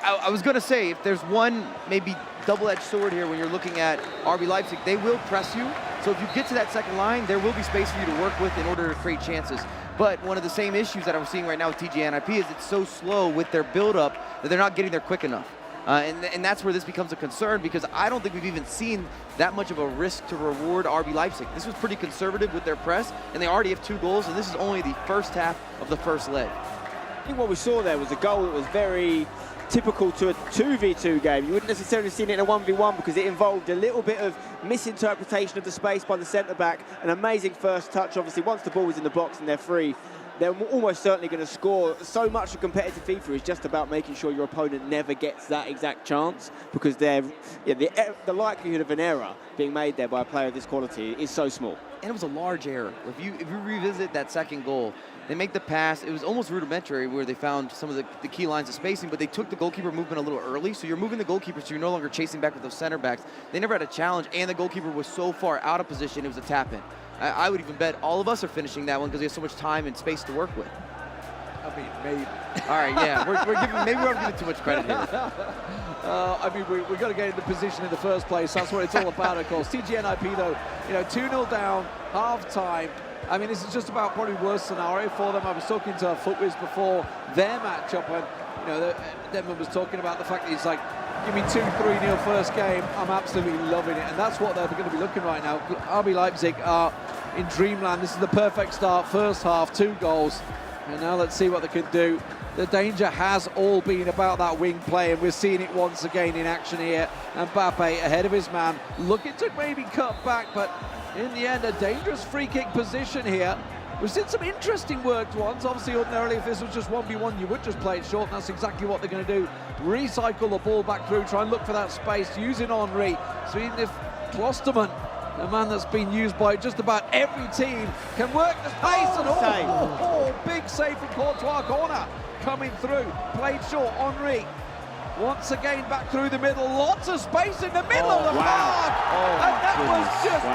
I was going to say, if there's one maybe double-edged sword here when you're looking at RB Leipzig, they will press you. So if you get to that second line, there will be space for you to work with in order to create chances. But one of the same issues that I'm seeing right now with TGNIP is it's so slow with their build-up that they're not getting there quick enough. And that's where this becomes a concern, because I don't think we've even seen that much of a risk to reward RB Leipzig. This was pretty conservative with their press, and they already have 2 goals, and this is only the first half of the first leg. I think what we saw there was a goal that was very typical to a 2v2 game. You wouldn't necessarily have seen it in a 1v1 because it involved a little bit of misinterpretation of the space by the centre-back. An amazing first touch, obviously. Once the ball was in the box and they're free, they're almost certainly going to score. So much of competitive FIFA is just about making sure your opponent never gets that exact chance, because the likelihood of an error being made there by a player of this quality is so small. And it was a large error. If you revisit that second goal, they make the pass. It was almost rudimentary where they found some of the key lines of spacing, but they took the goalkeeper movement a little early. So you're moving the goalkeeper, so you're no longer chasing back with those center backs. They never had a challenge, and the goalkeeper was so far out of position, it was a tap-in. I would even bet all of us are finishing that one because we have so much time and space to work with. I mean, maybe. All right, yeah, maybe we're giving too much credit here. I mean, we've got to get in the position in the first place. That's what it's all about, of course. TGNIP, though, 2-0 down, half-time. I mean, this is just about probably worst scenario for them. I was talking to FUTWIZ before their matchup, and Denman was talking about the fact that he's like, give me 2-3-0 first game. I'm absolutely loving it, and that's what they're going to be looking right now. RB Leipzig are in dreamland. This is the perfect start. First half, 2 goals, and now let's see what they can do. The danger has all been about that wing play, and we're seeing it once again in action here. And Mbappe ahead of his man, looking to maybe cut back, but in the end, a dangerous free kick position here. We've seen some interesting worked ones. Obviously, ordinarily, if this was just 1v1, you would just play it short, and that's exactly what they're going to do. Recycle the ball back through, try and look for that space, using Henry. So even if Klosterman, a man that's been used by just about every team, can work the space, big save from Courtois corner coming through. Played short, Henry. Once again back through the middle, lots of space in the middle of the park. And that was just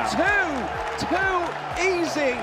too easy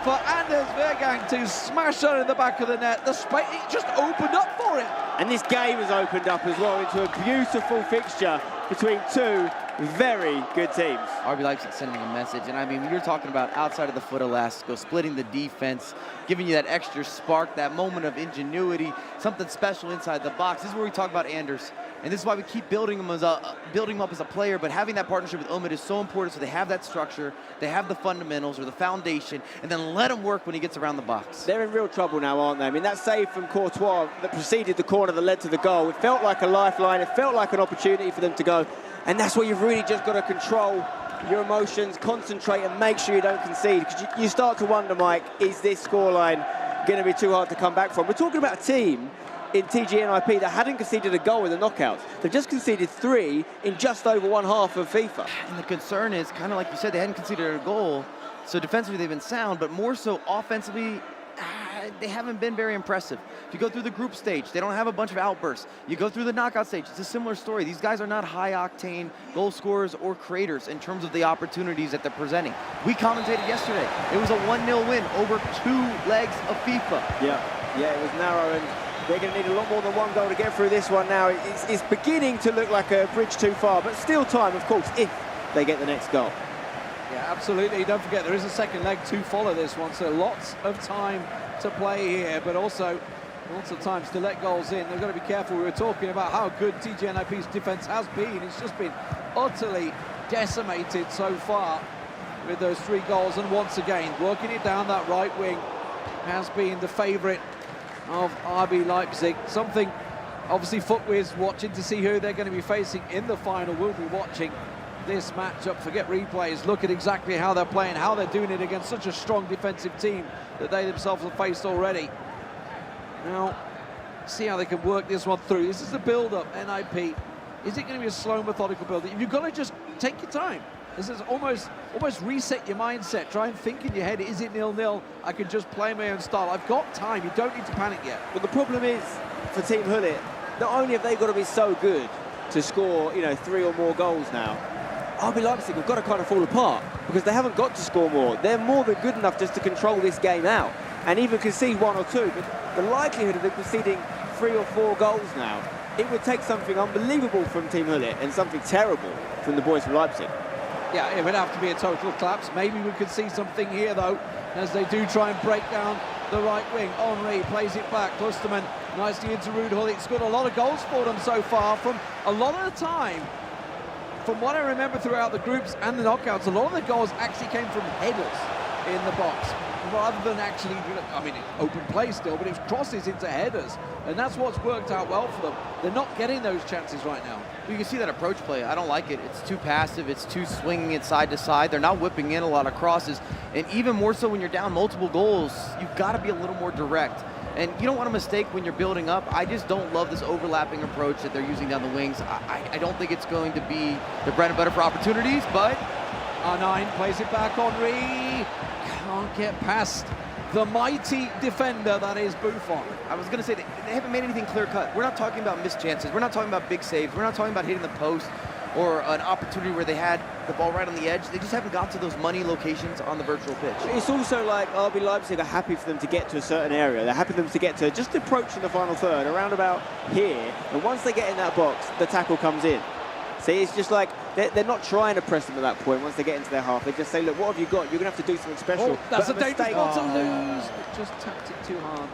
for Anders Wehrgang to smash that in the back of the net. The space, it just opened up for him. And this game has opened up as well into a beautiful fixture between two very good teams. RB Leipzig sending a message, and I mean, you're talking about outside of the foot Elastico, splitting the defense, giving you that extra spark, that moment of ingenuity, something special inside the box. This is where we talk about Anders, and this is why we keep building him up as a player, but having that partnership with Umid is so important, so they have that structure, they have the fundamentals or the foundation, and then let him work when he gets around the box. They're in real trouble now, aren't they? I mean, that save from Courtois that preceded the corner that led to the goal, it felt like a lifeline, it felt like an opportunity for them to go. And that's where you've really just got to control your emotions, concentrate and make sure you don't concede. Because you start to wonder, Mike, is this scoreline going to be too hard to come back from? We're talking about a team in TGNIP that hadn't conceded a goal in the knockouts. They've just conceded 3 in just over one half of FIFA. And the concern is, kind of like you said, they hadn't conceded a goal. So defensively they've been sound, but more so offensively, they haven't been very impressive. If you go through the group stage, they don't have a bunch of outbursts. You go through the knockout stage, it's a similar story. These guys are not high-octane goal scorers or creators in terms of the opportunities that they're presenting. We commentated yesterday. It was a 1-0 win over 2 legs of FIFA. Yeah, it was narrow, and they're going to need a lot more than 1 goal to get through this one now. It's beginning to look like a bridge too far, but still time, of course, if they get the next goal. Yeah, absolutely. Don't forget, there is a second leg to follow this one, so lots of time to play here, but also lots of times to let goals in. They've got to be careful. We were talking about how good TGNIP's defence has been. It's just been utterly decimated so far with those 3 goals, and once again, working it down that right wing has been the favourite of RB Leipzig. Something, obviously, FUTWIZ watching to see who they're going to be facing in the final. We'll be watching this matchup, forget replays, look at exactly how they're playing, how they're doing it against such a strong defensive team that they themselves have faced already. Now, see how they can work this one through. This is the build-up, NIP. Is it going to be a slow, methodical build-up? You've got to just take your time. This is almost reset your mindset. Try and think in your head, is it 0-0? I can just play my own style. I've got time. You don't need to panic yet. But the problem is, for Team Hullet, not only have they got to be so good to score, 3 or more goals now, RB Leipzig have got to kind of fall apart because they haven't got to score more. They're more than good enough just to control this game out and even concede 1 or 2. But the likelihood of them conceding 3 or 4 goals now, it would take something unbelievable from Team Hullet and something terrible from the boys from Leipzig. Yeah, it would have to be a total collapse. Maybe we could see something here, though, as they do try and break down the right wing. Henry plays it back. Klosterman nicely into Ruud Hullet. It's got a lot of goals for them so far from a lot of the time. From what I remember throughout the groups and the knockouts, a lot of the goals actually came from headers in the box, rather than actually, open play still, but it was crosses into headers, and that's what's worked out well for them. They're not getting those chances right now. You can see that approach play. I don't like it. It's too passive. It's too swinging it side to side. They're not whipping in a lot of crosses, and even more so when you're down multiple goals, you've got to be a little more direct. And you don't want a mistake when you're building up. I just don't love this overlapping approach that they're using down the wings. I don't think it's going to be the bread and butter for opportunities, but... R9 plays it back, Henry can't get past the mighty defender that is Buffon. I was going to say, they haven't made anything clear-cut. We're not talking about missed chances. We're not talking about big saves. We're not talking about hitting the post or an opportunity where they had the ball right on the edge. They just haven't got to those money locations on the virtual pitch. It's also like RB Leipzig are happy for them to get to a certain area. They're happy for them to get to just approaching the final third, around about here. And once they get in that box, the tackle comes in. See, it's just like they're not trying to press them at that point. Once they get into their half, they just say, look, what have you got? You're going to have to do something special. Oh, that's a dangerous one to lose. Just tapped it too hard.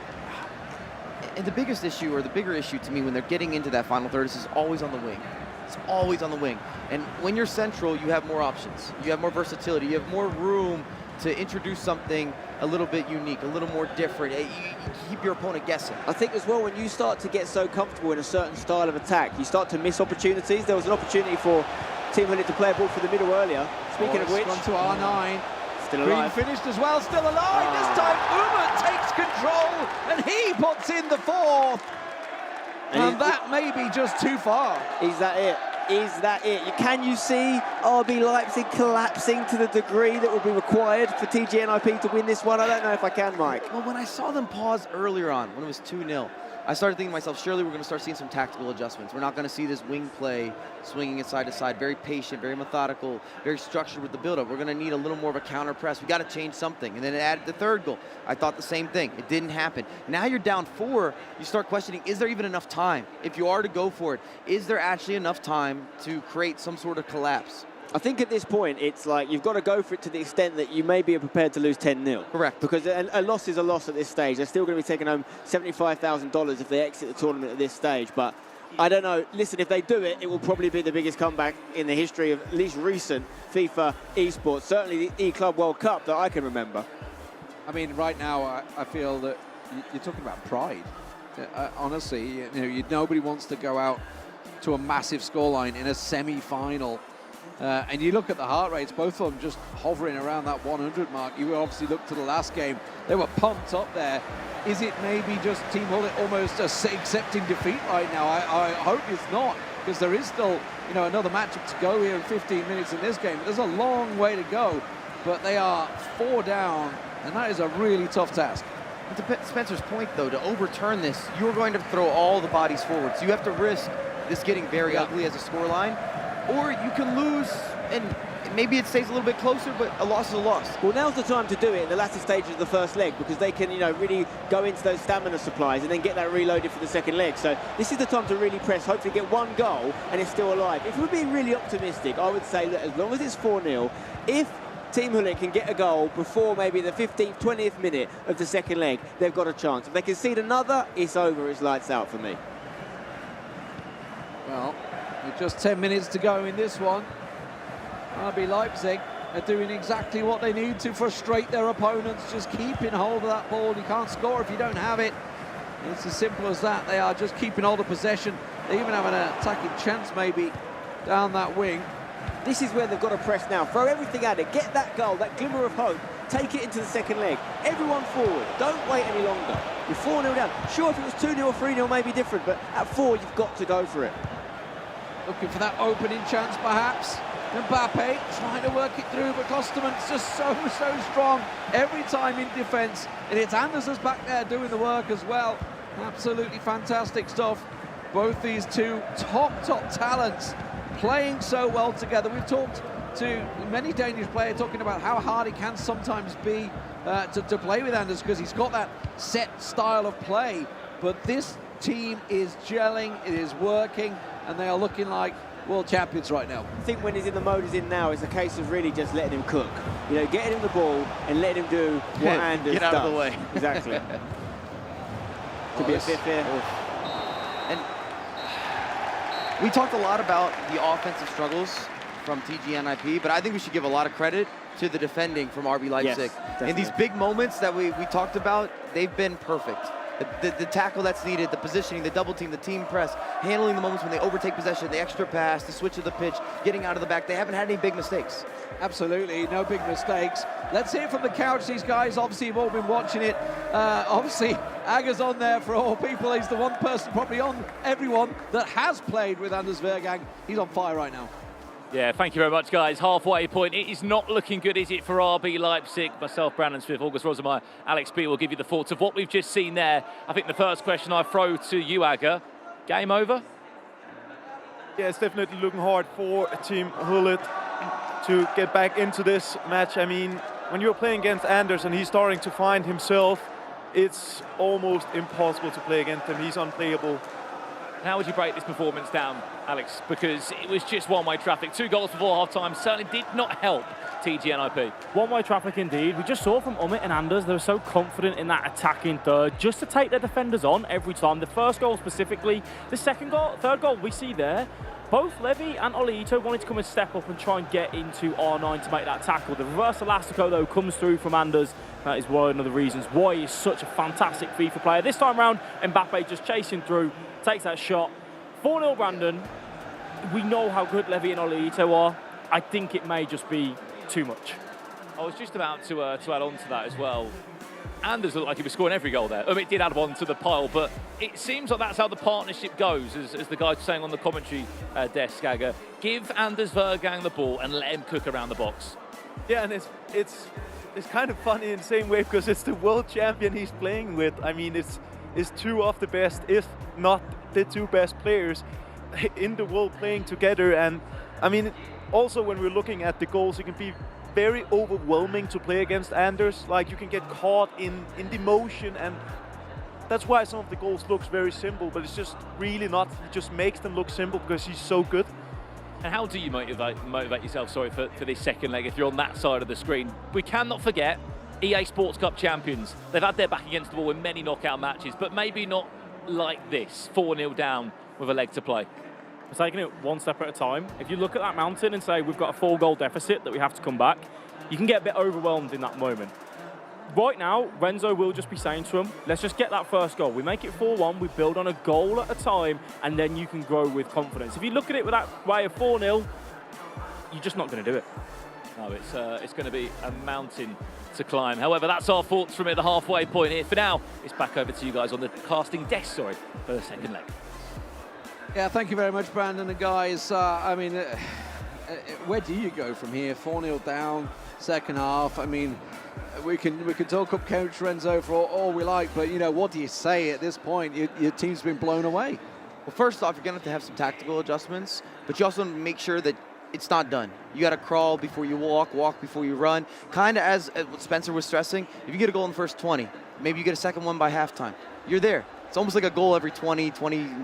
And the biggest issue, or the bigger issue to me when they're getting into that final third, is always on the wing. It's always on the wing. And when you're central, you have more options. You have more versatility. You have more room to introduce something a little bit unique, a little more different. You keep your opponent guessing. I think as well, when you start to get so comfortable in a certain style of attack, you start to miss opportunities. There was an opportunity for Team Hullet to play a ball for the middle earlier. Speaking of which, gone to R9. Still Green alive. finished as well, still alive. This time Umut takes control and he puts in the fourth. And that may be just too far. Is that it? Is that it? Can you see RB Leipzig collapsing to the degree that would be required for TGNIP to win this one? I don't know if I can, Mike. Well, when I saw them pause earlier on, when it was 2-0, I started thinking to myself, surely we're going to start seeing some tactical adjustments. We're not going to see this wing play swinging it side to side, very patient, very methodical, very structured with the build-up. We're going to need a little more of a counter press. We got to change something. And then it added the third goal. I thought the same thing. It didn't happen. Now you're down 4. You start questioning, is there even enough time? If you are to go for it, is there actually enough time to create some sort of collapse? I think at this point, it's like you've got to go for it to the extent that you may be prepared to lose 10-0. Correct. Because a loss is a loss at this stage. They're still going to be taking home $75,000 if they exit the tournament at this stage. But I don't know. Listen, if they do it, it will probably be the biggest comeback in the history of at least recent FIFA esports. Certainly the E-Club World Cup that I can remember. I mean, right now, I feel that you're talking about pride. Honestly, nobody wants to go out to a massive scoreline in a semi-final. And you look at the heart rates, both of them just hovering around that 100 mark. You obviously look to the last game, they were pumped up there. Is it maybe just Team Hullet almost accepting defeat right now? I hope it's not, because there is still another matchup to go here in 15 minutes in this game. There's a long way to go, but they are 4 down, and that is a really tough task. To Spencer's point, though, to overturn this, you're going to throw all the bodies forward. So you have to risk this getting very ugly as a scoreline. Or you can lose, and maybe it stays a little bit closer, but a loss is a loss. Well, now's the time to do it in the latter stages of the first leg, because they can, really go into those stamina supplies and then get that reloaded for the second leg. So this is the time to really press, hopefully get one goal, and it's still alive. If we're being really optimistic, I would say that as long as it's 4-0, if Team Hullet can get a goal before maybe the 15th, 20th minute of the second leg, they've got a chance. If they concede another, it's over, it's lights out for me. Well, with just 10 minutes to go in this one, RB Leipzig are doing exactly what they need to frustrate their opponents, just keeping hold of that ball. You can't score if you don't have it. It's as simple as that. They are just keeping hold of possession. They even have an attacking chance maybe down that wing. This is where they've got to press now. Throw everything at it. Get that goal, that glimmer of hope. Take it into the second leg. Everyone forward. Don't wait any longer. You're 4-0 down. Sure, if it was 2-0 or 3-0, maybe different, but at 4, you've got to go for it. Looking for that opening chance, perhaps. Mbappe trying to work it through, but Klosterman's just so strong every time in defence. And it's Anderson's back there doing the work as well. Absolutely fantastic stuff. Both these two top talents playing so well together. We've talked to many Danish players talking about how hard it can sometimes be to play with Anders, because he's got that set style of play. But this team is gelling, it is working, and they are looking like world champions right now. I think when he's in the mode he's in now, it's a case of really just letting him cook. Getting him the ball and letting him do what Anders does. Get out of the way. Exactly. Could be a fifth here. And we talked a lot about the offensive struggles from TGNIP, but I think we should give a lot of credit to the defending from RB Leipzig. Yes, in these big moments that we talked about, they've been perfect. The tackle that's needed, the positioning, the double team, the team press, handling the moments when they overtake possession, the extra pass, the switch of the pitch, getting out of the back. They haven't had any big mistakes. Absolutely, no big mistakes. Let's hear from the couch. These guys obviously have all been watching it. Obviously, Agger's on there for all people. He's the one person probably on everyone that has played with Anders Vergang. He's on fire right now. Yeah, thank you very much, guys. Halfway point. It is not looking good, is it, for RB Leipzig? Myself, Brandon Smith, August Rosemeyer, Alex B will give you the thoughts of what we've just seen there. I think the first question I throw to you, Agger, game over? Yeah, it's definitely looking hard for Team Hullet to get back into this match. I mean, when you're playing against Anders and he's starting to find himself, it's almost impossible to play against him. He's unplayable. How would you break this performance down, Alex? Because it was just one-way traffic. 2 goals before half-time certainly did not help TGNIP. One-way traffic indeed. We just saw from Umut and Anders, they were so confident in that attacking third, just to take their defenders on every time. The first goal specifically, the third goal we see there, both Levy and Oleito wanted to come and step up and try and get into R9 to make that tackle. The reverse elastico, though, comes through from Anders. That is one of the reasons why he's such a fantastic FIFA player. This time round, Mbappe just chasing through, takes that shot. 4-0 Brandon. We know how good Levy and Oleito are. I think it may just be too much. I was just about to add on to that as well. Anders looked like he was scoring every goal there. It did add one to the pile, but it seems like that's how the partnership goes, as the guys saying on the commentary desk, Aga. Give Anders Vergang the ball and let him cook around the box. Yeah, and it's kind of funny in the same way because it's the world champion he's playing with. I mean, it's two of the best, if not the two best players in the world playing together. And I mean, also when we're looking at the goals, it can be very overwhelming to play against Anders. Like, you can get caught in the motion, and that's why some of the goals looks very simple, but it's just really not. It just makes them look simple because he's so good. And how do you motivate yourself, for this second leg if you're on that side of the screen? We cannot forget EA Sports Cup champions. They've had their back against the wall in many knockout matches, but maybe not like this, 4-0 down with a leg to play. We're taking it one step at a time. If you look at that mountain and say we've got a 4-goal deficit that we have to come back, you can get a bit overwhelmed in that moment. Right now, Renzo will just be saying to him, let's just get that first goal. We make it 4-1, we build on a goal at a time, and then you can grow with confidence. If you look at it with that way of 4-0, you're just not going to do it. No, it's going to be a mountain to climb. However, that's our thoughts from at the halfway point here. For now, it's back over to you guys on the casting desk, for the second leg. Yeah, thank you very much, Brandon and guys. I mean, where do you go from here? 4-0 down, second half. I mean, we can talk up Coach Renzo for all we like, but you know, what do you say at this point? Your team's been blown away. Well, first off, you're gonna have to have some tactical adjustments, but you also want to make sure that it's not done. You got to crawl before you walk before you run. Kind of as what Spencer was stressing. If you get a goal in the first 20, maybe you get a second one by halftime. You're there. It's almost like a goal every 20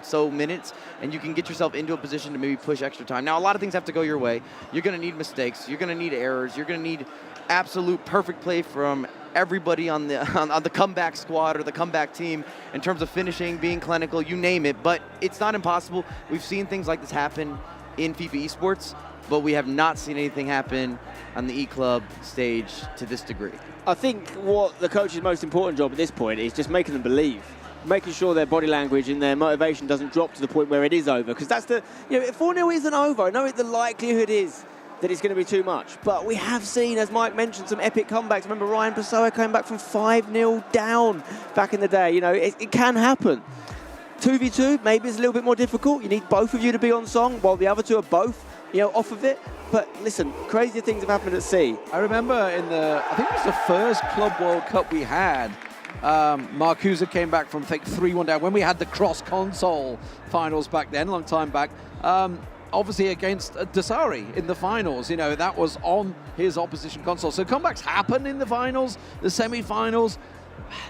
so minutes, and you can get yourself into a position to maybe push extra time. Now, a lot of things have to go your way. You're going to need mistakes. You're going to need errors. You're going to need absolute perfect play from everybody on the comeback squad or the comeback team in terms of finishing, being clinical, you name it. But it's not impossible. We've seen things like this happen in FIFA esports, but we have not seen anything happen on the E-Club stage to this degree. I think what the coach's most important job at this point is just making them believe, making sure their body language and their motivation doesn't drop to the point where it is over. Because that's 4-0 isn't over. I know the likelihood is that it's going to be too much. But we have seen, as Mike mentioned, some epic comebacks. Remember Ryan Pessoa came back from 5-0 down back in the day. You know, it can happen. 2v2, maybe it's a little bit more difficult. You need both of you to be on song while the other two are both, off of it. But listen, crazy things have happened at sea. I remember I think it was the first Club World Cup we had, Marcusa came back from, I think, 3-1 down when we had the cross-console finals back then, a long time back. Obviously against Dasari in the finals, that was on his opposition console. So comebacks happen in the finals, the semi-finals.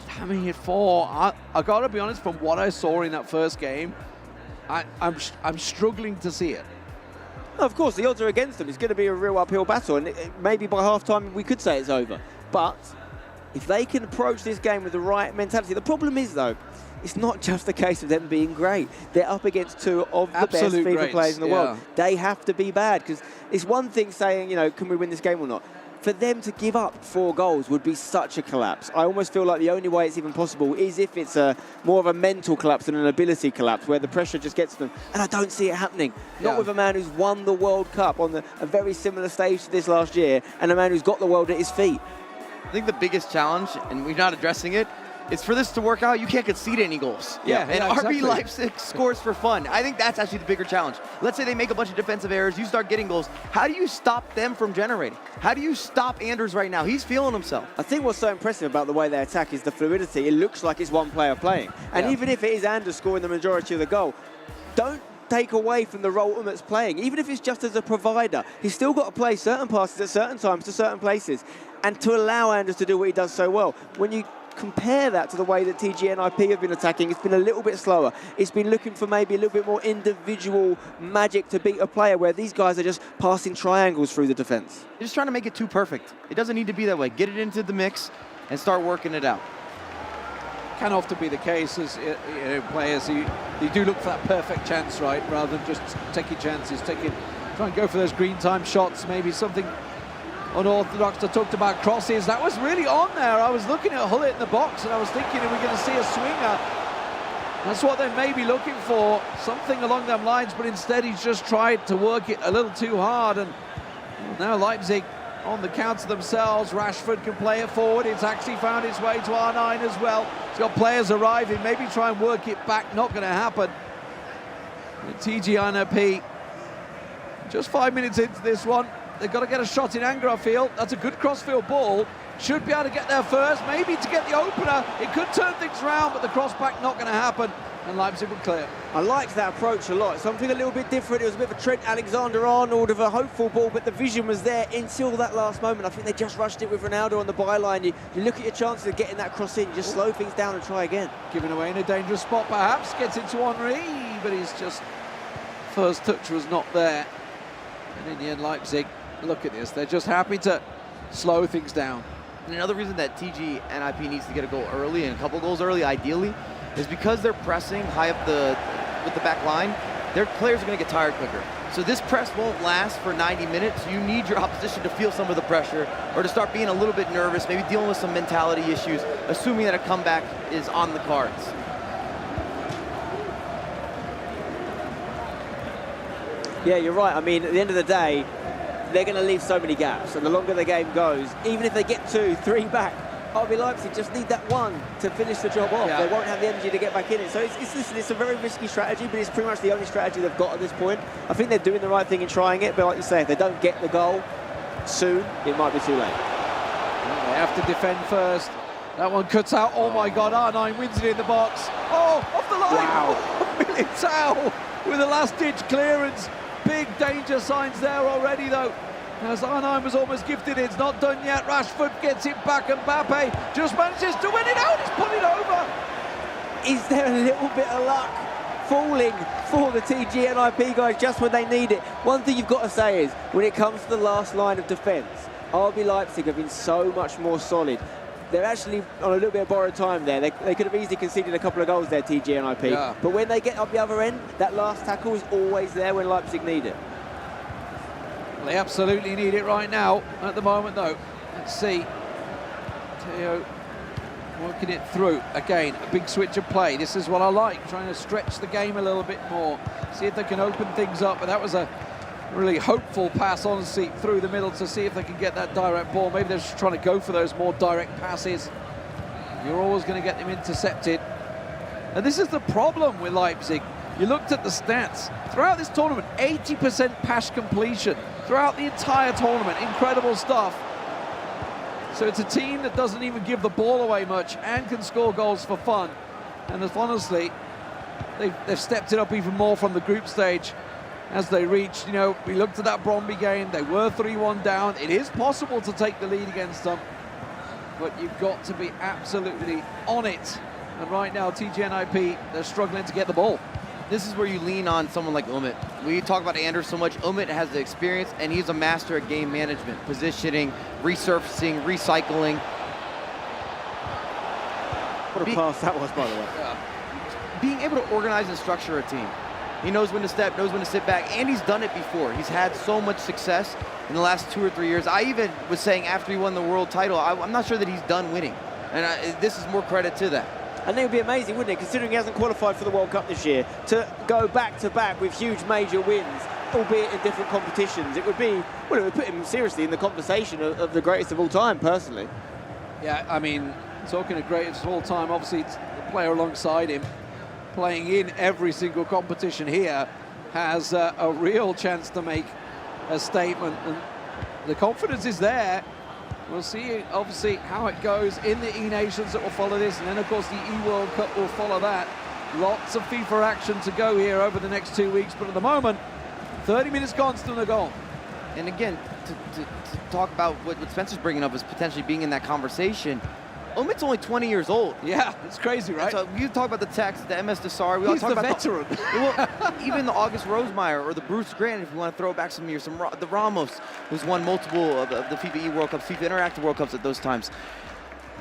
Having it 4, I got to be honest, from what I saw in that first game, I'm struggling to see it. Of course, the odds are against them. It's going to be a real uphill battle, and maybe by half-time we could say it's over. But if they can approach this game with the right mentality, the problem is, though, it's not just a case of them being great. They're up against two of the Absolute best FIFA greats, players in the world. They have to be bad, because it's one thing saying, can we win this game or not? For them to give up 4 goals would be such a collapse. I almost feel like the only way it's even possible is if it's more of a mental collapse than an ability collapse, where the pressure just gets to them. And I don't see it happening. Not with a man who's won the World Cup on a very similar stage to this last year, and a man who's got the world at his feet. I think the biggest challenge, and we're not addressing it, is for this to work out, you can't concede any goals. And exactly. RB Leipzig scores for fun. I think that's actually the bigger challenge. Let's say they make a bunch of defensive errors, you start getting goals. How do you stop them from generating? How do you stop Anders right now? He's feeling himself. I think what's so impressive about the way they attack is the fluidity. It looks like it's one player playing. And even if it is Anders scoring the majority of the goal, don't take away from the role Umut's playing. Even if it's just as a provider, he's still got to play certain passes at certain times to certain places, and to allow Anders to do what he does so well. When you compare that to the way that TG and IP have been attacking, it's been a little bit slower. It's been looking for maybe a little bit more individual magic to beat a player, where these guys are just passing triangles through the defense. You're just trying to make it too perfect. It doesn't need to be that way. Get it into the mix and start working it out. Can often be the case as players who do look for that perfect chance, right, rather than just taking chances, try and go for those green time shots, maybe something unorthodox. I talked about crosses. That was really on there. I was looking at Hullet in the box and I was thinking, are we going to see a swinger? That's what they may be looking for, something along them lines, but instead he's just tried to work it a little too hard, and now Leipzig on the counter themselves. Rashford can play it forward. It's actually found its way to R9 as well. It's got players arriving, maybe try and work it back. Not going to happen. TGNP, just 5 minutes into this one. They've got to get a shot in anger, I feel. That's a good crossfield ball. Should be able to get there first, maybe to get the opener. It could turn things around, but the crossback not going to happen. And Leipzig will clear. I liked that approach a lot. Something a little bit different. It was a bit of a Trent Alexander-Arnold of a hopeful ball, but the vision was there until that last moment. I think they just rushed it with Ronaldo on the byline. You look at your chances of getting that cross in, you just slow things down and try again. Giving away in a dangerous spot, perhaps. Gets into Henry, but he's just... First touch was not there. And in the end, Leipzig, look at this. They're just happy to slow things down. And another reason that TGNIP needs to get a goal early, and a couple goals early, ideally, is because they're pressing high up with the back line, their players are going to get tired quicker. So this press won't last for 90 minutes. You need your opposition to feel some of the pressure or to start being a little bit nervous, maybe dealing with some mentality issues, assuming that a comeback is on the cards. Yeah, you're right. I mean, at the end of the day, they're going to leave so many gaps. And the longer the game goes, even if they get 2, 3 back, RB Leipzig just need that one to finish the job off. Yeah. They won't have the energy to get back in it. So it's a very risky strategy, but it's pretty much the only strategy they've got at this point. I think they're doing the right thing in trying it, but like you say, if they don't get the goal soon, it might be too late. They have to defend first. That one cuts out. Oh my God, R9 wins it in the box. Oh, off the line. Wow. Militao with a last-ditch clearance. Big danger signs there already, though. As R9 was almost gifted, it's not done yet. Rashford gets it back, and Mbappe just manages to win it out. He's put it over. Is there a little bit of luck falling for the TGNIP guys just when they need it? One thing you've got to say is, when it comes to the last line of defence, RB Leipzig have been so much more solid. They're actually on a little bit of borrowed time there. They could have easily conceded a couple of goals there, TGNIP. Yeah. But when they get up the other end, that last tackle is always there when Leipzig need it. They absolutely need it right now. At the moment, though, let's see. Theo working it through. Again, a big switch of play. This is what I like, trying to stretch the game a little bit more. See if they can open things up. But that was a really hopeful pass, honestly, through the middle to see if they can get that direct ball. Maybe they're just trying to go for those more direct passes. You're always going to get them intercepted. And this is the problem with Leipzig. You looked at the stats. Throughout this tournament, 80% pass completion. Throughout the entire tournament. Incredible stuff. So it's a team that doesn't even give the ball away much and can score goals for fun. And honestly, they've stepped it up even more from the group stage as they reached, we looked at that Brøndby game. They were 3-1 down. It is possible to take the lead against them, but you've got to be absolutely on it. And right now, TGNIP, they're struggling to get the ball. This is where you lean on someone like Umit. We talk about Anders so much. Umit has the experience, and he's a master at game management, positioning, resurfacing, recycling. What a pass that was, by the way. Being able to organize and structure a team. He knows when to step, knows when to sit back, and he's done it before. He's had so much success in the last 2 or 3 years. I even was saying after he won the world title, I'm not sure that he's done winning. And this is more credit to that. And it would be amazing, wouldn't it, considering he hasn't qualified for the World Cup this year, to go back-to-back with huge major wins, albeit in different competitions. It would put him seriously in the conversation of the greatest of all time, personally. Yeah, I mean, talking of greatest of all time, obviously it's the player alongside him, playing in every single competition here, has a real chance to make a statement. And the confidence is there. We'll see, obviously, how it goes in the E-Nations that will follow this, and then, of course, the E-World Cup will follow that. Lots of FIFA action to go here over the next 2 weeks, but at the moment, 30 minutes gone, still no goal. And again, to talk about what Spencer's bringing up is potentially being in that conversation. Umit's only 20 years old. Yeah, it's crazy, right? So you talk about the text, the MS Desari. We all He's talk the about veteran. Even the August Rosemeyer or the Bruce Grant, if you want to throw back some years, the Ramos, who's won multiple of the FIFAe World Cups, FIFA Interactive World Cups at those times.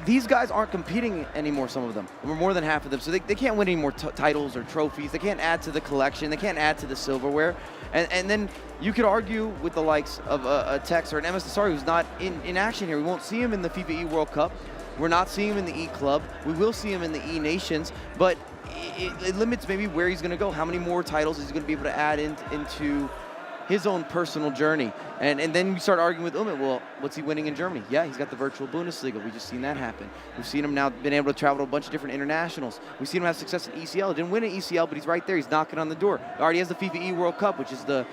These guys aren't competing anymore, some of them, or more than half of them. So they can't win any more titles or trophies. They can't add to the collection. They can't add to the silverware. And then you could argue with the likes of a Tex or an MS Desari who's not in action here. We won't see him in the FIFAe World Cup. We're not seeing him in the E-Club. We will see him in the E-Nations, but it limits maybe where he's going to go. How many more titles is he going to be able to add into his own personal journey. And then we start arguing with Umit, well, what's he winning in Germany? Yeah, he's got the virtual Bundesliga. We just seen that happen. We've seen him now been able to travel to a bunch of different internationals. We've seen him have success in ECL. Didn't win an ECL, but he's right there. He's knocking on the door. He already has the FIFAe World Cup, which is the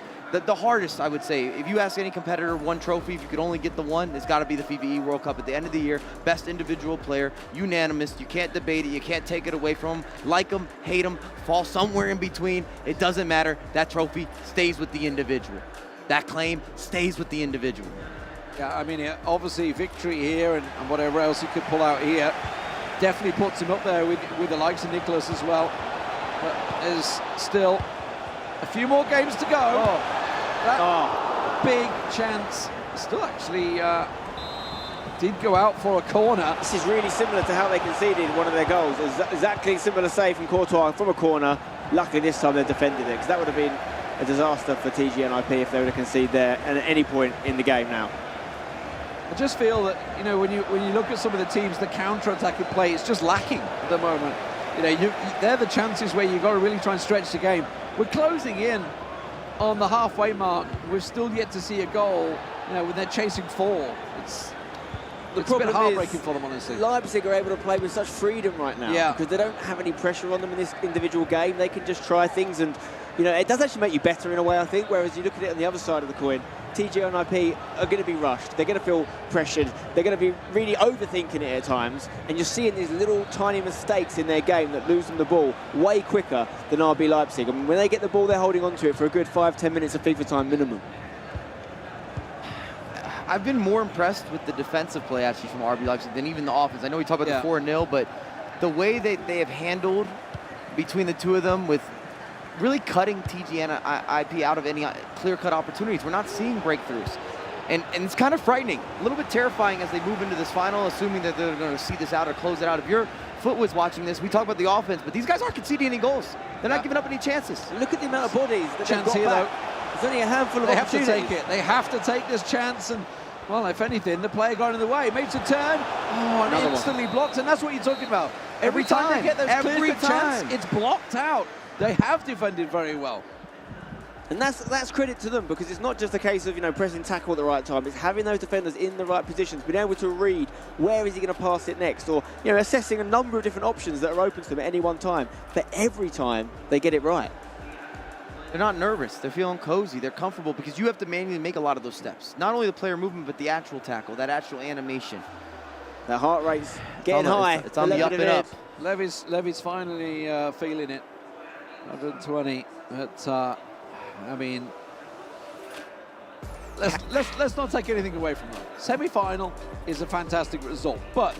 hardest, I would say. If you ask any competitor one trophy, if you could only get the one, it's got to be the FIFAe World Cup at the end of the year. Best individual player, unanimous. You can't debate it. You can't take it away from him. Like him, hate him, fall somewhere in between. It doesn't matter. That trophy stays with the individual. That claim stays with the individual. Yeah, I mean, obviously victory here and whatever else he could pull out here definitely puts him up there with the likes of Nicholas as well. But there's still a few more games to go. That big chance still actually did go out for a corner. This is really similar to how they conceded one of their goals. Exactly similar save from Courtois from a corner. Luckily this time they defended it, because that would have been a disaster for TGNIP if they were to concede there and at any point in the game now. I just feel that, you know, when you look at some of the teams, the counter-attacking play is just lacking at the moment. You know, they're the chances where you've got to really try and stretch the game. We're closing in on the halfway mark. We've still yet to see a goal, you know, when they're chasing 4. It's a bit heartbreaking for them, honestly. Leipzig are able to play with such freedom right now, because they don't have any pressure on them in this individual game. They can just try things, and you know, it does actually make you better in a way, I think, whereas you look at it on the other side of the coin, TGNIP are going to be rushed. They're going to feel pressured. They're going to be really overthinking it at times, and you're seeing these little tiny mistakes in their game that lose them the ball way quicker than RB Leipzig. I mean, when they get the ball, they're holding on to it for a good 5-10 minutes of FIFA time minimum. I've been more impressed with the defensive play, actually, from RB Leipzig than even the offense. I know we talk about the 4-0, but the way that they have handled between the two of them with really cutting TGNIP out of any clear-cut opportunities. We're not seeing breakthroughs. And it's kind of frightening, a little bit terrifying as they move into this final, assuming that they're going to see this out or close it out. If your foot was watching this, we talk about the offense, but these guys aren't conceding any goals. They're not giving up any chances. Look at the amount of bodies that they've got back. There's only a handful of opportunities. They have to take it. They have to take this chance, and well, if anything, the player got in the way, makes a turn, and instantly blocked, and that's what you're talking about. Every time they get those clear chance, it's blocked out. They have defended very well. And that's credit to them, because it's not just a case of, you know, pressing tackle at the right time. It's having those defenders in the right positions, being able to read where is he going to pass it next, or, you know, assessing a number of different options that are open to them at any one time. But every time they get it right. They're not nervous. They're feeling cozy. They're comfortable, because you have to manually make a lot of those steps. Not only the player movement, but the actual tackle, that actual animation. Their heart rate's getting high. It's on the up and up. Levy's finally feeling it. 120. But I mean, let's not take anything away from that. Semi-final is a fantastic result, but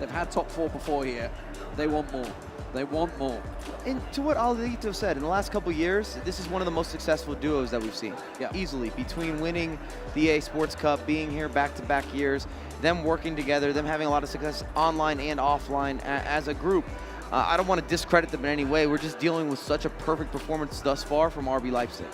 they've had top 4 before here. They want more. They want more. And to what Alito said, in the last couple of years, this is one of the most successful duos that we've seen. Easily. Between winning the EA Sports Cup, being here back-to-back years, them working together, them having a lot of success online and offline as a group. I don't want to discredit them in any way. We're just dealing with such a perfect performance thus far from RB Leipzig.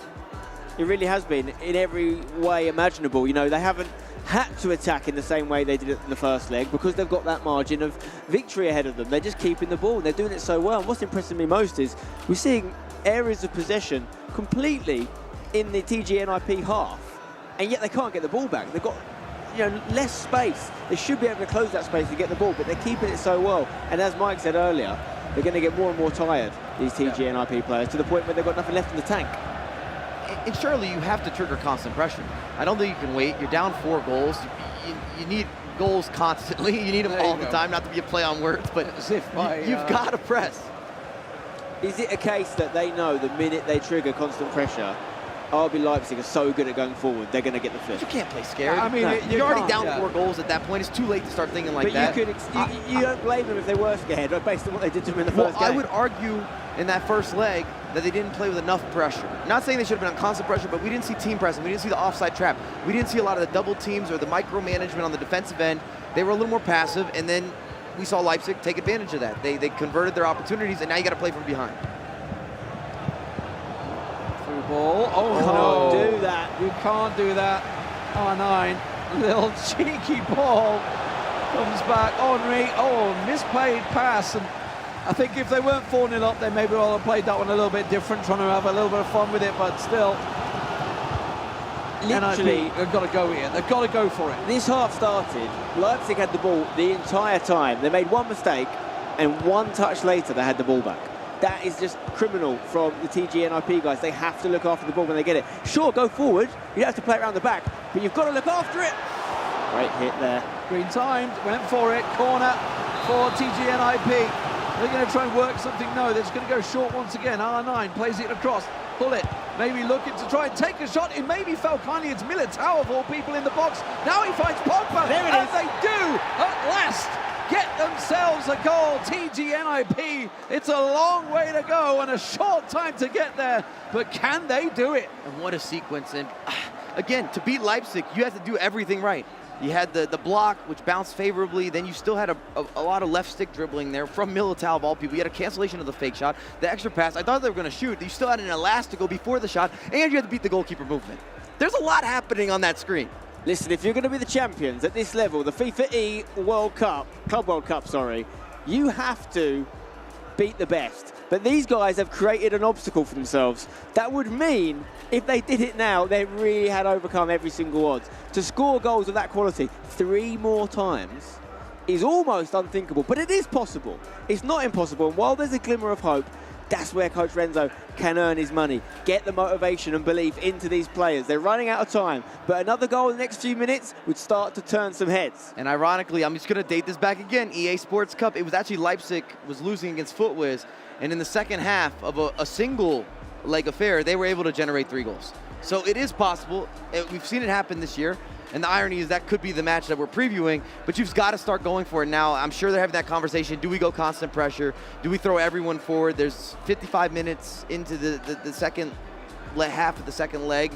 It really has been, in every way imaginable. You know, they haven't had to attack in the same way they did it in the first leg, because they've got that margin of victory ahead of them. They're just keeping the ball, and they're doing it so well. And what's impressing me most is we're seeing areas of possession completely in the TGNIP half, and yet they can't get the ball back. They've got, you know, less space. They should be able to close that space to get the ball, but they're keeping it so well. And as Mike said earlier, they're going to get more and more tired, these TGNIP players, to the point where they've got nothing left in the tank. And surely you have to trigger constant pressure. I don't think you can wait. You're down 4 goals. You need goals constantly. You need them all the time, not to be a play on words, but you've got to press. Is it a case that they know the minute they trigger constant pressure, RB Leipzig are so good at going forward, they're going to get the fifth? You can't play scared. I mean, you're already down 4 goals at that point. It's too late to start thinking like that. But you don't blame them if they were scared, based on what they did to them in the first game. I would argue in that first leg that they didn't play with enough pressure. Not saying they should have been on constant pressure, but we didn't see team pressing. We didn't see the offside trap. We didn't see a lot of the double teams or the micromanagement on the defensive end. They were a little more passive, and then we saw Leipzig take advantage of that. They converted their opportunities, and now you got to play from behind. Through ball. Oh, can't no. do that. You can't do that. R9, little cheeky ball. Comes back, Henry. Oh, misplayed pass. And I think if they weren't 4-0 up, they maybe would have played that one a little bit different, trying to have a little bit of fun with it, but still. literally, they've got to go here. They've got to go for it. This half started, Leipzig had the ball the entire time. They made one mistake, and one touch later they had the ball back. That is just criminal from the TGNIP guys. They have to look after the ball when they get it. Sure, go forward. You have to play it around the back, but you've got to look after it. Great hit there. Green timed, went for it. Corner for TGNIP. They're going to try and work something. No, they're just going to go short once again. R9 plays it across. Pull it. Maybe looking to try and take a shot. It maybe fell kindly. It's Militao of all people in the box. Now he finds Pogba. There it is. They do at last get themselves a goal. TGNIP. It's a long way to go and a short time to get there. But can they do it? And what a sequence. And again, to beat Leipzig, you have to do everything right. You had the block, which bounced favorably. Then you still had a lot of left stick dribbling there from Militao of all people. You had a cancellation of the fake shot, the extra pass. I thought they were going to shoot. You still had an elastico before the shot, and you had to beat the goalkeeper movement. There's a lot happening on that screen. Listen, if you're going to be the champions at this level, the FIFAe World Cup, Club World Cup, sorry, you have to beat the best. But these guys have created an obstacle for themselves. That would mean, if they did it now, they really had overcome every single odds. To score goals of that quality 3 more times is almost unthinkable, but it is possible. It's not impossible, and while there's a glimmer of hope, that's where Coach Renzo can earn his money. Get the motivation and belief into these players. They're running out of time, but another goal in the next few minutes would start to turn some heads. And ironically, I'm just going to date this back again, EA Sports Cup, it was actually Leipzig was losing against Footwiz, and in the second half of a single leg affair, they were able to generate 3 goals. So it is possible. We've seen it happen this year. And the irony is that could be the match that we're previewing, but you've got to start going for it now. I'm sure they're having that conversation. Do we go constant pressure? Do we throw everyone forward? There's 55 minutes into the second half of the second leg.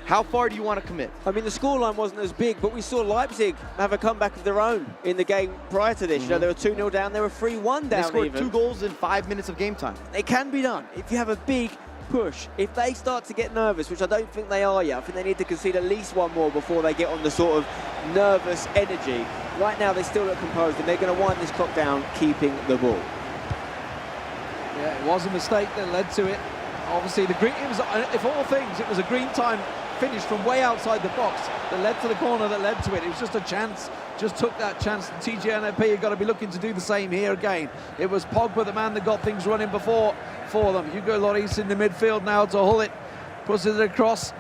How far do you want to commit? I mean, the scoreline wasn't as big, but we saw Leipzig have a comeback of their own in the game prior to this. You know, they were 2-0 down, they were 3-1 down. They scored even 2 goals in 5 minutes of game time. It can be done if you have a big push. If they start to get nervous, which I don't think they are yet, I think they need to concede at least 1 more before they get on the sort of nervous energy. Right now, they still look composed, and they're going to wind this clock down, keeping the ball. Yeah, it was a mistake that led to it. Obviously, the green, it was, if all things, it was a green time finish from way outside the box that led to the corner that led to it. It was just a chance, just took that chance. And TGNIP have got to be looking to do the same here again. It was Pogba, the man that got things running before for them. Hugo Lloris in the midfield now to Hull it, puts it across.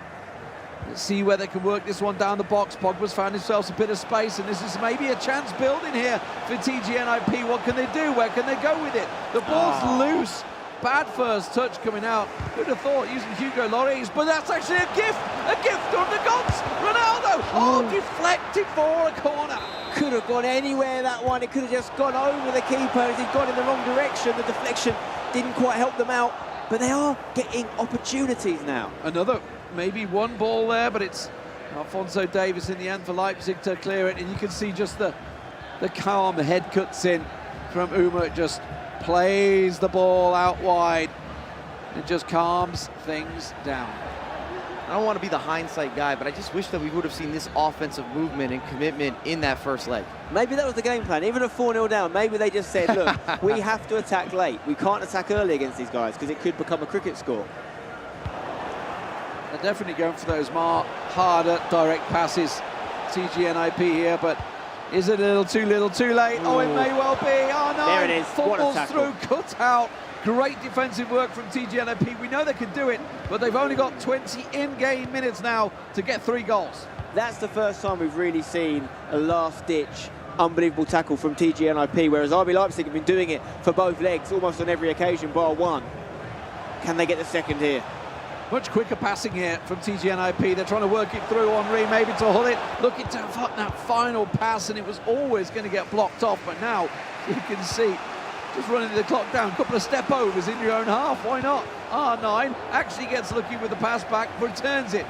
Let's see where they can work this one down the box. Pogba's found himself a bit of space, and this is maybe a chance building here for TGNIP. What can they do? Where can they go with it? The ball's loose. Bad first touch coming out. Who'd have thought using Hugo Lloris, but that's actually a gift on the gods. Ronaldo, deflected for a corner. Could have gone anywhere, that one. It could have just gone over the keeper as he'd gone in the wrong direction. The deflection didn't quite help them out, but they are getting opportunities now. Another, maybe 1 ball there, but it's Alphonso Davies in the end for Leipzig to clear it, and you can see just the calm head cuts in from Uma. Just plays the ball out wide. It just calms things down. I don't want to be the hindsight guy, but I just wish that we would have seen this offensive movement and commitment in that first leg. Maybe that was the game plan. Even at 4-0 down, maybe they just said, look, we have to attack late. We can't attack early against these guys because it could become a cricket score. They're definitely going for those harder direct passes. TGNIP here, but is it a little too late? Oh, it may well be. Oh, no. There it is. Football's through, cut out. Great defensive work from TGNIP. We know they can do it, but they've only got 20 in-game minutes now to get 3 goals. That's the first time we've really seen a last-ditch, unbelievable tackle from TGNIP, whereas RB Leipzig have been doing it for both legs almost on every occasion, bar one. Can they get the second here? Much quicker passing here from TGNIP. They're trying to work it through. Henri maybe to Hull it. Looking to have that final pass, and it was always going to get blocked off. But now you can see, just running the clock down, a couple of step overs in your own half. Why not? R9 actually gets lucky with the pass back, returns it.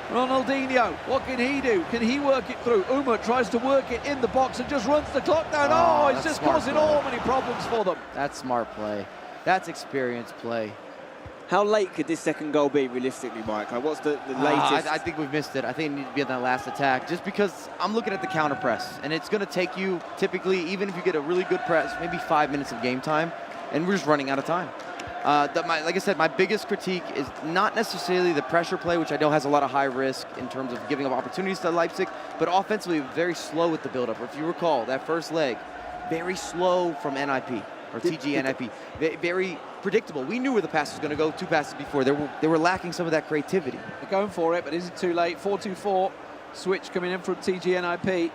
Ronaldinho, what can he do? Can he work it through? Uma tries to work it in the box and just runs the clock down. Oh, it's just causing all many problems for them. That's smart play. That's experienced play. How late could this second goal be, realistically, Mike? Like, what's the latest? I think we've missed it. I think it needs to be on that last attack, just because I'm looking at the counter press, and it's going to take you, typically, even if you get a really good press, maybe 5 minutes of game time, and we're just running out of time. Like I said, my biggest critique is not necessarily the pressure play, which I know has a lot of high risk in terms of giving up opportunities to Leipzig, but offensively very slow with the build-up. If you recall, that first leg, very slow from NIP, or TG NIP. Very predictable. We knew where the pass was going to go 2 passes before. They were lacking some of that creativity. They're going for it, but is it too late? 4-2-4, switch coming in from TG NIP.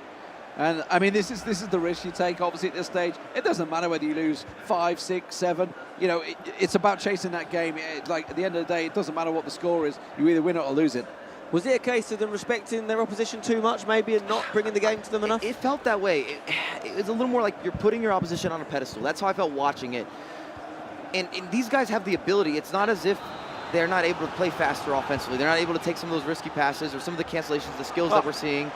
And I mean, this is the risk you take, obviously, at this stage. It doesn't matter whether you lose 5, 6, 7. You know, it's about chasing that game. Like, at the end of the day, it doesn't matter what the score is. You either win it or lose it. Was it a case of them respecting their opposition too much, maybe, and not bringing the game to them enough? It felt that way. It was a little more like you're putting your opposition on a pedestal. That's how I felt watching it. And these guys have the ability. It's not as if they're not able to play faster offensively. They're not able to take some of those risky passes or some of the cancellations, the skills that we're seeing.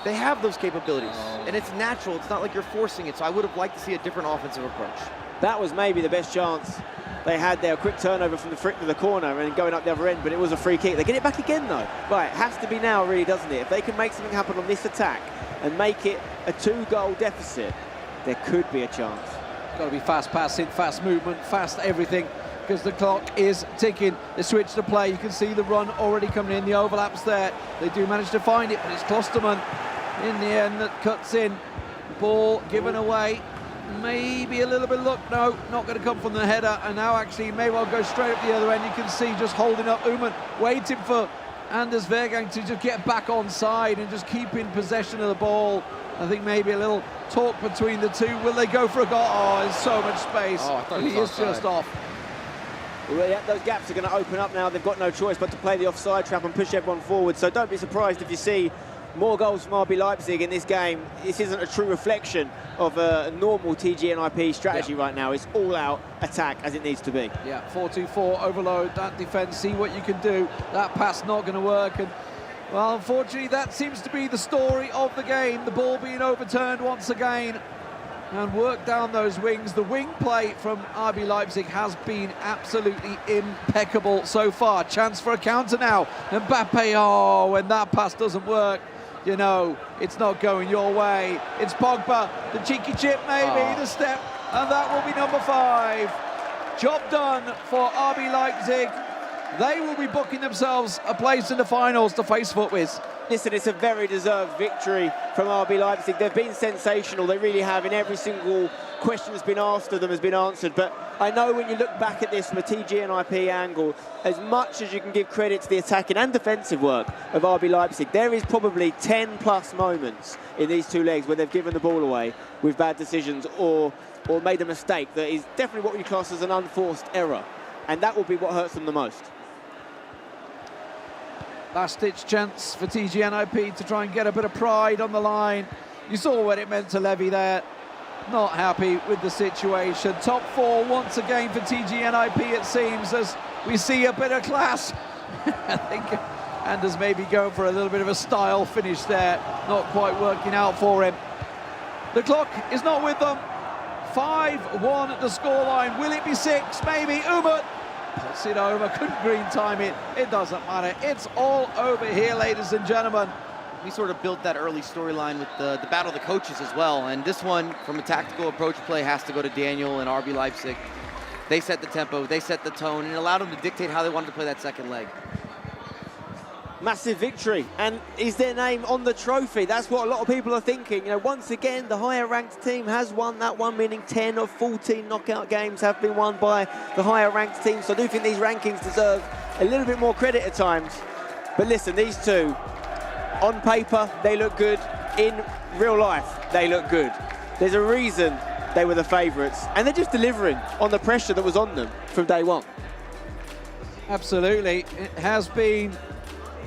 They have those capabilities, and it's natural. It's not like you're forcing it, so I would have liked to see a different offensive approach. That was maybe the best chance they had there. A quick turnover from the corner and going up the other end, but it was a free kick. They get it back again, though. Right, has to be now, really, doesn't it? If they can make something happen on this attack and make it a 2-goal deficit, there could be a chance. Got to be fast passing, fast movement, fast everything, because the clock is ticking. They switch to play. You can see the run already coming in. The overlap's there. They do manage to find it, but it's Klosterman in the end that cuts in. Ball given away. Maybe a little bit of luck. No, not going to come from the header. And now actually he may well go straight up the other end. You can see just holding up Uman, waiting for Anders Vergang to just get back on side and just keep in possession of the ball. I think maybe a little talk between the two. Will they go for a goal? Oh, there's so much space. Oh, I thought he is just off. Well, yeah, those gaps are going to open up now. They've got no choice but to play the offside trap and push everyone forward. So don't be surprised if you see more goals from RB Leipzig in this game. This isn't a true reflection of a normal TG&IP strategy right now. It's all-out attack as it needs to be. Yeah, 4-2-4, overload that defence, see what you can do. That pass not going to work. And, well, unfortunately, that seems to be the story of the game. The ball being overturned once again. And work down those wings. The wing play from RB Leipzig has been absolutely impeccable so far. Chance for a counter now. Mbappe, oh, when that pass doesn't work, you know, it's not going your way. It's Pogba, the cheeky chip maybe, the step, and that will be number 5. Job done for RB Leipzig. They will be booking themselves a place in the finals to face FUTWIZ. Listen, it's a very deserved victory from RB Leipzig. They've been sensational, they really have, in every single question that's been asked of them has been answered. But I know when you look back at this from a TG and IP angle, as much as you can give credit to the attacking and defensive work of RB Leipzig, there is probably 10+ moments in these 2 legs where they've given the ball away with bad decisions or made a mistake that is definitely what we class as an unforced error. And that will be what hurts them the most. Last-ditch chance for TGNIP to try and get a bit of pride on the line. You saw what it meant to Levy there. Not happy with the situation. Top 4 once again for TGNIP, it seems, as we see a bit of class. I think Anders maybe going for a little bit of a style finish there. Not quite working out for him. The clock is not with them. 5-1 the scoreline. Will it be 6? Maybe. Umut puts it over, couldn't green time it. It doesn't matter. It's all over here, ladies and gentlemen. We sort of built that early storyline with the battle of the coaches as well. And this one, from a tactical approach play, has to go to Daniel and RB Leipzig. They set the tempo, they set the tone, and allowed them to dictate how they wanted to play that second leg. Massive victory, and is their name on the trophy? That's what a lot of people are thinking. You know, once again, the higher ranked team has won that one, meaning 10 of 14 knockout games have been won by the higher ranked team. So I do think these rankings deserve a little bit more credit at times. But listen, these two, on paper, they look good. In real life, they look good. There's a reason they were the favourites, and they're just delivering on the pressure that was on them from day one. Absolutely, it has been.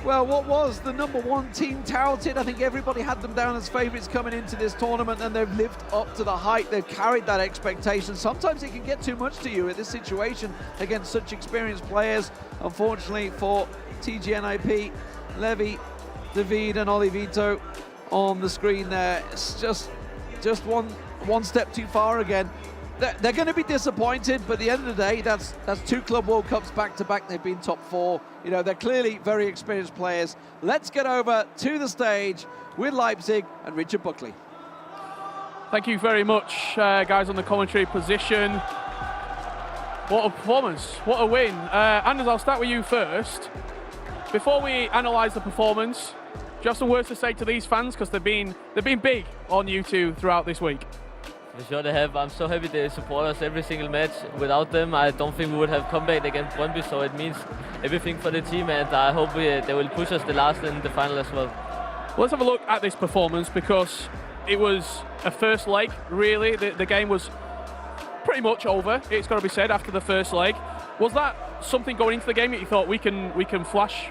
Well, what was the #1 team touted? I think everybody had them down as favourites coming into this tournament, and they've lived up to the hype. They've carried that expectation. Sometimes it can get too much to you in this situation against such experienced players. Unfortunately for TGNIP, Levy, David and Olivito on the screen there. It's just one step too far again. They're going to be disappointed, but at the end of the day, that's 2 Club World Cups back-to-back. They've been top 4. You know, they're clearly very experienced players. Let's get over to the stage with Leipzig and Richard Buckley. Thank you very much, guys, on the commentary position. What a performance, what a win. Anders, I'll start with you first. Before we analyse the performance, do you have some words to say to these fans? Because they've been big on you two throughout this week. For sure they have. I'm so happy they support us every single match. Without them, I don't think we would have come back against Brøndby, so it means everything for the team, and I hope they will push us the last in the final as well. Let's have a look at this performance, because it was a first leg, really. The game was pretty much over, it's got to be said, after the first leg. Was that something going into the game that you thought we can flash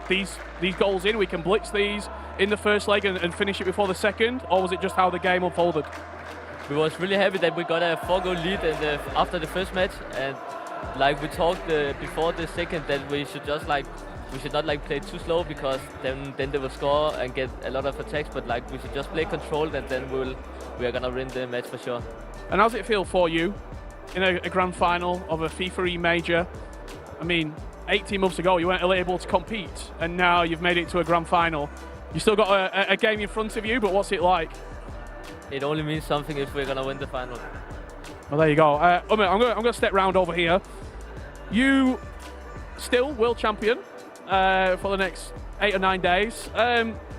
these goals in, we can blitz these in the first leg and finish it before the second, or was it just how the game unfolded? We was really happy that we got a 4-goal lead after the first match, and like we talked before the second, that we should just we should not play too slow, because then they will score and get a lot of attacks, but we should just play controlled, and then we are gonna win the match for sure. And how does it feel for you in a grand final of a FIFAe major? I mean, 18 months ago you weren't able to compete, and now you've made it to a grand final. You still got a game in front of you, but what's it like? It only means something if we're gonna win the final. Well, there you go. Umut, I'm going to step round over here. You still world champion for the next 8 or 9 days.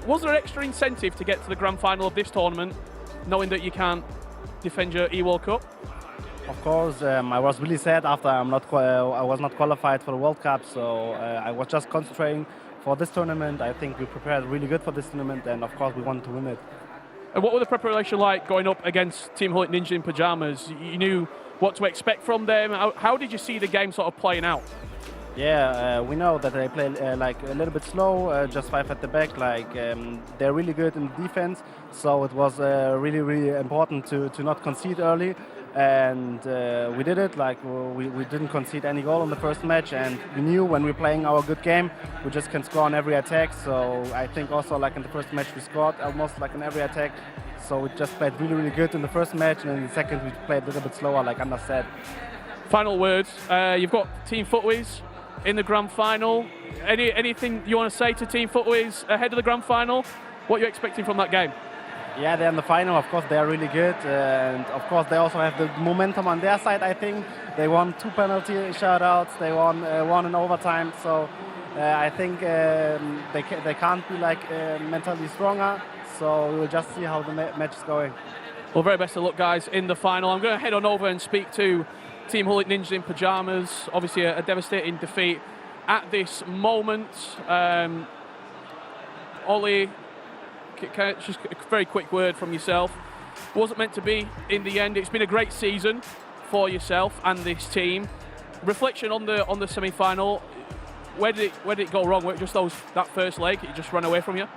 Was there an extra incentive to get to the grand final of this tournament, knowing that you can't defend your E-World Cup? Of course, I was really sad after I was not qualified for the World Cup, so I was just concentrating for this tournament. I think we prepared really good for this tournament, and of course we wanted to win it. And what was the preparation like going up against Team Hullet Ninja in pyjamas? You knew what to expect from them. How did you see the game sort of playing out? Yeah, we know that they play a little bit slow, just 5 at the back. They're really good in defense, so it was really, really important to not concede early. And we did it. We didn't concede any goal in the first match, and we knew when we're playing our good game, we just can score on every attack. So I think also in the first match we scored almost in every attack. So we just played really, really good in the first match, and in the second we played a little bit slower, like Anders said. Final words. You've got Team FIFAe in the grand final. Anything you want to say to Team FIFAe ahead of the grand final? What are you expecting from that game? Yeah, they're in the final. Of course, they are really good, and of course, they also have the momentum on their side. I think they won 2 penalty shoutouts. They won 1 in overtime. So I think they can't be mentally stronger. So we will just see how the match is going. Well, very best of luck, guys, in the final. I'm going to head on over and speak to Team Hullet Ninja in pyjamas. Obviously, a devastating defeat at this moment. Ollie, just a very quick word from yourself. Wasn't meant to be in the end. It's been a great season for yourself and this team. Reflection on the semi-final. Where did it go wrong? Just that first leg, it just ran away from you?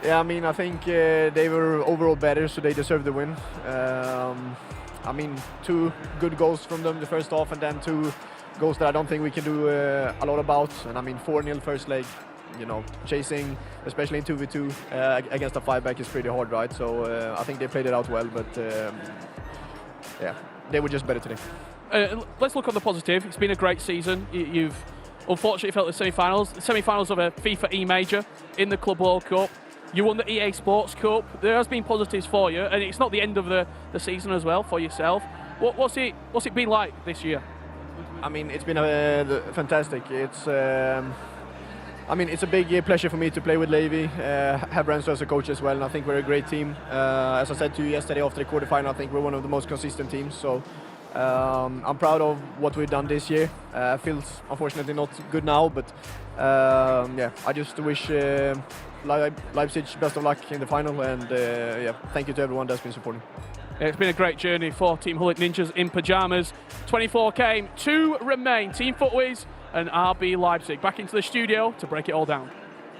Yeah, I mean, I think they were overall better, so they deserved the win. 2 good goals from them the first half, and then 2 goals that I don't think we can do a lot about. And 4-0 first leg. Chasing, especially in 2v2 against a 5-back is pretty hard, right? So I think they played it out well, but yeah, they were just better today. Let's look on the positive. It's been a great season. You've unfortunately felt the semi-finals of a FIFAe major in the Club World Cup. You won the EA Sports Cup. There has been positives for you, and it's not the end of the season as well for yourself. What's it been like this year? It's been fantastic. It's a big pleasure for me to play with Levi, have Renzo as a coach as well, and I think we're a great team. As I said to you yesterday after the quarterfinal, I think we're one of the most consistent teams, so I'm proud of what we've done this year. Feels unfortunately not good now, but I just wish Leipzig best of luck in the final, and thank you to everyone that's been supporting. It's been a great journey for Team Hullet Ninjas in pyjamas. 24 came, 2 remain. Team FIFAe and RB Leipzig. Back into the studio to break it all down.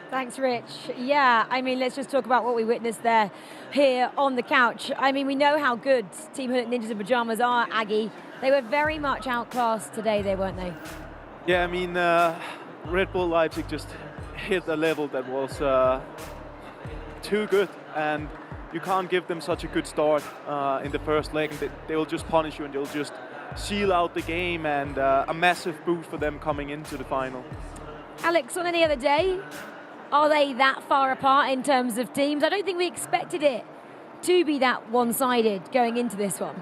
Thanks, Rich. Yeah, let's just talk about what we witnessed there here on the couch. We know how good Team Hullet Ninjas in pyjamas are, Aggie. They were very much outclassed today, weren't they? Yeah, Red Bull Leipzig just hit a level that was too good, and you can't give them such a good start in the first leg. They will just punish you, and they'll just seal out the game, and a massive boost for them coming into the final. Alex, on any other day, are they that far apart in terms of teams? I don't think we expected it to be that one-sided going into this one.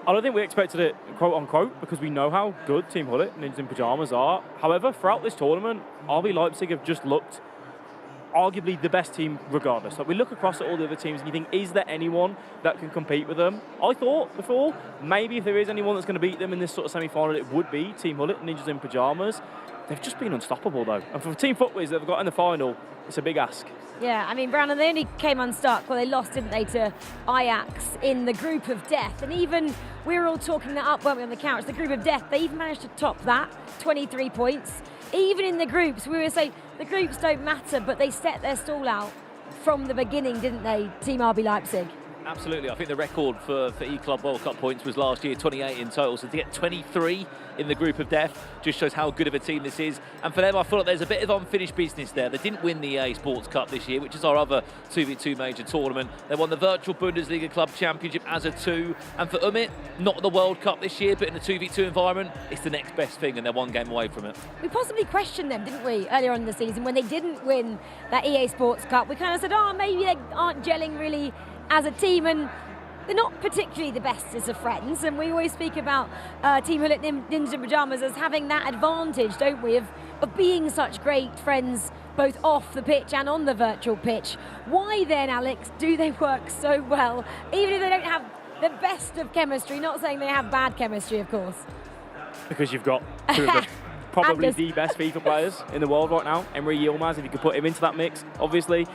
I don't think we expected it, quote unquote, because we know how good Team Hullet and Ninjas in Pyjamas are. However, throughout this tournament, RB Leipzig have just looked arguably the best team regardless. Like, we look across at all the other teams and you think, is there anyone that can compete with them? I thought before, maybe if there is anyone that's going to beat them in this sort of semi-final, it would be Team Hullet and Ninjas in Pyjamas. They've just been unstoppable though. And for Team FUTWIZ that they've got in the final, it's a big ask. Yeah, I mean, Brandon, they only came unstuck. Well, they lost, didn't they, to Ajax in the group of death. And even, we were all talking that up, weren't we, on the couch? The group of death, they even managed to top that, 23 points. Even in the groups, we were saying the groups don't matter, but they set their stall out from the beginning, didn't they, Team RB Leipzig? Absolutely. I think the record for E-Club World Cup points was last year, 28 in total. So to get 23 in the group of death just shows how good of a team this is. And for them, I feel like there's a bit of unfinished business there. They didn't win the EA Sports Cup this year, which is our other 2v2 major tournament. They won the Virtual Bundesliga Club Championship as a 2. And for Umit, not the World Cup this year, but in the 2v2 environment, it's the next best thing, and they're one game away from it. We possibly questioned them, didn't we, earlier on in the season when they didn't win that EA Sports Cup. We kind of said, oh, maybe they aren't gelling really as a team, and they're not particularly the bestest of friends, and we always speak about Team Hullet Ninjas in Pyjamas as having that advantage, don't we, of being such great friends both off the pitch and on the virtual pitch. Why then, Alex, do they work so well, even if they don't have the best of chemistry? Not saying they have bad chemistry, of course. Because you've got two of the probably the best FIFA players in the world right now. Emre Yilmaz, if you could put him into that mix, obviously.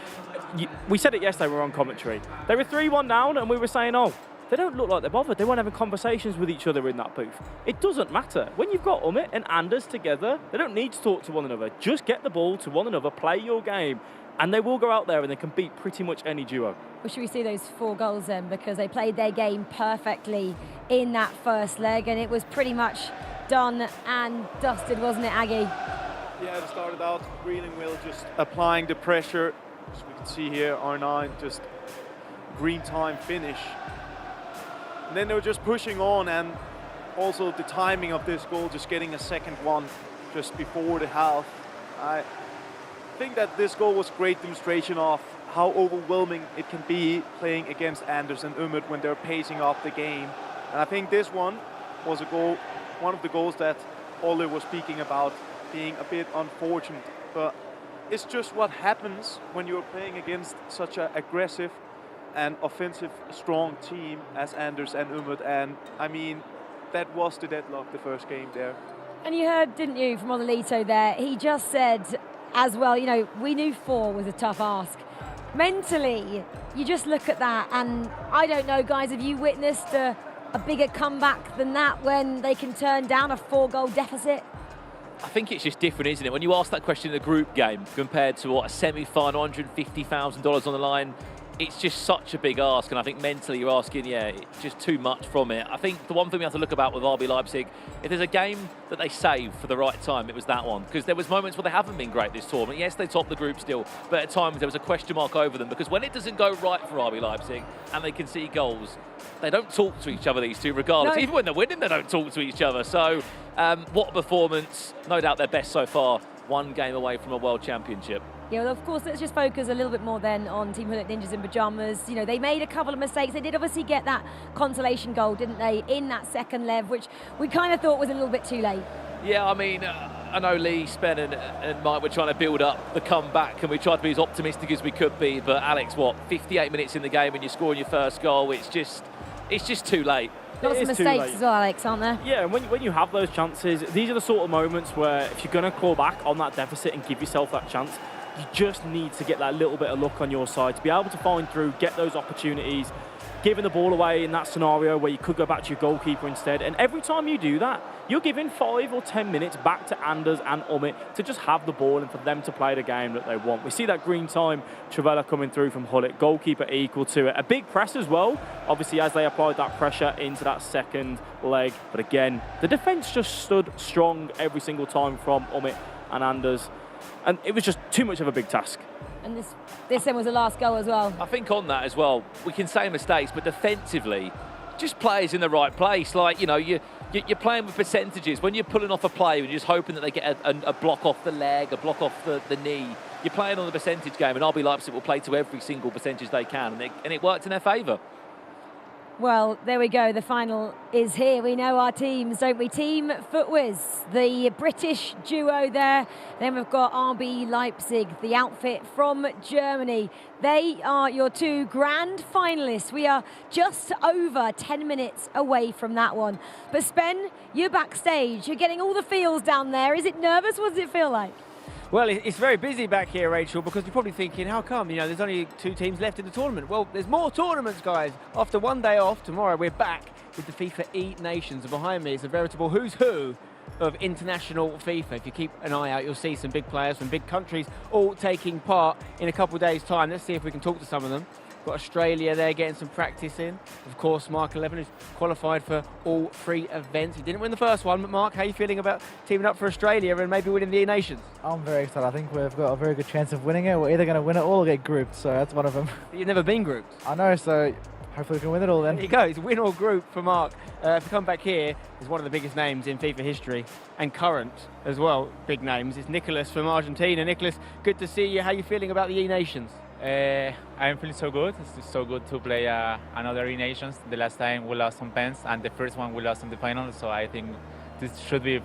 We said it yesterday when we were on commentary. They were 3-1 down and we were saying, oh, they don't look like they're bothered. They weren't having conversations with each other in that booth. It doesn't matter. When you've got Umit and Anders together, they don't need to talk to one another. Just get the ball to one another, play your game, and they will go out there and they can beat pretty much any duo. Well, should we see those 4 goals then? Because they played their game perfectly in that first leg, and it was pretty much done and dusted, wasn't it, Aggie? Yeah, it started out Green and Will just applying the pressure. As we can see here, R9 just green time finish. And then they were just pushing on, and also the timing of this goal, just getting a second one just before the half. I think that this goal was a great demonstration of how overwhelming it can be playing against Anders and Umut when they're pacing up the game. And I think this one was a goal, one of the goals that Ole was speaking about being a bit unfortunate. But it's just what happens when you're playing against such an aggressive and offensive strong team as Anders and Umut. And I mean, that was the deadlock the first game there. And you heard, didn't you, from Ololito there, he just said as well, you know, we knew 4 was a tough ask. Mentally, you just look at that, and I don't know, guys, have you witnessed a bigger comeback than that when they can turn down a 4-goal deficit? I think it's just different, isn't it? When you ask that question in the group game compared to what, a semi-final, $150,000 on the line, it's just such a big ask, and I think mentally you're asking, yeah, it's just too much from it. I think the one thing we have to look about with RB Leipzig, if there's a game that they saved for the right time, it was that one, because there was moments where they haven't been great this tournament. Yes, they topped the group still, but at times there was a question mark over them, because when it doesn't go right for RB Leipzig and they concede goals, they don't talk to each other, these two, regardless. No. Even when they're winning, they don't talk to each other. So, what a performance. No doubt their best so far. 1 game away from a World Championship. Yeah, well, of course, let's just focus a little bit more then on Team Hullet Ninjas in Pyjamas. You know, they made a couple of mistakes. They did obviously get that consolation goal, didn't they, in that second leg, which we kind of thought was a little bit too late. Yeah, I mean, I know Lee, Spen and Mike were trying to build up the comeback, and we tried to be as optimistic as we could be. But Alex, what, 58 minutes in the game and you're scoring your first goal, it's just too late. Lots of mistakes as well, Alex, aren't there? Yeah, and when you have those chances, these are the sort of moments where if you're going to claw back on that deficit and give yourself that chance, you just need to get that little bit of luck on your side to be able to find through, get those opportunities, giving the ball away in that scenario where you could go back to your goalkeeper instead. And every time you do that, you're giving 5 or 10 minutes back to Anders and Umit to just have the ball and for them to play the game that they want. We see that green time, Travella coming through from Hullet, goalkeeper equal to it. A big press as well, obviously, as they applied that pressure into that second leg. But again, the defence just stood strong every single time from Umit and Anders. And it was just too much of a big task. And this then was the last goal as well. I think on that as well, we can say mistakes, but defensively, just players in the right place. Like, you know, you're playing with percentages. When you're pulling off a play, you're just hoping that they get a block off the leg, a block off the knee. You're playing on the percentage game, and RB Leipzig will play to every single percentage they can, and it worked in their favour. Well, there we go. The final is here. We know our teams, don't we? Team FUTWIZ, the British duo there. Then we've got RB Leipzig, the outfit from Germany. They are your two grand finalists. We are just over 10 minutes away from that one. But Spen, you're backstage. You're getting all the feels down there. Is it nervous? What does it feel like? Well, it's very busy back here, Rachel, because you're probably thinking, how come? You know, there's only 2 teams left in the tournament. Well, there's more tournaments, guys. After one day off, tomorrow we're back with the FIFA E Nations. And behind me is a veritable who's who of international FIFA. If you keep an eye out, you'll see some big players from big countries all taking part in a couple of days' time. Let's see if we can talk to some of them. Got Australia there getting some practice in. Of course, Mark 11 who's qualified for all 3 events. He didn't win the first one, but Mark, how are you feeling about teaming up for Australia and maybe winning the E Nations? I'm very excited. I think we've got a very good chance of winning it. We're either going to win it or get grouped, so that's one of them. You've never been grouped? I know, so hopefully we can win it all then. There you go, it's win or group for Mark. If you come back here, he's one of the biggest names in FIFA history and current as well, big names. It's Nicholas from Argentina. Nicholas, good to see you. How are you feeling about the E Nations? I'm feeling so good. It's so good to play another E Nations. The last time we lost some pens, and the first one we lost in the final. So I think this should be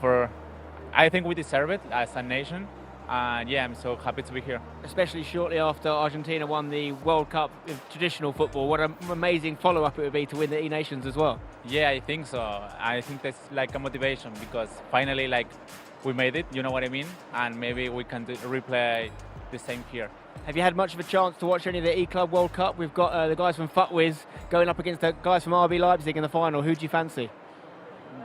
I think we deserve it as a nation. And yeah, I'm so happy to be here. Especially shortly after Argentina won the World Cup in traditional football. What an amazing follow-up it would be to win the E Nations as well. Yeah, I think so. I think that's like a motivation because finally, like, we made it. You know what I mean? And maybe we can replay the same here. Have you had much of a chance to watch any of the E Club World Cup? We've got the guys from FUTWIZ going up against the guys from RB Leipzig in the final. Who do you fancy?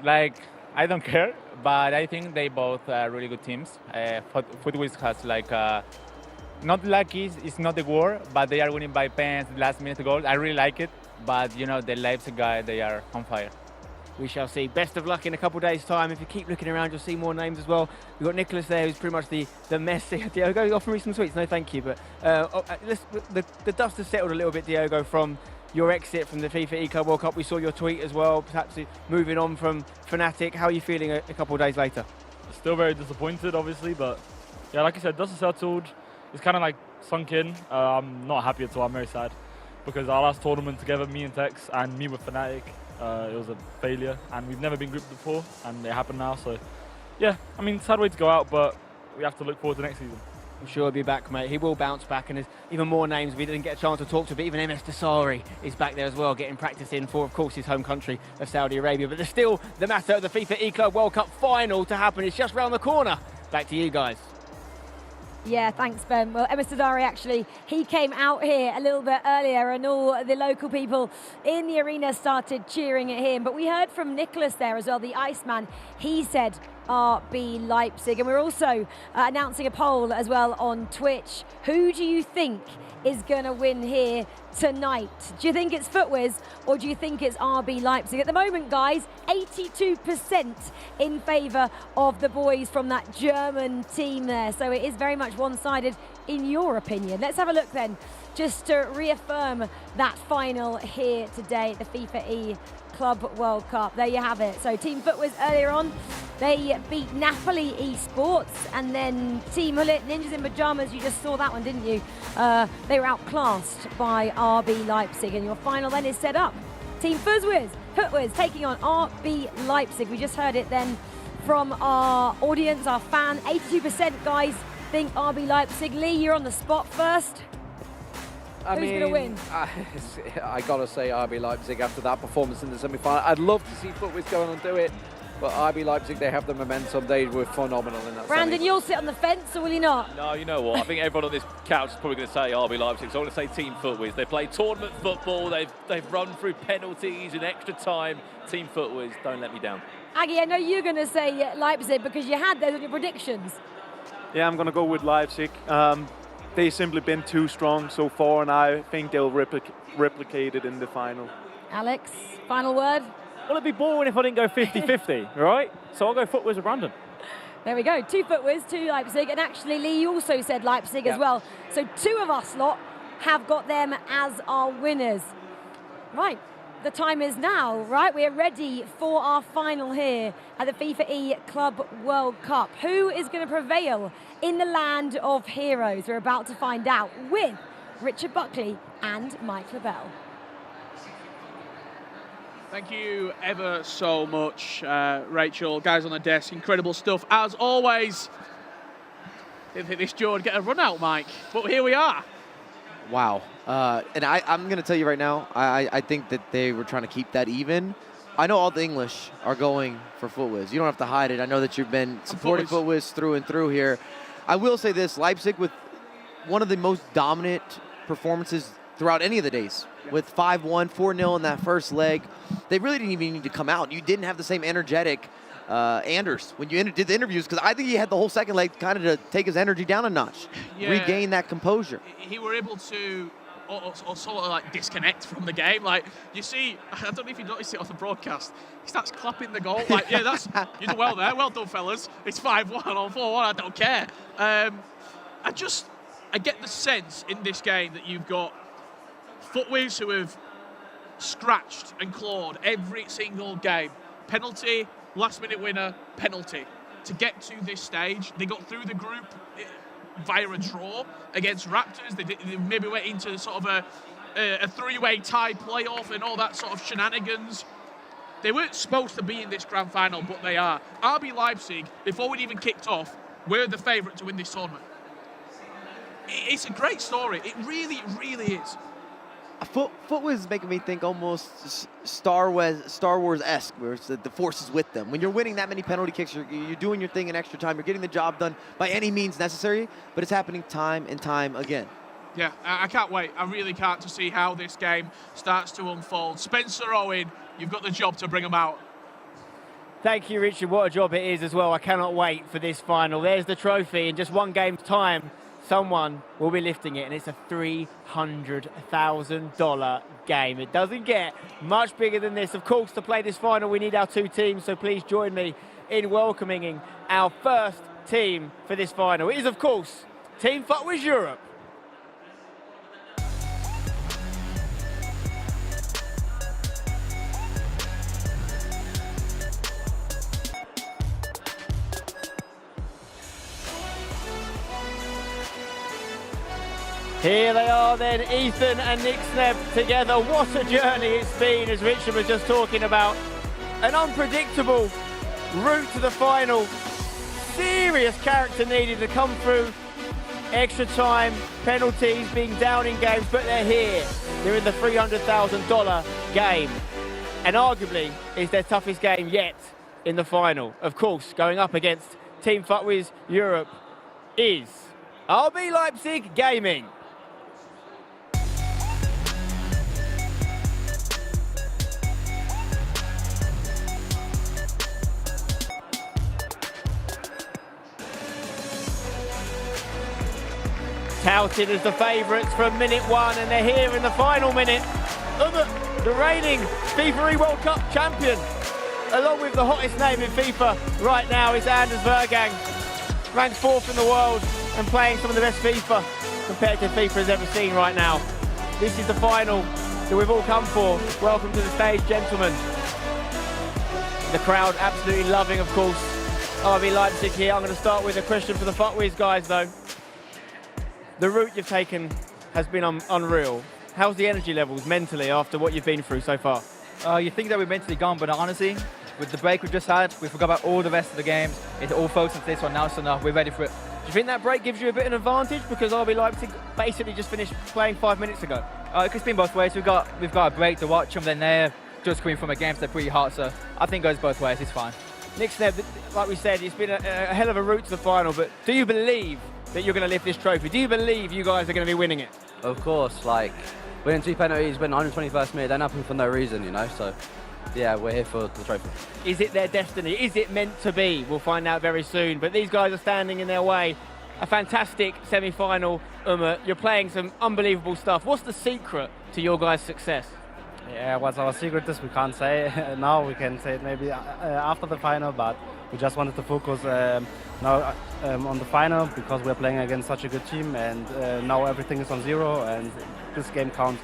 Like, I don't care, but I think they both are really good teams. FUTWIZ has like, not lucky, it's not the war, but they are winning by pens, last minute goals. I really like it, but you know, the Leipzig guy, they are on fire. We shall see. Best of luck in a couple of days' time. If you keep looking around, you'll see more names as well. We've got Nicholas there, who's pretty much the Messi. Diogo, you offer me some sweets? No, thank you. But the dust has settled a little bit, Diogo, from your exit from the FIFA E Club World Cup. We saw your tweet as well, perhaps moving on from Fnatic. How are you feeling a couple of days later? Still very disappointed, obviously, but yeah, like I said, dust has settled. It's kind of like sunk in. I'm not happy at all. I'm very sad because our last tournament together, me and Tex and me with Fnatic, it was a failure, and we've never been grouped before, and it happened now. So, yeah, I mean, sad way to go out, but we have to look forward to next season. I'm sure he'll be back, mate. He will bounce back, and there's even more names we didn't get a chance to talk to, but even MS Dasari is back there as well, getting practice in for, of course, his home country of Saudi Arabia. But there's still the matter of the FIFA E Club World Cup final to happen. It's just round the corner. Back to you guys. Yeah, thanks, Ben. Well, Emma Sadari, actually, he came out here a little bit earlier and all the local people in the arena started cheering at him. But we heard from Nicholas there as well, the Iceman. He said RB Leipzig. And we're also announcing a poll as well on Twitch. Who do you think is going to win here tonight? Do you think it's FUTWIZ or do you think it's RB Leipzig? At the moment, guys, 82% in favour of the boys from that German team there. So it is very much one-sided in your opinion. Let's have a look then, just to reaffirm that final here today at the FIFA E Club World Cup. There you have it. So Team FUTWIZ earlier on, they beat Napoli Esports, and then Team Hullet, Ninjas in Pyjamas, you just saw that one, didn't you? They were outclassed by RB Leipzig, and your final then is set up. Team FUTWIZ taking on RB Leipzig. We just heard it then from our audience, our fan. 82% guys think RB Leipzig. Lee, you're on the spot first. Who's going to win? I got to say RB Leipzig after that performance in the semi-final. I'd love to see FUTWIZ go on and do it, but RB Leipzig, they have the momentum. They were phenomenal in that Brandon, you'll sit on the fence, or will you not? No, you know what? I think everyone on this couch is probably going to say RB Leipzig, so I'm going to say Team FUTWIZ. They play tournament football. They've run through penalties in extra time. Team FUTWIZ, don't let me down. Aggie, I know you're going to say Leipzig because you had those on your predictions. Yeah, I'm going to go with Leipzig. They've simply been too strong so far, and I think they'll replicate it in the final. Alex, final word? Well, it'd be boring if I didn't go 50-50, right? So I'll go FUTWIZ with Brandon. There we go, 2 FUTWIZ, 2 Leipzig, and actually Lee, you also said Leipzig as well. So 2 of us lot have got them as our winners. Right, the time is now, right? We are ready for our final here at the FIFA E Club World Cup. Who is going to prevail in the land of heroes? We're about to find out with Richard Buckley and Mike LaBelle. Thank you ever so much, Rachel, guys on the desk. Incredible stuff, as always. Didn't think this duo would get a run out, Mike, but here we are. Wow. And I'm going to tell you right now, I think that they were trying to keep that even. I know all the English are going for FootWiz. You don't have to hide it. I know that you've been supporting FootWiz through and through here. I will say this, Leipzig with one of the most dominant performances throughout any of the days. With 5-1, 4-0 in that first leg. They really didn't even need to come out. You didn't have the same energetic Anders when you did the interviews, because I think he had the whole second leg kind of to take his energy down a notch, regain that composure. He were able to or sort of like disconnect from the game. Like, you see, I don't know if you noticed it on the broadcast, he starts clapping the goal. Like, yeah, that's, you did well there. Well done, fellas. It's 5-1 or 4-1, I don't care. I get the sense in this game that you've got FootWiz who have scratched and clawed every single game. Penalty, last-minute winner, penalty. To get to this stage, they got through the group via a draw against Raptors. They maybe went into sort of a three-way tie playoff and all that sort of shenanigans. They weren't supposed to be in this grand final, but they are. RB Leipzig, before we'd even kicked off, were the favourite to win this tournament. It's a great story. It really, really is. FootWiz is making me think almost Star Wars-esque, where it's the Force is with them. When you're winning that many penalty kicks, you're doing your thing in extra time. You're getting the job done by any means necessary, but it's happening time and time again. Yeah, I can't wait. I really can't to see how this game starts to unfold. Spencer Owen, you've got the job to bring them out. Thank you, Richard. What a job it is as well. I cannot wait for this final. There's the trophy. In just one game's time, someone will be lifting it, and it's a $300,000 game. It doesn't get much bigger than this. Of course, to play this final, we need our two teams, so please join me in welcoming our first team for this final. It is, of course, Team FootWiz Europe. Here they are then, Ethan and Nick Sneb together. What a journey it's been, as Richard was just talking about. An unpredictable route to the final. Serious character needed to come through. Extra time, penalties, being down in games, but they're here. They're in the $300,000 game. And arguably, it's their toughest game yet in the final. Of course, going up against Team FootWiz Europe is RB Leipzig Gaming. Touted as the favourites from minute one, and they're here in the final minute. The reigning FIFAe World Cup champion, along with the hottest name in FIFA right now, is Anders Vergang. Ranked 4th in the world and playing some of the best FIFA competitive FIFA has ever seen right now. This is the final that we've all come for. Welcome to the stage, gentlemen. The crowd absolutely loving, of course, RB Leipzig here. I'm going to start with a question for the FootWiz guys, though. The route you've taken has been unreal. How's the energy levels mentally after what you've been through so far? You think that we're mentally gone, but honestly, with the break we've just had, we forgot about all the rest of the games. It's all focused on this one now, so we're ready for it. Do you think that break gives you a bit of an advantage because RB Leipzig basically just finished playing 5 minutes ago? It's been both ways. We've got a break to watch them, then they're just coming from a game, so they're pretty hot, so I think it goes both ways. It's fine. Nick Sneb, like we said, it's been a hell of a route to the final, but do you believe that you're going to lift this trophy? Do you believe you guys are going to be winning it? Of course, like winning 2 penalties, winning 121st minute, don't happen for no reason, you know, so yeah, we're here for the trophy. Is it their destiny? Is it meant to be? We'll find out very soon, but these guys are standing in their way. A fantastic semi-final, you're playing some unbelievable stuff. What's the secret to your guys' success? Yeah, what's our secret is we can't say now. We can say it maybe after the final, but we just wanted to focus now on the final because we're playing against such a good team, and now everything is on zero and this game counts.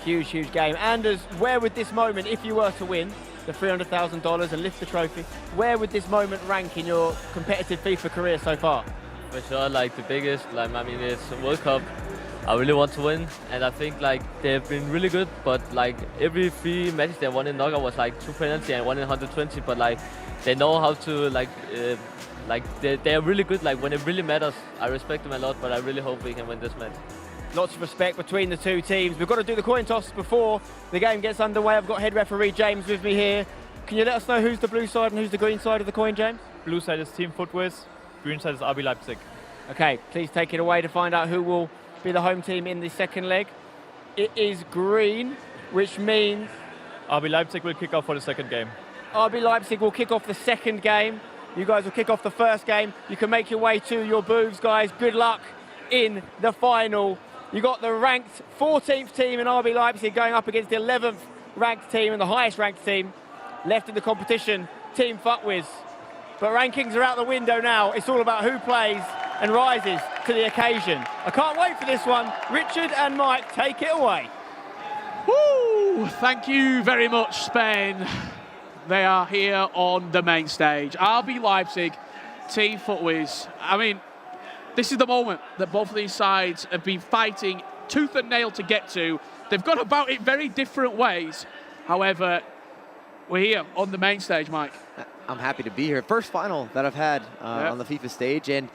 Huge, huge game. Anders, where would this moment, if you were to win the $300,000 and lift the trophy, where would this moment rank in your competitive FIFA career so far? For sure, like the biggest, like I mean, it's a World Cup. I really want to win, and I think like they've been really good. But like every 3 matches they won in knockout was like 2 penalty and 1 in 120. But like they know how to like they are really good. Like when it really matters, I respect them a lot. But I really hope we can win this match. Lots of respect between the two teams. We've got to do the coin toss before the game gets underway. I've got head referee James with me here. Can you let us know who's the blue side and who's the green side of the coin, James? Blue side is Team FUTWIZ, green side is RB Leipzig. Okay, please take it away to find out who will be the home team in the second leg. It is green, which means RB Leipzig will kick off for the second game. RB Leipzig will kick off the second game. You guys will kick off the first game. You can make your way to your booths, guys. Good luck in the final. You got the ranked 14th team in RB Leipzig going up against the 11th ranked team and the highest ranked team left in the competition, Team FUTWIZ. But rankings are out the window now. It's all about who plays and rises to the occasion. I can't wait for this one. Richard and Mike, take it away. Woo! Thank you very much, Spain. They are here on the main stage. RB Leipzig, Team FUTWIZ. I mean, this is the moment that both of these sides have been fighting tooth and nail to get to. They've gone about it very different ways. However, we're here on the main stage, Mike. I'm happy to be here. First final that I've had on the FIFA stage, and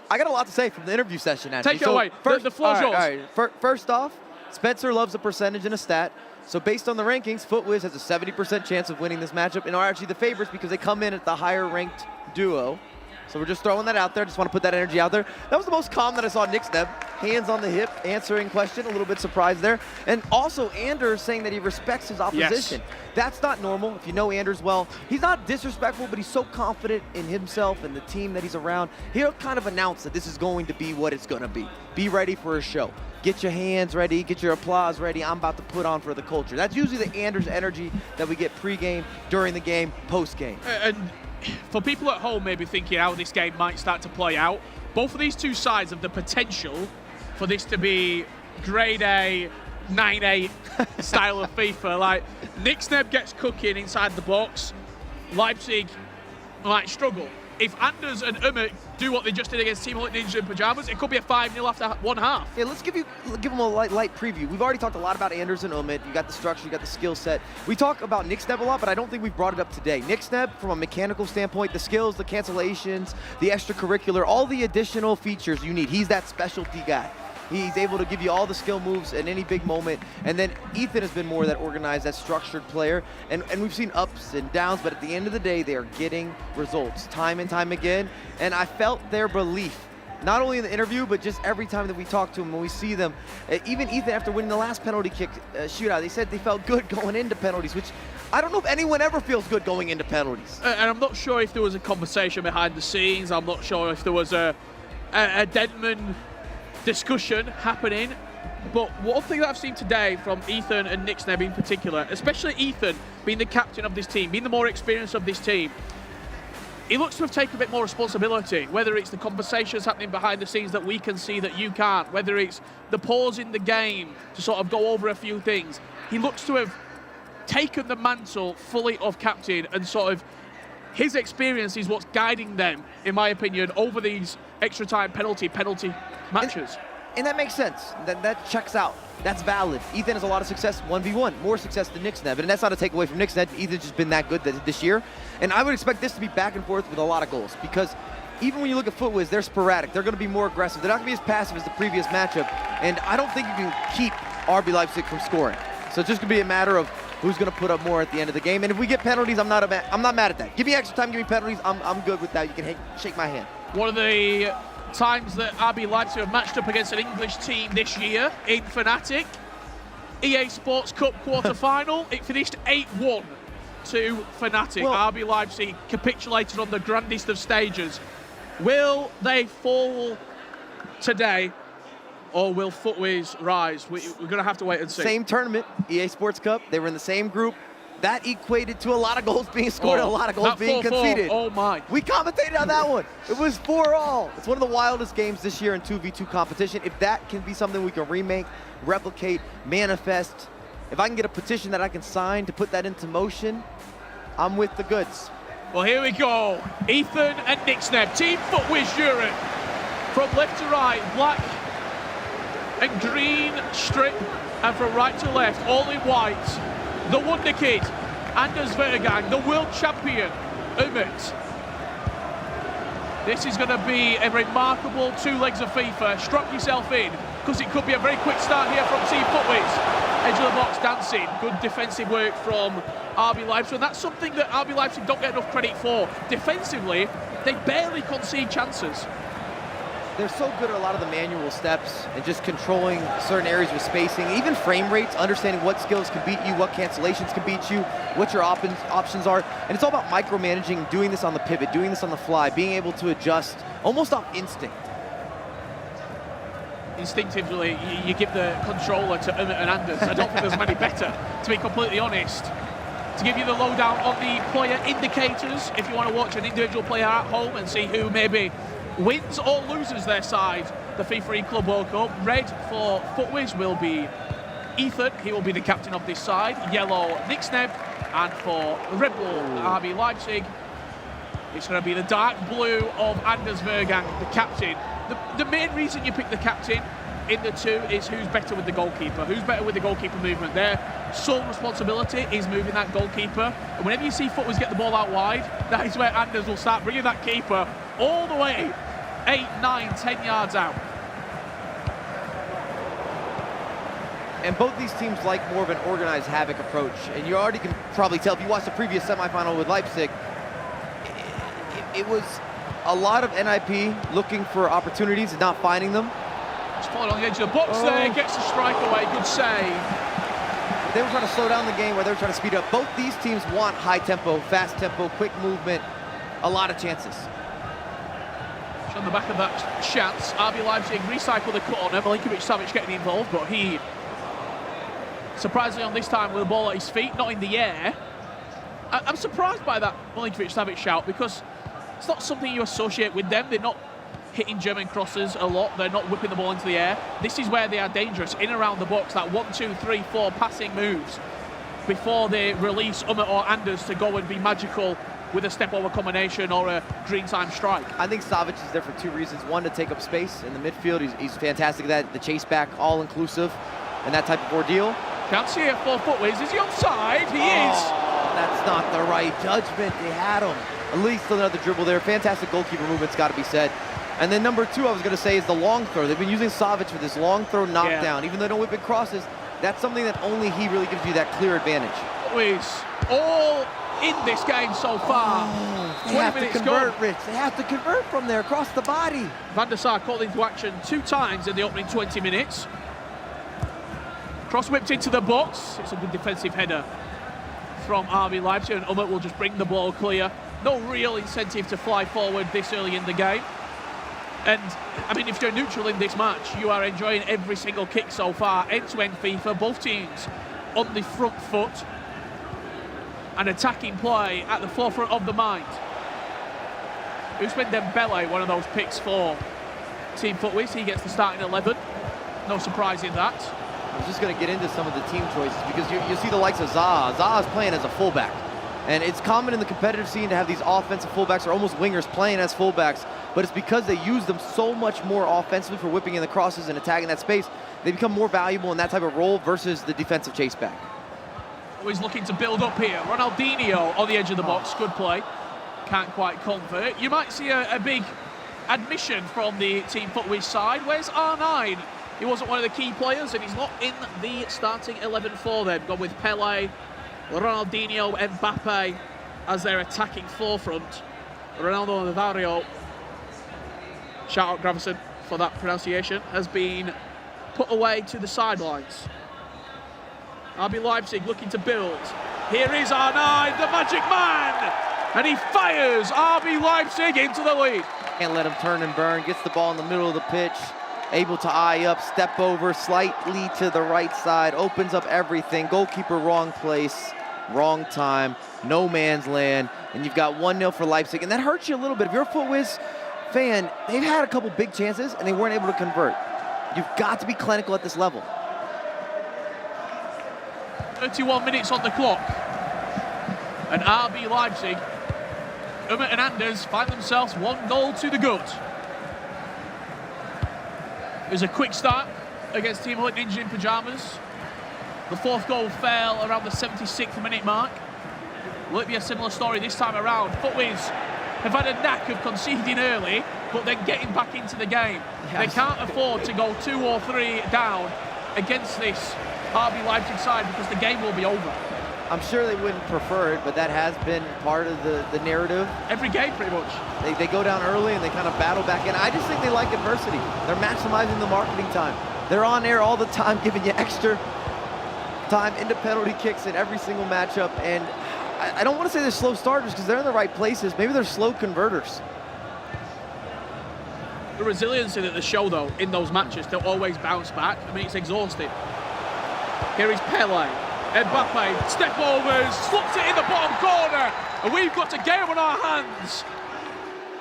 I got a lot to say from the interview session, actually. Take it away. The floor's yours. All right. First off, Spencer loves a percentage and a stat. So based on the rankings, FUTWIZ has a 70% chance of winning this matchup and are actually the favorites because they come in at the higher ranked duo. So we're just throwing that out there. Just want to put that energy out there. That was the most calm that I saw Nixneb. Hands on the hip, answering question. A little bit surprised there. And also Anders saying that he respects his opposition. Yes. That's not normal. If you know Anders well, he's not disrespectful, but he's so confident in himself and the team that he's around. He'll kind of announce that this is going to be what it's going to be. Be ready for a show. Get your hands ready, get your applause ready. I'm about to put on for the culture. That's usually the Anders energy that we get pre-game, during the game, post-game. And for people at home maybe thinking how this game might start to play out, both of these two sides have the potential for this to be grade A, 9-8 style of FIFA. Like, Nixneb gets cooking inside the box, Leipzig might struggle. If Anders and Umut do what they just did against Team Ninja in Pyjamas, it could be a 5-0 after one half. Yeah, let's give them a light preview. We've already talked a lot about Anders and Umut. You got the structure, you got the skill set. We talk about Nixneb a lot, but I don't think we've brought it up today. Nixneb, from a mechanical standpoint, the skills, the cancellations, the extracurricular, all the additional features you need. He's that specialty guy. He's able to give you all the skill moves at any big moment. And then Ethan has been more that organized, that structured player. And we've seen ups and downs, but at the end of the day, they are getting results time and time again. And I felt their belief, not only in the interview, but just every time that we talk to them, when we see them. Even Ethan, after winning the last penalty kick shootout, they said they felt good going into penalties, which I don't know if anyone ever feels good going into penalties. And I'm not sure if there was a conversation behind the scenes. I'm not sure if there was a Denman discussion happening, but one thing that I've seen today from Ethan and Nixneb in particular, especially Ethan being the captain of this team, being the more experienced of this team, he looks to have taken a bit more responsibility, whether it's the conversations happening behind the scenes that we can see that you can't, whether it's the pause in the game to sort of go over a few things. He looks to have taken the mantle fully of captain, and sort of his experience is what's guiding them, in my opinion, over these extra time penalty matches. And that makes sense. That checks out. That's valid. Ethan has a lot of success 1v1, more success than Nixneb. And that's not a takeaway from Nixneb. Ethan's just been that good this year. And I would expect this to be back and forth with a lot of goals, because even when you look at FUTWIZ, they're sporadic. They're going to be more aggressive. They're not going to be as passive as the previous matchup. And I don't think you can keep RB Leipzig from scoring. So it's just going to be a matter of who's going to put up more at the end of the game. And if we get penalties, I'm not mad at that. Give me extra time, give me penalties. I'm good with that. You can shake my hand. One of the times that RB Leipzig have matched up against an English team this year in Fnatic, EA Sports Cup quarter-final, it finished 8-1 to Fnatic. Well, RB Leipzig capitulated on the grandest of stages. Will they fall today, or will FUTWIZ rise? We're going to have to wait and see. Same tournament, EA Sports Cup. They were in the same group. That equated to a lot of goals being scored and a lot of goals being conceded. Oh my. We commentated on that one. It was 4-all. It's one of the wildest games this year in 2v2 competition. If that can be something we can remake, replicate, manifest, if I can get a petition that I can sign to put that into motion, I'm with the goods. Well, here we go. Ethan and Nixneb, Team FUTWIZ Europe. From left to right, black and green strip, and from right to left, all in white, the wonder kid, Anders Vergang, the world champion, Umut. This is going to be a remarkable 2 legs of FIFA. Strap yourself in, because it could be a very quick start here from Team FIFAe. Edge of the box dancing, good defensive work from RB Leipzig, and that's something that RB Leipzig don't get enough credit for. Defensively, they barely concede chances. They're so good at a lot of the manual steps and just controlling certain areas with spacing, even frame rates, understanding what skills can beat you, what cancellations can beat you, what your options are. And it's all about micromanaging, doing this on the pivot, doing this on the fly, being able to adjust almost off instinct. Instinctively, you give the controller to Umut and Anders. I don't think there's many better, to be completely honest. To give you the lowdown on the player indicators, if you want to watch an individual player at home and see who maybe wins or loses their side, the FIFAe Club World Cup. Red for FIFAe will be Ethan, he will be the captain of this side. Yellow, Nixneb, and for Red Bull RB Leipzig, it's going to be the dark blue of Anders Vergang, the captain. The main reason you pick the captain in the two is who's better with the goalkeeper, who's better with the goalkeeper movement. Their sole responsibility is moving that goalkeeper, and whenever you see FIFAe get the ball out wide, that is where Anders will start bringing that keeper all the way 8, 9, 10 yards out. And both these teams like more of an organized havoc approach. And you already can probably tell if you watched the previous semifinal with Leipzig, it was a lot of NIP looking for opportunities and not finding them. Just followed on the edge of the box there, gets the strike away, good save. They were trying to slow down the game where they were trying to speed up. Both these teams want high tempo, fast tempo, quick movement, a lot of chances. On the back of that chance, RB Leipzig recycle the corner. Milinkovic-Savic getting involved, but he surprisingly on this time with the ball at his feet, not in the air. I'm surprised by that Milinkovic-Savic shout, because it's not something you associate with them. They're not hitting German crosses a lot. They're not whipping the ball into the air. This is where they are dangerous, in around the box, that 1, 2, 3, 4 passing moves before they release Umut or Anders to go and be magical with a step-over combination or a green time strike. I think Savic is there for 2 reasons. One, to take up space in the midfield. He's fantastic at that. The chase back, all-inclusive, and that type of ordeal. Chance here for FIFAe. Is he onside? He is. That's not the right judgment. They had him. At least another dribble there. Fantastic goalkeeper movement's got to be said. And then number 2, I was going to say, is the long throw. They've been using Savic for this long throw knockdown. Even though they don't whip it crosses, that's something that only he really gives you that clear advantage. FIFAe all in this game so far. They have to convert, Rich. They have to convert from there across the body. Van der Sar called into action 2 times in the opening 20 minutes. Cross whipped into the box. It's a good defensive header from RB Leipzig, and Umut will just bring the ball clear. No real incentive to fly forward this early in the game. And, I mean, if you're neutral in this match, you are enjoying every single kick so far. End-to-end FIFA, both teams on the front foot. An attacking play at the forefront of the mind. Ousmane Dembele, one of those picks for Team FIFAe. He gets the starting 11. No surprise in that. I was just going to get into some of the team choices, because you see the likes of Zaha. Zaha's playing as a fullback. And it's common in the competitive scene to have these offensive fullbacks or almost wingers playing as fullbacks, but it's because they use them so much more offensively for whipping in the crosses and attacking that space. They become more valuable in that type of role versus the defensive chase back. Always looking to build up here. Ronaldinho on the edge of the box. Good play. Can't quite convert. You might see a big admission from the Team FIFAe side. Where's R9? He wasn't one of the key players, and he's not in the starting 11 for them. Gone with Pele, Ronaldinho, Mbappe as their attacking forefront. Ronaldo Nazario, shout out Gravison for that pronunciation, has been put away to the sidelines. RB Leipzig looking to build. Here is R9, the magic man, and he fires RB Leipzig into the lead. Can't let him turn and burn, gets the ball in the middle of the pitch, able to eye up, step over, slightly to the right side, opens up everything. Goalkeeper wrong place, wrong time, no man's land, and you've got 1-0 for Leipzig, and that hurts you a little bit. If you're a FIFAe fan, they've had a couple big chances, and they weren't able to convert. You've got to be clinical at this level. 31 minutes on the clock, and RB Leipzig, Umut and Anders find themselves 1 goal to the good. There's a quick start against Team Hood Ninja in pyjamas. The 4th goal fell around the 76th minute mark. Will it be a similar story this time around? FUTWIZ have had a knack of conceding early, but then getting back into the game. Yes. They can't afford to go 2 or 3 down against this RB Leipzig side because the game will be over. I'm sure they wouldn't prefer it, but that has been part of the narrative. Every game, pretty much. They go down early and they kind of battle back in. I just think they like adversity. They're maximizing the marketing time. They're on air all the time, giving you extra time into penalty kicks in every single matchup. And I don't want to say they're slow starters because they're in the right places. Maybe they're slow converters. The resiliency that they show, though, in those matches, they'll always bounce back. I mean, it's exhausting. Here is Pele. Mbappe, step overs, slots it in the bottom corner, and we've got a game on our hands.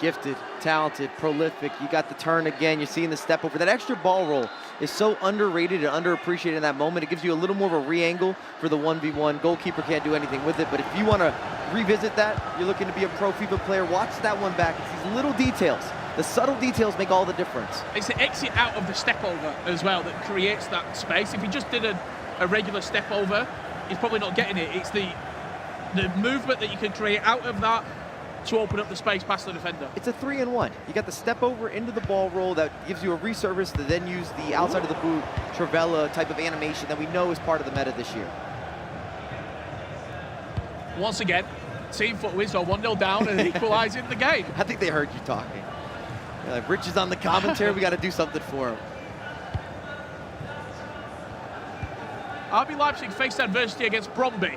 Gifted, talented, prolific. You got the turn again. You're seeing the step over. That extra ball roll is so underrated and underappreciated in that moment. It gives you a little more of a re-angle for the 1v1. Goalkeeper can't do anything with it, but if you want to revisit that, you're looking to be a pro FIFA player, watch that one back. It's these little details. The subtle details make all the difference. It's the exit out of the step over as well that creates that space. If he just did a regular step over, he's probably not getting it. It's the movement that you can create out of that to open up the space past the defender. It's a 3-in-1. You got the step over into the ball roll that gives you a resurface to then use the outside of the boot, Trivela type of animation that we know is part of the meta this year. Once again, Team FUTWIZ are 1-0 down and equalising the game. I think they heard you talking. Like, Rich is on the commentary, we got to do something for him. RB Leipzig faced adversity against Brøndby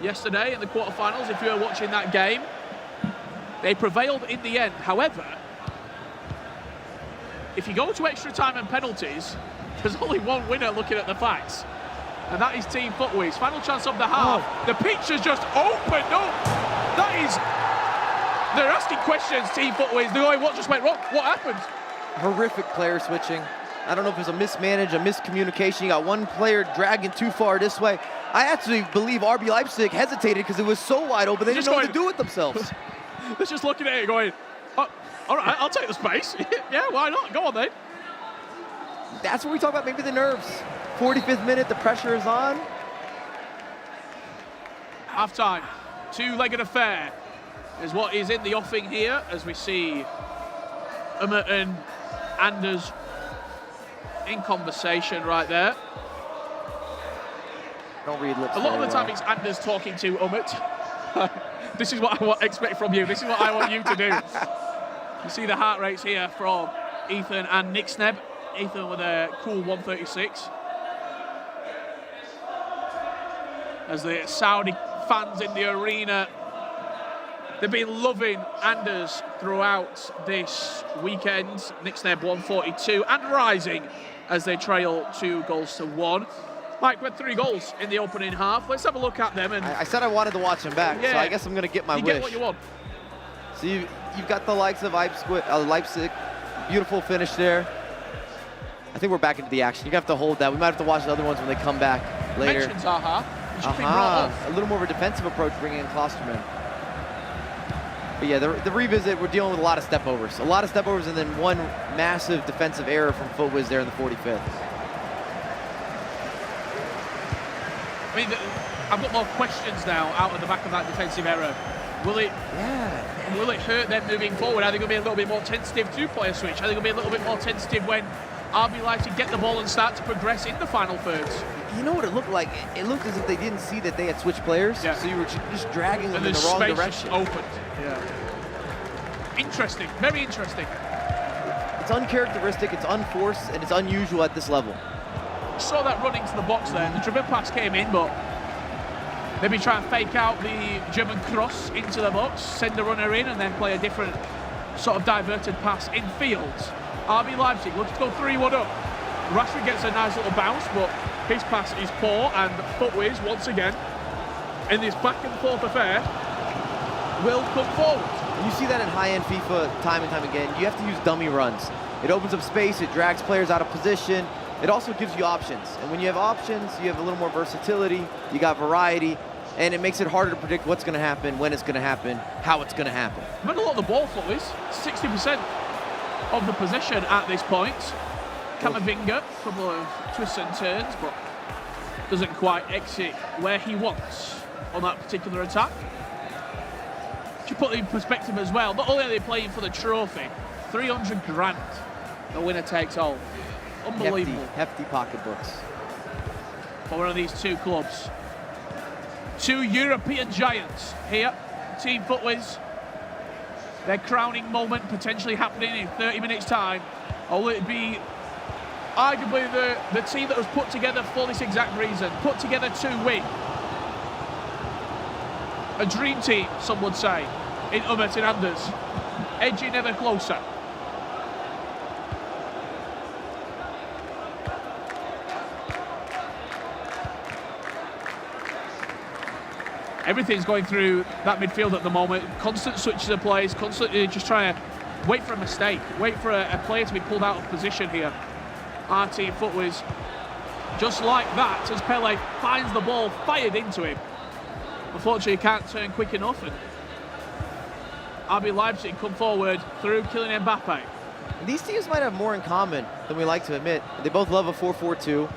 yesterday in the quarterfinals, if you were watching that game. They prevailed in the end. However, if you go to extra time and penalties, there's only one winner looking at the facts, and that is Team FUTWIZ. Final chance of the half. Oh. The pitch has just opened up. That is... They're asking questions, Team FUTWIZ. They're going, what just went wrong? What happened? Horrific player switching. I don't know if it's a mismanage, a miscommunication. You got one player dragging too far this way. I actually believe RB Leipzig hesitated because it was so wide open, they didn't know what to do with themselves. They're just looking at it going, oh, all right, I'll take the space. Yeah, why not? Go on then. That's what we talk about, maybe the nerves. 45th minute, the pressure is on. Half-time, two-legged affair is what is in the offing here, as we see Umut and Anders in conversation right there. Don't read lips. A lot of the time it's Anders talking to Umut. This is what I expect from you. This is what I want you to do. You see the heart rates here from Ethan and Nixneb. Ethan with a cool 136. As the Saudi fans in the arena, they've been loving Anders throughout this weekend. Nixneb 142 and rising as they trail 2-1. Mike, we had 3 goals in the opening half. Let's have a look at them. And I said I wanted to watch them back, so I guess I'm going to get my wish. You get what you want. So you've got the likes of Leipzig. Beautiful finish there. I think we're back into the action. You're going to have to hold that. We might have to watch the other ones when they come back later. Mentioned Zaha. A little more of a defensive approach bringing in Klosterman. But yeah, the revisit, we're dealing with a lot of step overs. A lot of step overs and then one massive defensive error from FUTWIZ there in the 45th. I mean, I've got more questions now out of the back of that defensive error. Will it hurt them moving forward? Are they going to be a little bit more tentative to play a switch? Are they going to be a little bit more tentative when RB Leipzig get the ball and start to progress in the final thirds? You know what it looked like? It looked as if they didn't see that they had switched players, so you were just dragging them in the wrong direction. Opened. Yeah. Interesting, very interesting. It's uncharacteristic, it's unforced, and it's unusual at this level. Saw that run into the box there. The dribble pass came in, but maybe try and fake out the German cross into the box, send the runner in, and then play a different sort of diverted pass in field. RB Leipzig looks to go 3-1 up. Rashford gets a nice little bounce, but his pass is poor, and FUTWIZ, once again, in this back and forth affair, will come forward. You see that in high-end FIFA time and time again. You have to use dummy runs. It opens up space, it drags players out of position. It also gives you options. And when you have options, you have a little more versatility, you got variety, and it makes it harder to predict what's going to happen, when it's going to happen, how it's going to happen. Remember a lot of the ball, FUTWIZ, 60% of the possession at this point. Camavinga, a couple of twists and turns, but doesn't quite exit where he wants on that particular attack. To put it in perspective as well, not only are they playing for the trophy, 300 grand, the winner takes all. Unbelievable. Hefty pocketbooks. For one of these two clubs. Two European giants here, Team FUTWIZ. Their crowning moment potentially happening in 30 minutes' time. Or will it be arguably the team that was put together for this exact reason, put together to win? A dream team, some would say, in Umut and Anders, edging ever closer. Everything's going through that midfield at the moment. Constant switches of plays, constantly just trying to wait for a mistake, wait for a player to be pulled out of position here. Our Team FUTWIZ, just like that, as Pele finds the ball fired into him. Unfortunately, he can't turn quick enough, and RB Leipzig come forward through Kylian Mbappe. These teams might have more in common than we like to admit. They both love a 4-4-2.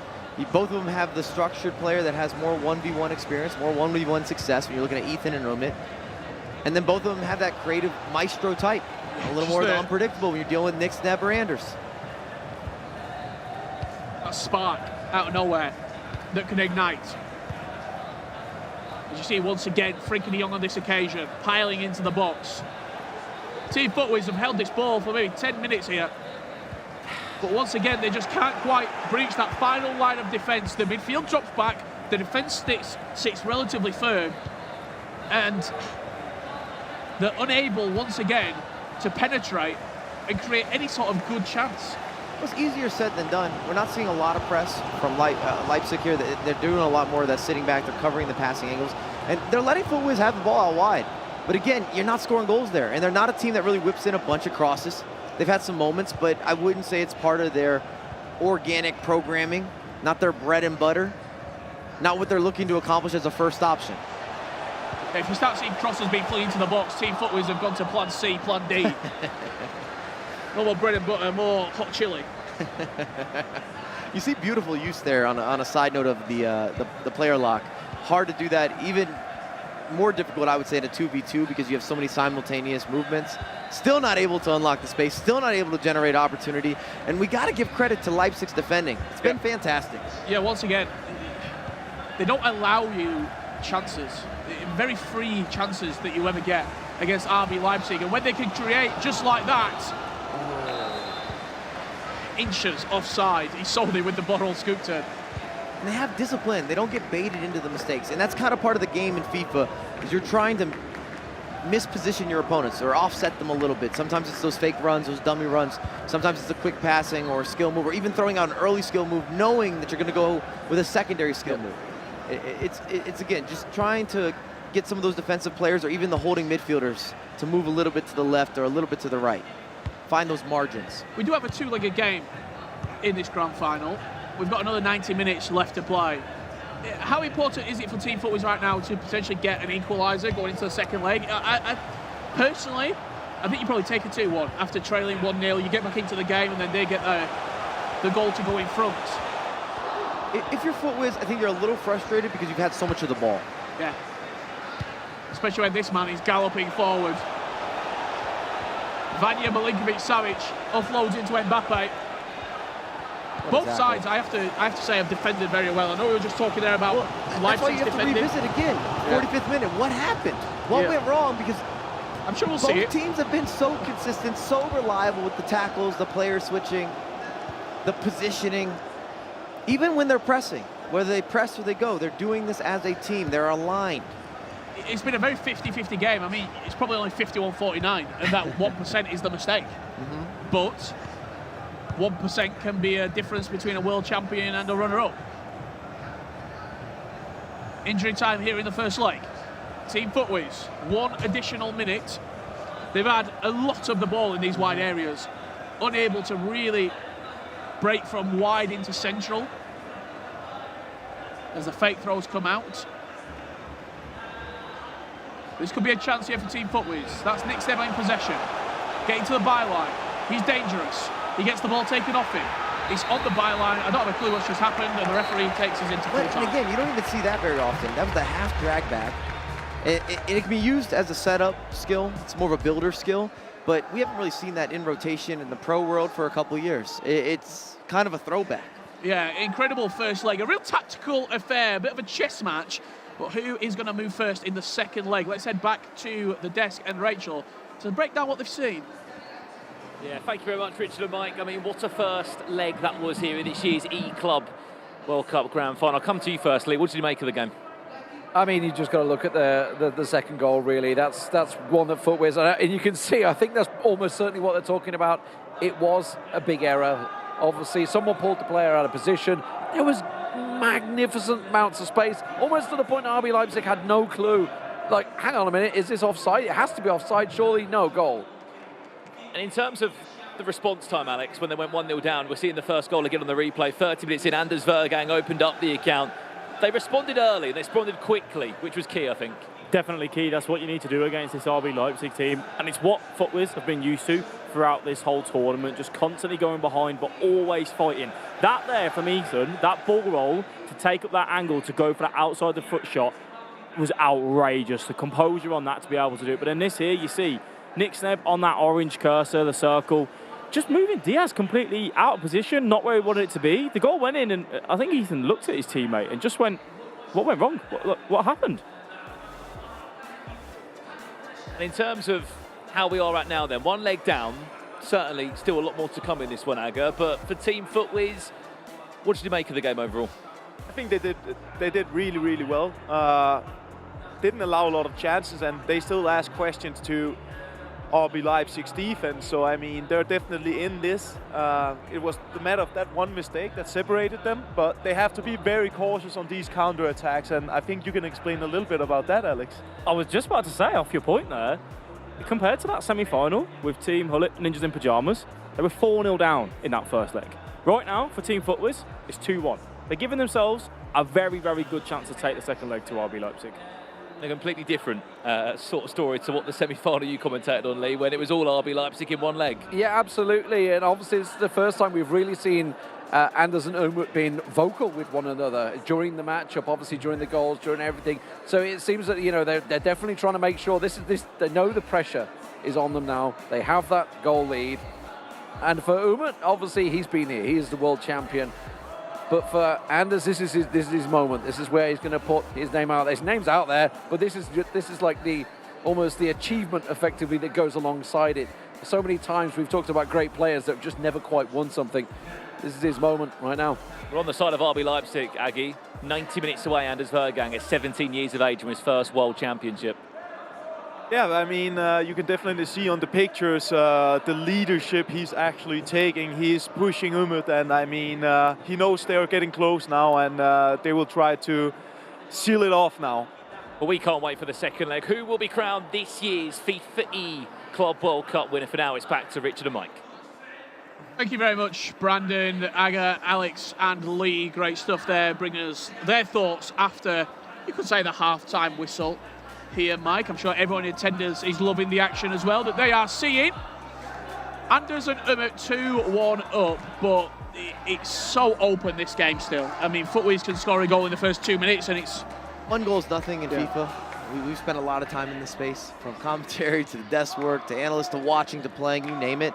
Both of them have the structured player that has more 1v1 experience, more 1v1 success when you're looking at Ethan and Umut. And then both of them have that creative maestro type. A little more unpredictable when you're dealing with Nick Sneb or Anders. A spark out of nowhere that can ignite. As you see, once again, Frenkie de Jong on this occasion, piling into the box. Team FUTWIZ have held this ball for maybe 10 minutes here. But once again, they just can't quite breach that final line of defence. The midfield drops back, the defence sits relatively firm, and they're unable, once again, to penetrate and create any sort of good chance. It's easier said than done. We're not seeing a lot of press from Leipzig here. They're doing a lot more of that sitting back. They're covering the passing angles. And they're letting FUTWIZ have the ball out wide. But again, you're not scoring goals there. And they're not a team that really whips in a bunch of crosses. They've had some moments, but I wouldn't say it's part of their organic programming, not their bread and butter, not what they're looking to accomplish as a first option. If you start seeing crosses being played into the box, Team FUTWIZ have gone to plan C, plan D. No more bread and butter, more hot chili. You see beautiful use there on a side note of the player lock. Hard to do that, even more difficult, I would say, in a 2v2 because you have so many simultaneous movements. Still not able to unlock the space, still not able to generate opportunity, and we got to give credit to Leipzig's defending. It's been fantastic. Yeah, once again, they don't allow you chances, very free chances that you ever get against RB Leipzig, and when they can create just like that, inches offside, he sold it with the bottle scoop turn. And they have discipline. They don't get baited into the mistakes. And that's kind of part of the game in FIFA, is you're trying to misposition your opponents or offset them a little bit. Sometimes it's those fake runs, those dummy runs. Sometimes it's a quick passing or a skill move, or even throwing out an early skill move, knowing that you're going to go with a secondary skill move. It's again, just trying to get some of those defensive players or even the holding midfielders to move a little bit to the left or a little bit to the right. Find those margins. We do have a two-legged game in this grand final. We've got another 90 minutes left to play. How important is it for Team FUTWIZ right now to potentially get an equaliser going into the second leg? Personally, I think you probably take a 2-1 after trailing 1-0. You get back into the game and then they get the goal to go in front. If you're FUTWIZ, I think you're a little frustrated because you've had so much of the ball. Yeah. Especially when this man is galloping forward. Vanja Milinkovic-Savic offloads into Mbappe. Both sides, I have to say, have defended very well. I know we were just talking there about Leipzig's defending. That's why you have to revisit again. 45th minute. What happened? What went wrong? Because I'm sure we'll see it. Both teams have been so consistent, so reliable with the tackles, the player switching, the positioning. Even when they're pressing, whether they press or they go, they're doing this as a team. They're aligned. It's been a very 50-50 game. I mean, it's probably only 51-49, and that 1% is the mistake. But 1% can be a difference between a world champion and a runner-up. Injury time here in the first leg. Team FUTWIZ, 1 additional minute. They've had a lot of the ball in these wide areas, unable to really break from wide into central as the fake throws come out. This could be a chance here for Team FUTWIZ. That's Nick Sneb in possession. Getting to the byline. He's dangerous. He gets the ball taken off him. It's on the byline. I don't have a clue what's just happened, and the referee takes us into full time. And again, you don't even see that very often. That was the half drag back. It can be used as a setup skill. It's more of a builder skill, but we haven't really seen that in rotation in the pro world for a couple of years. It's kind of a throwback. Yeah, incredible first leg. A real tactical affair, a bit of a chess match. But who is going to move first in the second leg? Let's head back to the desk and Rachel to break down what they've seen. Yeah, thank you very much, Richard and Mike. I mean, what a first leg that was here in this year's E-Club World Cup Grand Final. I'll come to you first, Lee. What did you make of the game? I mean, you just got to look at the second goal, really. That's one that FUTWIZ, and you can see, I think that's almost certainly what they're talking about. It was a big error. Obviously, someone pulled the player out of position. There was magnificent amounts of space, almost to the point RB Leipzig had no clue. Like, hang on a minute, is this offside? It has to be offside, surely. No, goal. And in terms of the response time, Alex, when they went 1-0 down, we're seeing the first goal again on the replay. 30 minutes in, Anders Vergang opened up the account. They responded early, they responded quickly, which was key, I think. Definitely key. That's what you need to do against this RB Leipzig team. And it's what FUTWIZ have been used to throughout this whole tournament, just constantly going behind, but always fighting. That there from Ethan, that ball roll, to take up that angle, to go for that outside the foot shot, was outrageous. The composure on that to be able to do it. But in this here, you see Nick Sneb on that orange cursor, the circle, just moving Diaz completely out of position, not where he wanted it to be. The goal went in, and I think Ethan looked at his teammate and just went, what went wrong? What happened? And in terms of how we are at now then, one leg down, certainly still a lot more to come in this one, Aga, but for Team FUTWIZ, what did you make of the game overall? I think they did really, really well. Didn't allow a lot of chances, and they still asked questions to RB Leipzig's defense. So, I mean, they're definitely in this. It was the matter of that one mistake that separated them, but they have to be very cautious on these counter-attacks, and I think you can explain a little bit about that, Alex. I was just about to say, off your point there, compared to that semi-final with Team Hullet Ninjas in Pyjamas, they were 4-0 down in that first leg. Right now, for Team FUTWIZ, it's 2-1. They're giving themselves a very, very good chance to take the second leg to RB Leipzig. A completely different sort of story to what the semi-final you commentated on, Lee, when it was all RB Leipzig in one leg. Yeah, absolutely, and obviously it's the first time we've really seen Anders and Umut being vocal with one another during the matchup, obviously during the goals, during everything. So it seems that, you know, they're definitely trying to make sure they know the pressure is on them now. They have that goal lead, and for Umut, obviously he's been here. He is the world champion. But for Anders, this is his moment. This is where he's going to put his name out there. His name's out there, but this is like almost the achievement, effectively, that goes alongside it. So many times we've talked about great players that have just never quite won something. This is his moment right now. We're on the side of RB Leipzig, Aggie. 90 minutes away, Anders Vergang at 17 years of age from his first World Championship. Yeah, I mean, you can definitely see on the pictures the leadership he's actually taking. He's pushing Umut, and I mean, he knows they're getting close now, and they will try to seal it off now. Well, we can't wait for the second leg. Who will be crowned this year's FIFAe Club World Cup winner? For now, it's back to Richard and Mike. Thank you very much, Brandon, Aga, Alex and Lee. Great stuff there, bringing us their thoughts after, you could say, the half-time whistle here, Mike. I'm sure everyone in attendance is loving the action as well that they are seeing. Anders and Umut 2-1 up, but it's so open, this game still. I mean, FUTWIZ can score a goal in the first 2 minutes, and it's... One goal is nothing in FIFA. We've spent a lot of time in this space, from commentary to the desk work to analysts to watching to playing, you name it.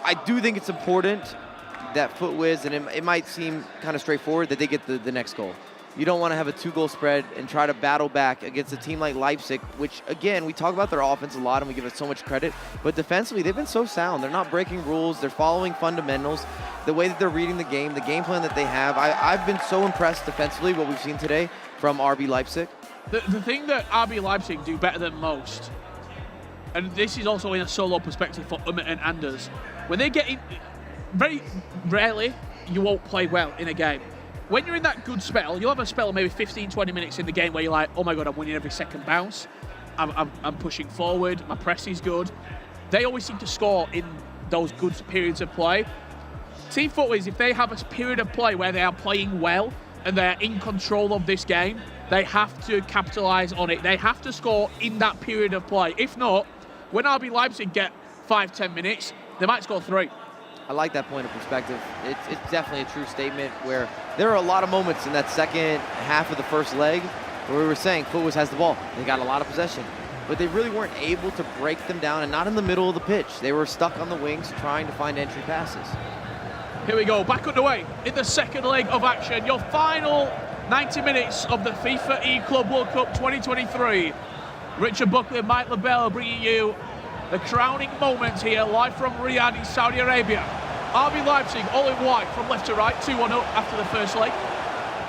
I do think it's important that FUTWIZ, and it might seem kind of straightforward, that they get the next goal. You don't want to have a 2-goal spread and try to battle back against a team like Leipzig, which, again, we talk about their offense a lot and we give it so much credit, but defensively, they've been so sound. They're not breaking rules. They're following fundamentals. The way that they're reading the game plan that they have, I've been so impressed defensively, what we've seen today from RB Leipzig. The thing that RB Leipzig do better than most, and this is also in a solo perspective for Umut and Anders, when they get in, very rarely you won't play well in a game. When you're in that good spell, you'll have a spell of maybe 15, 20 minutes in the game where you're like, oh my God, I'm winning every second bounce. I'm pushing forward, my press is good. They always seem to score in those good periods of play. Team FUTWIZ, if they have a period of play where they are playing well and they're in control of this game, they have to capitalise on it. They have to score in that period of play. If not, when RB Leipzig get 5-10 minutes, they might score 3. I like that point of perspective. It's definitely a true statement where there are a lot of moments in that second half of the first leg where we were saying FIFAe has the ball. They got a lot of possession, but they really weren't able to break them down, and not in the middle of the pitch. They were stuck on the wings trying to find entry passes. Here we go, back underway in the second leg of action. Your final 90 minutes of the FIFAe Club World Cup 2023. Richard Buckley and Mike LaBelle bringing you the crowning moments here, live from Riyadh in Saudi Arabia. RB Leipzig all in white from left to right, 2-1 up after the first leg.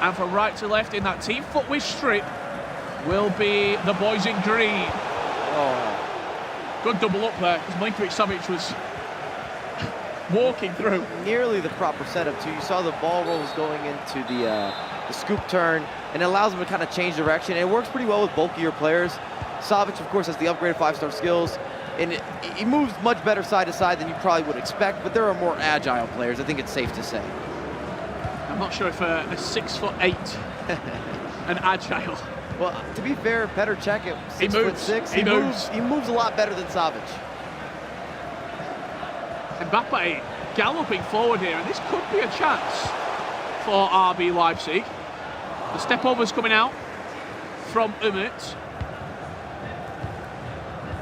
And from right to left in that team footwear strip will be the boys in green. Oh. Good double up there, because Milinkovic-Savic was walking through. Nearly the proper setup too. You saw the ball rolls going into the scoop turn, and it allows them to kind of change direction. And it works pretty well with bulkier players. Savic, of course, has the upgraded 5-star skills, and he moves much better side to side than you probably would expect, but there are more agile players, I think it's safe to say. I'm not sure if a 6'8" and agile. Well, to be fair, Petr Cech at 6'6", he moves a lot better than Savic. Mbappe galloping forward here, and this could be a chance for RB Leipzig. The step over's coming out from Umut.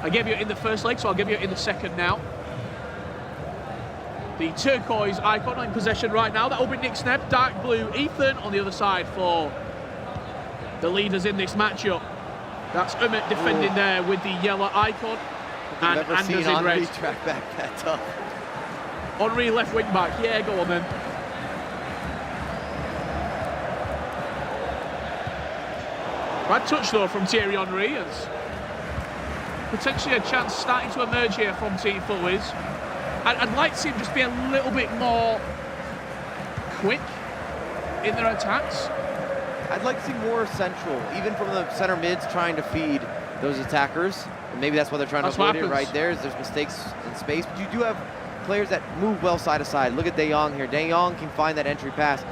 I gave you it in the first leg, so I'll give you it in the second now. The turquoise icon in possession right now. That will be Nick Snebb. Dark blue Ethan on the other side for the leaders in this matchup. That's Umut defending there with the yellow icon. And Anders in red. Track back that tough. Henry left wing back. Yeah, go on then. Bad touch though from Thierry Henry. As potentially a chance starting to emerge here from Team FIFAe. I'd like to see him just be a little bit more quick in their attacks. I'd like to see more central, even from the center mids trying to feed those attackers. And maybe that's why they're trying to avoid it right there, is there's mistakes in space. But you do have players that move well side to side. Look at De Jong here. De Jong can find that entry pass.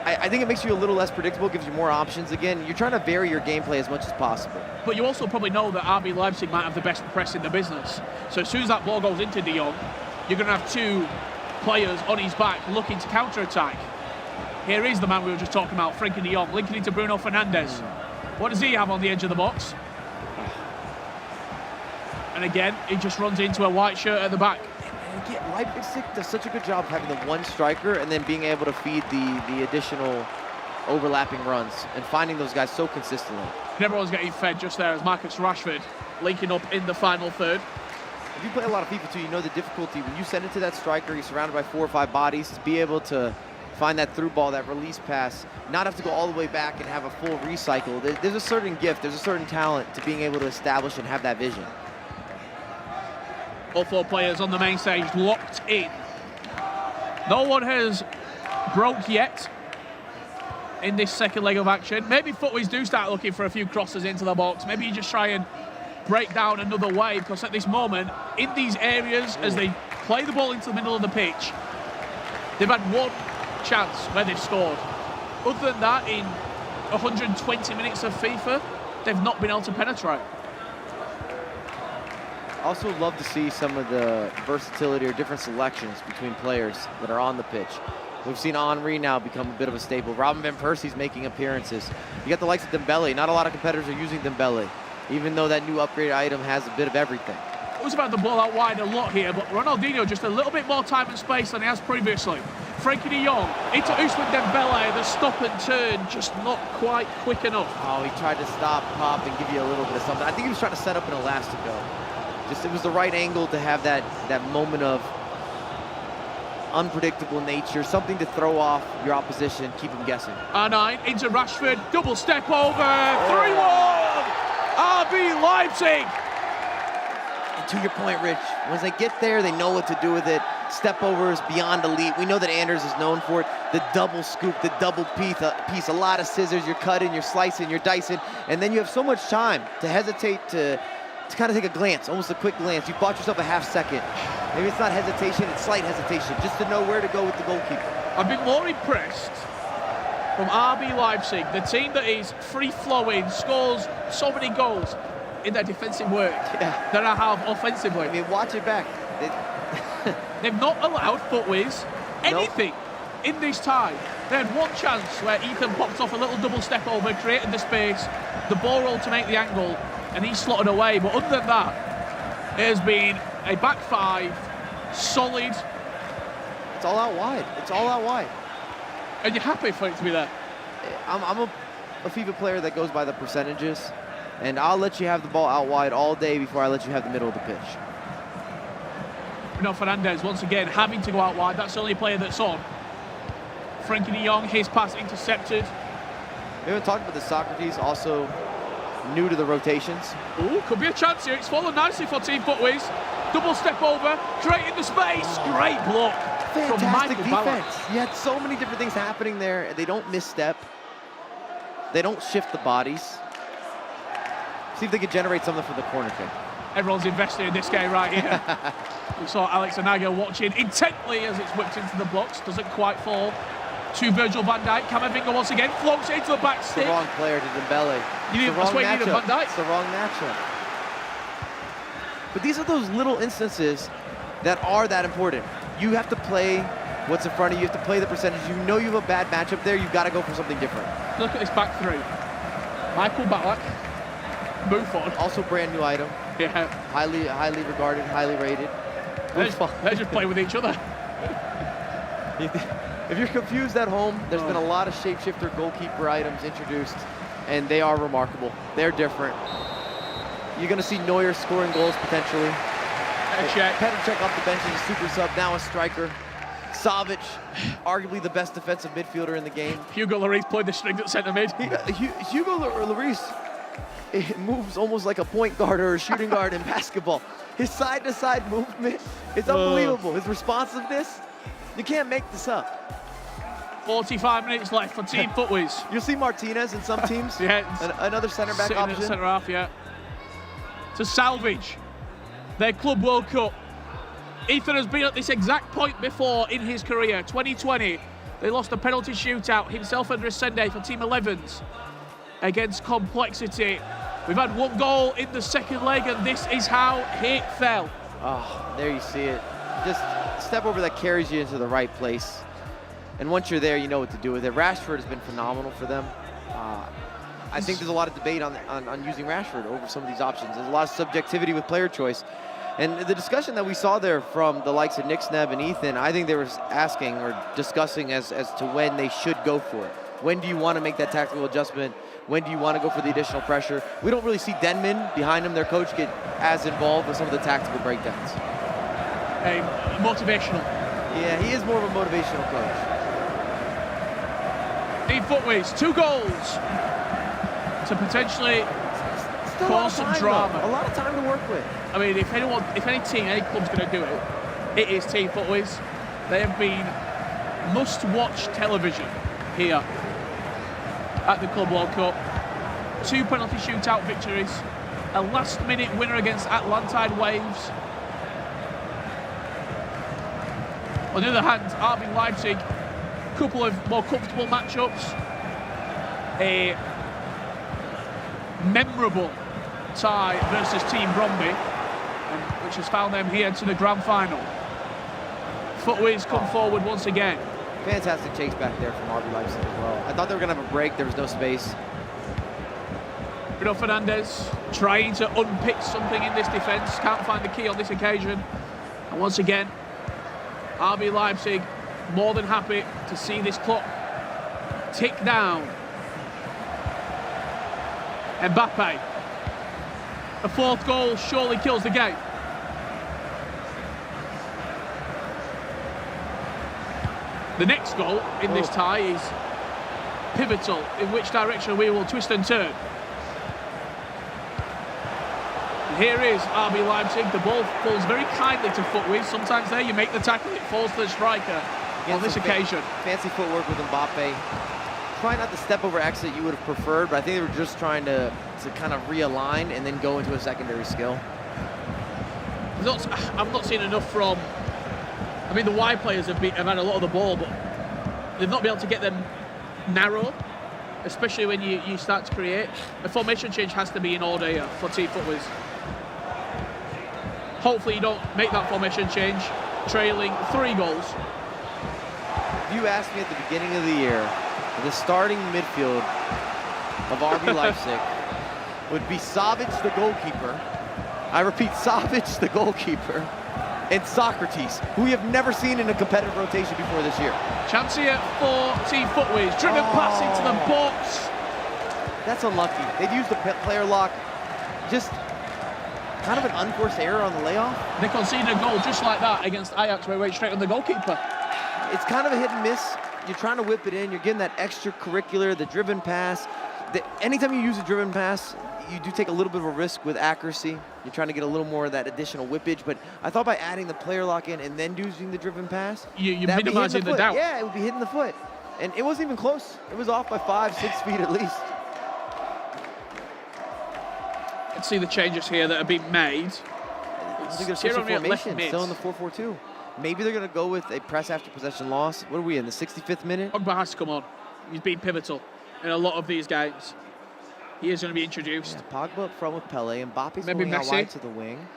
I think it makes you a little less predictable, gives you more options. Again, you're trying to vary your gameplay as much as possible. But you also probably know that RB Leipzig might have the best press in the business. So as soon as that ball goes into De Jong, you're going to have two players on his back looking to counter-attack. Here is the man we were just talking about, Frenkie de Jong, linking into Bruno Fernandes. What does he have on the edge of the box? And again, he just runs into a white shirt at the back. Again, Leipzig does such a good job of having the one striker and then being able to feed the additional overlapping runs and finding those guys so consistently. And everyone's getting fed just there as Marcus Rashford linking up in the final third. If you play a lot of FIFA too, you know the difficulty when you send it to that striker, he's surrounded by 4 or 5 bodies, to be able to find that through ball, that release pass, not have to go all the way back and have a full recycle. There's a certain gift, there's a certain talent to being able to establish and have that vision. All 4 players on the main stage locked in. No one has broke yet in this second leg of action. Maybe FIFAe do start looking for a few crosses into the box. Maybe you just try and break down another way, because at this moment, in these areas, as they play the ball into the middle of the pitch, they've had one chance where they've scored. Other than that, in 120 minutes of FIFA, they've not been able to penetrate. Also love to see some of the versatility or different selections between players that are on the pitch. We've seen Henry now become a bit of a staple. Robin Van Persie's making appearances. You got the likes of Dembele. Not a lot of competitors are using Dembele, even though that new upgraded item has a bit of everything. It was about the ball out wide a lot here, but Ronaldinho just a little bit more time and space than he has previously. Frenkie de Jong into Ousmane Dembele, the stop and turn just not quite quick enough. Oh, he tried to stop, pop, and give you a little bit of something. I think he was trying to set up an Elastico. Just it was the right angle to have that moment of unpredictable nature, something to throw off your opposition, keep them guessing. R9 into Rashford, double step over, 3-1, RB Leipzig. And to your point, Rich, once they get there, they know what to do with it. Step over is beyond elite. We know that Anders is known for it. The double scoop, the double piece, a lot of scissors. You're cutting, you're slicing, you're dicing, and then you have so much time to hesitate to kind of take a glance, almost a quick glance. You bought yourself a half second. Maybe it's not hesitation, it's slight hesitation, just to know where to go with the goalkeeper. I've been more impressed from RB Leipzig, the team that is free-flowing, scores so many goals in their defensive work than I have offensively. I mean, watch it back. They've not allowed FIFAe anything in this tie. They had one chance where Ethan popped off a little double step over, created the space, the ball rolled to make the angle, and he slotted away. But other than that, it has been a back five, solid. It's all out wide. It's all out wide. And you're happy for it to be there? I'm a FIFA player that goes by the percentages, and I'll let you have the ball out wide all day before I let you have the middle of the pitch. Bruno Fernandes, once again, having to go out wide. That's the only player that's on. Frankie de Jong, his pass intercepted. We haven't talked about the Socrates, also new to the rotations. Ooh, could be a chance here. It's fallen nicely for Team FIFAe. Double step over, creating the space. Great block from Fantastic Michael defense. Ballack. You had so many different things happening there. They don't misstep. They don't shift the bodies. See if they could generate something for the corner kick. Everyone's invested in this game right here. We saw Alex Anago watching intently as it's whipped into the blocks. Doesn't quite fall to Virgil van Dijk. Camavinga once again floats into the back stick. It's the wrong player to Dembele. That's why you need a Van Dijk. It's the wrong matchup. But these are those little instances that are that important. You have to play what's in front of you. You have to play the percentage. You know you have a bad matchup there. You've got to go for something different. Look at this back three. Michael Ballack. Buffon. Also brand new item. Yeah. Highly regarded, highly rated. They just play with each other. If you're confused at home, there's been a lot of shapeshifter goalkeeper items introduced, and they are remarkable. They're different. You're going to see Neuer scoring goals potentially. Petr Cech off the bench as a super sub, now a striker. Savic, arguably the best defensive midfielder in the game. Hugo Lloris played the strings at centre mid. Hugo Lloris, it moves almost like a point guard or a shooting guard in basketball. His side-to-side movement, it's unbelievable. His responsiveness, you can't make this up. 45 minutes left for Team FIFAe. You'll see Martinez in some teams. Another center back sitting option. At centre half, yeah. To salvage their Club World Cup. Ethan has been at this exact point before in his career. 2020, they lost a penalty shootout, himself and Resende for Team 11s against Complexity. We've had one goal in the second leg, and this is how it fell. Oh, there you see it. Just step over that carries you into the right place. And once you're there, you know what to do with it. Rashford has been phenomenal for them. I think there's a lot of debate on using Rashford over some of these options. There's a lot of subjectivity with player choice. And the discussion that we saw there from the likes of Nick Sneb and Ethan, I think they were asking or discussing as to when they should go for it. When do you want to make that tactical adjustment? When do you want to go for the additional pressure? We don't really see Denman behind him, their coach, get as involved with some of the tactical breakdowns. Hey, motivational. Yeah, he is more of a motivational coach. Team FIFAe, 2 goals to potentially cause some drama. A lot of time to work with. I mean, if any team, any club's going to do it, it is Team FIFAe. They have been must-watch television here at the Club World Cup. 2 penalty shootout victories, a last-minute winner against Atlantide Waves. On the other hand, RB Leipzig, couple of more comfortable matchups. A memorable tie versus Team Bromby, which has found them here to the grand final. FIFAe come forward once again. Fantastic chase back there from RB Leipzig as well. I thought they were going to have a break. There was no space. Bruno Fernandes trying to unpick something in this defence. Can't find the key on this occasion. And once again, RB Leipzig more than happy to see this clock tick down. Mbappe. A 4th goal surely kills the game. The next goal in this tie is pivotal in which direction we will twist and turn. And here is RB Leipzig. The ball falls very kindly to FIFAe. Sometimes there you make the tackle, it falls to the striker. On this occasion. Fancy footwork with Mbappe. Try not to step over exit you would have preferred, but I think they were just trying to kind of realign and then go into a secondary skill. I've not seen enough from... I mean, the wide players have had a lot of the ball, but they've not been able to get them narrow, especially when you start to create. A formation change has to be in order here for Team FIFAe. Hopefully you don't make that formation change. trailing 3 goals. If you asked me at the beginning of the year, the starting midfield of RB Leipzig would be Savic, the goalkeeper. I repeat, Savic, the goalkeeper, and Socrates, who we have never seen in a competitive rotation before this year. Chance here for Team FUTWIZ. Driven pass into the box. That's unlucky. They'd used the player lock. Just kind of an unforced error on the layoff. They conceded a goal just like that against Ajax, where it went straight on the goalkeeper. It's kind of a hit and miss. You're trying to whip it in. You're getting that extracurricular, the driven pass. Anytime you use a driven pass, you do take a little bit of a risk with accuracy. You're trying to get a little more of that additional whippage. But I thought by adding the player lock in and then using the driven pass, you're minimizing the doubt. Yeah, it would be hitting the foot. And it wasn't even close. It was off by 5-6 feet at least. You can see the changes here that have been made. I think there's still in the 4-4-2. Maybe they're going to go with a press after possession loss. What are we in, the 65th minute? Pogba has to come on. He's been pivotal in a lot of these games. He is going to be introduced. Yeah, Pogba up front with Pele, and Mbappe's maybe going out Messi wide to the wing.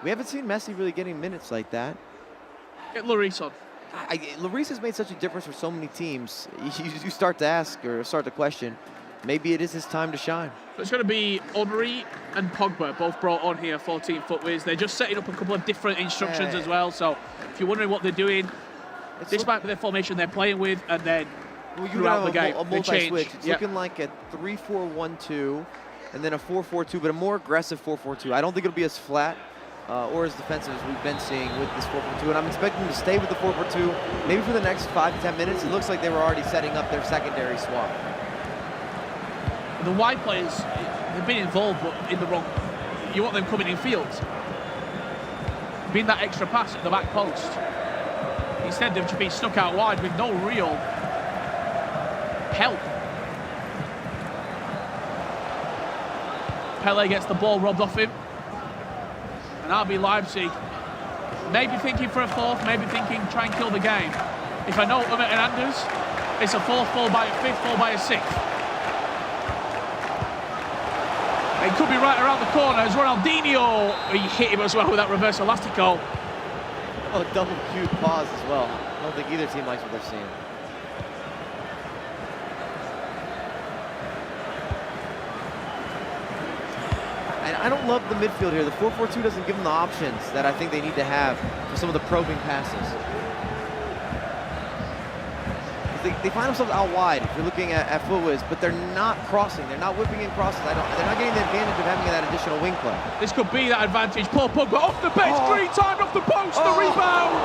We haven't seen Messi really getting minutes like that. Get Lloris on. Lloris has made such a difference for so many teams. You start to ask or start to question, maybe it is his time to shine. It's going to be Henry and Pogba, both brought on here for Team FUTWIZ. They're just setting up a couple of different instructions as well. So if you're wondering what they're doing, this might be the formation they're playing with, and then throughout the game, a multi-switch. It's looking like a 3-4-1-2, and then a 4-4-2, but a more aggressive 4-4-2. I don't think it'll be as flat or as defensive as we've been seeing with this 4-4-2, and I'm expecting them to stay with the 4-4-2 maybe for the next 5 to 10 minutes. It looks like they were already setting up their secondary swap. The wide players, they've been involved, but in the wrong. You want them coming in field. Being that extra pass at the back post. Instead, they've just been stuck out wide with no real help. Pele gets the ball robbed off him. And RB Leipzig maybe thinking for a fourth, maybe thinking try and kill the game. If I know Hernandez, it's a fourth, followed by a fifth, followed by a sixth. It could be right around the corner as Ronaldinho, he hit him as well with that reverse elastico. Oh, double cute pause as well. I don't think either team likes what they're seeing. And I don't love the midfield here. The 4-4-2 doesn't give them the options that I think they need to have for some of the probing passes. They find themselves out wide if you're looking at FUTWIZ, but they're not crossing. They're not whipping in crosses. They're not getting the advantage of having that additional wing play. This could be that advantage. Paul Pogba off the bench, green timed off the post, the rebound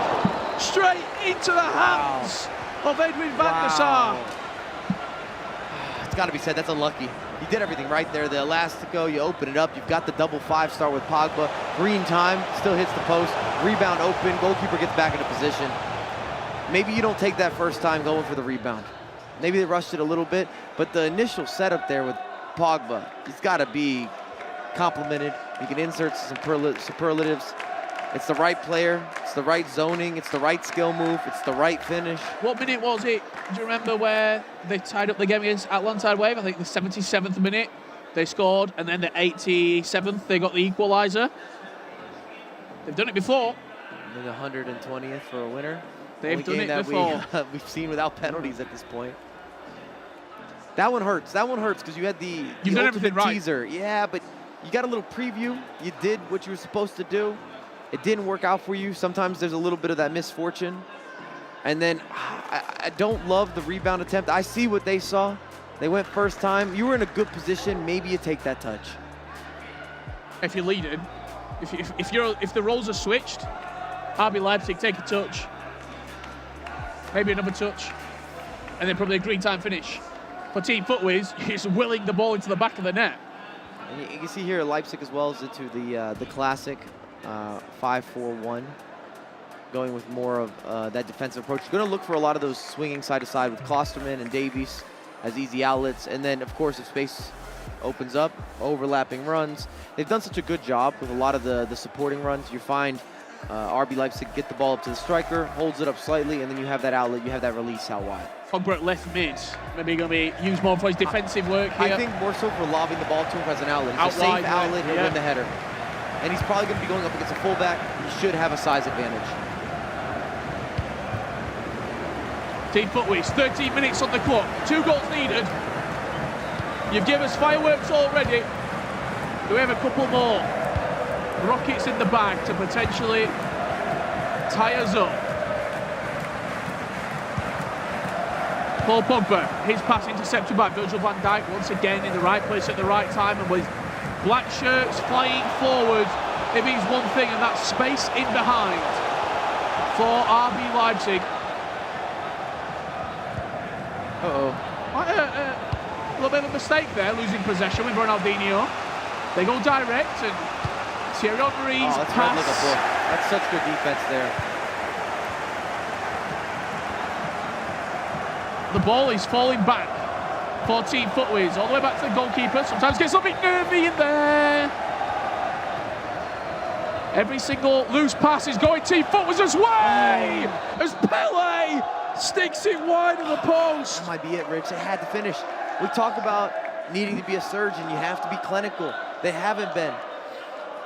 straight into the hands of Edwin van der Sar. It's got to be said, that's unlucky. You did everything right there. The elastico, you open it up. You've got the double 5-star with Pogba. Green time, still hits the post. Rebound open, goalkeeper gets back into position. Maybe you don't take that first time going for the rebound. Maybe they rushed it a little bit, but the initial setup there with Pogba, it's got to be complimented. You can insert some superlatives. It's the right player, it's the right zoning, it's the right skill move, it's the right finish. What minute was it? Do you remember where they tied up the game against Atlanta Wave? I think the 77th minute they scored, and then the 87th they got the equaliser. They've done it before. And then the 120th for a winner. They've done it before. We've seen without penalties at this point. That one hurts. That one hurts because you had the ultimate teaser. Right. Yeah, but you got a little preview. You did what you were supposed to do. It didn't work out for you. Sometimes there's a little bit of that misfortune. And then I don't love the rebound attempt. I see what they saw. They went first time. You were in a good position. Maybe you take that touch. If you're leading, if the roles are switched, RB Leipzig take a touch. Maybe another touch, and then probably a green time finish. For Team FUTWIZ, he's willing the ball into the back of the net. And you can see here Leipzig as well is into the classic 5-4-1, going with more of that defensive approach. You're going to look for a lot of those swinging side to side with Klosterman and Davies as easy outlets, and then of course if space opens up, overlapping runs. They've done such a good job with a lot of the supporting runs. You find RB Leipzig get the ball up to the striker, holds it up slightly, and then you have that outlet, you have that release out wide. Pogba at left mid, maybe going to be used more for his defensive work here. I think more so for lobbing the ball to him as an outlet. It's a safe outlet, he'll win the header. And he's probably going to be going up against a fullback. He should have a size advantage. Team Footwiz, 13 minutes on the clock, 2 goals needed. You've given us fireworks already. Do we have a couple more rockets in the bag to potentially tie us up? Paul Pogba, his pass intercepted by Virgil van Dijk, once again in the right place at the right time, and with black shirts flying forward, it means one thing, and that's space in behind for RB Leipzig. A little bit of a mistake there, losing possession with Ronaldinho. They go direct, and Thierry Henry's pass. That's such good defense there. The ball is falling back for Team Footwiz, all the way back to the goalkeeper. Sometimes gets a bit nervy in there. Every single loose pass is going Team Footwiz's way as Pele sticks it wide of the post. That might be it, Rich. They had to finish. We talk about needing to be a surgeon. You have to be clinical. They haven't been.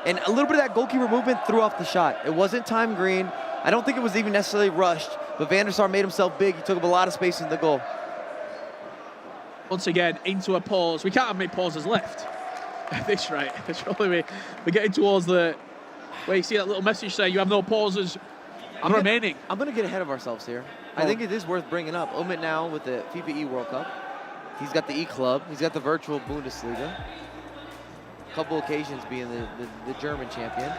And a little bit of that goalkeeper movement threw off the shot. It wasn't time green. I don't think it was even necessarily rushed, but Van der Sar made himself big. He took up a lot of space in the goal. Once again, into a pause. We can't have many pauses left at this rate. We're getting towards the where you see that little message saying you have no pauses remaining. I'm going to get ahead of ourselves here. I think it is worth bringing up. Umit now with the FIFAe World Cup. He's got the E-Club. He's got the virtual Bundesliga. A couple occasions being the German champion.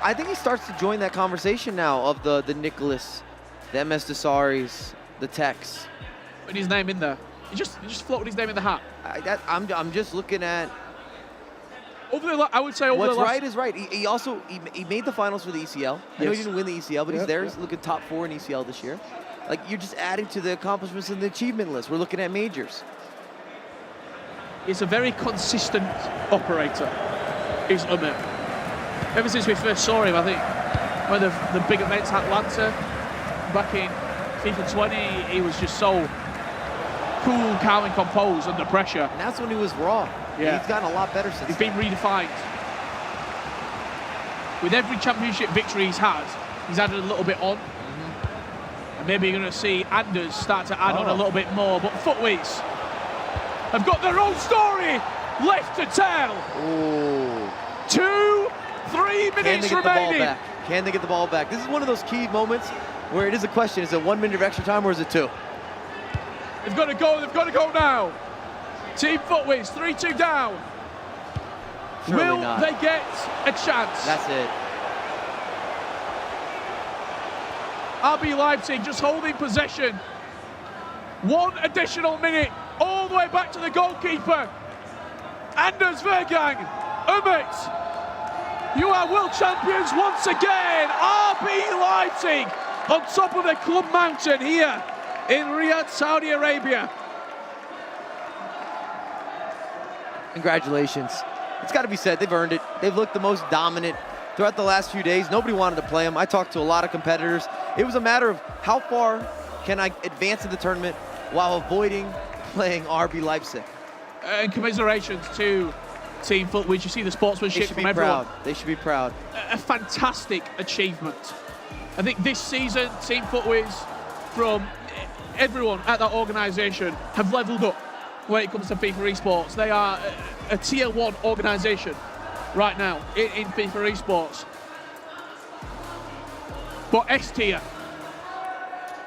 I think he starts to join that conversation now of the Nicholas, the MS Desaris, the Tex. Putting his name in there. He just floated his name in the hat. I'm just looking at. I would say over what's the last... right is right. He also made the finals for the ECL. I know he didn't win the ECL, but he's there. He's looking top 4 in ECL this year. Like, you're just adding to the accomplishments in the achievement list. We're looking at majors. He's a very consistent operator, is Umit. Ever since we first saw him, I think, one of the big events, Atlanta, back in FIFA 20, he was just so cool, calm and composed under pressure. And that's when he was raw. Yeah. He's gotten a lot better since He's been redefined. With every championship victory he's had, he's added a little bit on. And maybe you're going to see Anders start to add on a little bit more. But Footwiz have got their own story left to tell. Ooh. 2-3 minutes remaining. Can they get the ball back? This is one of those key moments where it is a question. Is it 1 minute of extra time or is it 2? They've got to go now. Team Footwiz, 3-2 down. Surely Will not. they get a chance? That's it. RB Leipzig just holding possession. 1 additional minute, all the way back to the goalkeeper. Anders Vergang, Umit, you are world champions once again. RB Leipzig on top of the club mountain here in Riyadh, Saudi Arabia. Congratulations. It's got to be said, they've earned it. They've looked the most dominant throughout the last few days. Nobody wanted to play them. I talked to a lot of competitors. It was a matter of how far can I advance in the tournament while avoiding playing RB Leipzig. And commiserations to Team Footwiz. You see the sportsmanship from everyone. They should be proud. A fantastic achievement. I think this season, Team Footwiz, from everyone at that organisation, have levelled up when it comes to FIFA esports. They are a tier 1 organisation right now in FIFA esports. But S tier,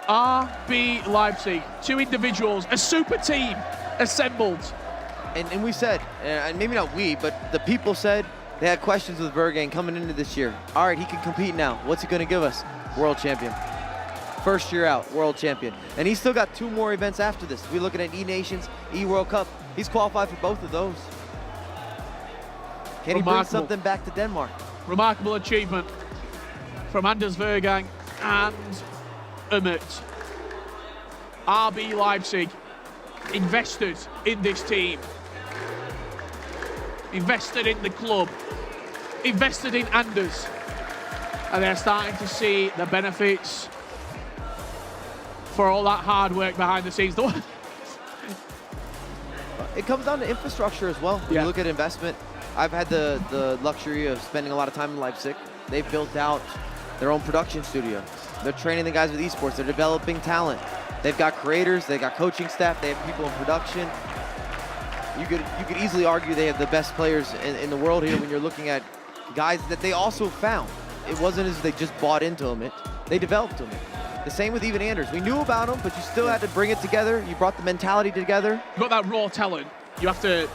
RB Leipzig, 2 individuals, a super team assembled. And we said, and maybe not we, but the people said they had questions with Vergang coming into this year. All right, he can compete now. What's he going to give us? World champion. First year out, world champion. And he's still got 2 more events after this. We're looking at E-Nations, E-World Cup. He's qualified for both of those. Can he bring something back to Denmark? Remarkable achievement from Anders Vergang and Umit. RB Leipzig invested in this team, invested in the club, invested in Anders, and they're starting to see the benefits for all that hard work behind the scenes. It comes down to infrastructure as well. When you look at investment, I've had the luxury of spending a lot of time in Leipzig. They've built out their own production studio. They're training the guys with esports. They're developing talent. They've got creators. They've got coaching staff. They have people in production. You could easily argue they have the best players in the world here when you're looking at guys that they also found. It wasn't as if they just bought into them. They developed them. The same with even Anders. We knew about him, but you still had to bring it together. You brought the mentality together. You've got that raw talent. You have to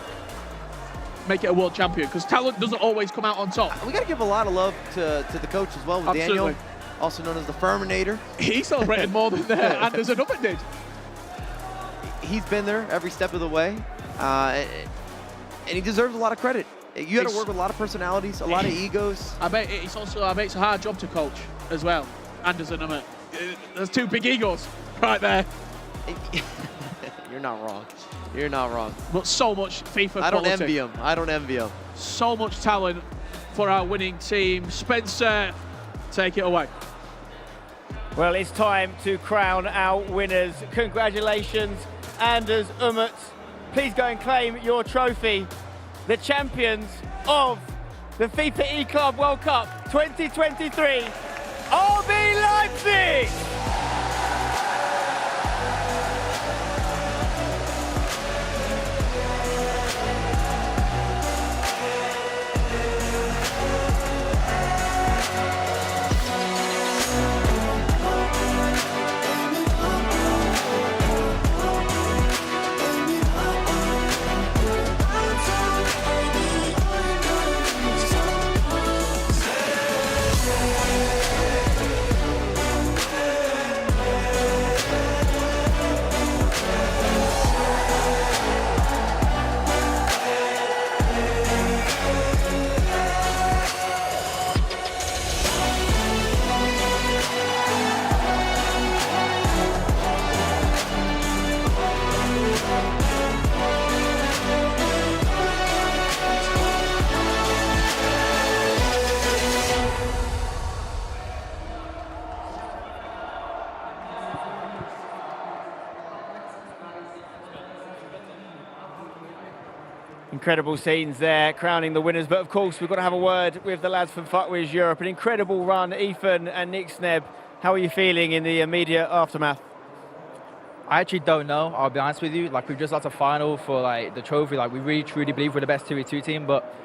make it a world champion, because talent doesn't always come out on top. We got to give a lot of love to the coach as well, with Absolutely. Daniel, also known as the Ferminator. He celebrated more than Anders and Umet did. He's been there every step of the way, and he deserves a lot of credit. You got to work with a lot of personalities, a lot of egos. I bet it's a hard job to coach as well, Anders and Umet. There's two big egos right there. You're not wrong. You're not wrong. But so much FIFA I don't quality. envy him. I don't envy him. So much talent for our winning team. Spencer, take it away. Well, it's time to crown our winners. Congratulations, Anders, Umet. Please go and claim your trophy. The champions of the FIFAe Club World Cup 2023, RB Leipzig! Incredible scenes there, crowning the winners. But of course, we've got to have a word with the lads from FIFAe Europe. An incredible run, Ethan and Nick Sneb. How are you feeling in the immediate aftermath? I actually don't know, I'll be honest with you. Like, we've just lost a final for like the trophy. Like, we really truly believe we're the best 2v2 team, but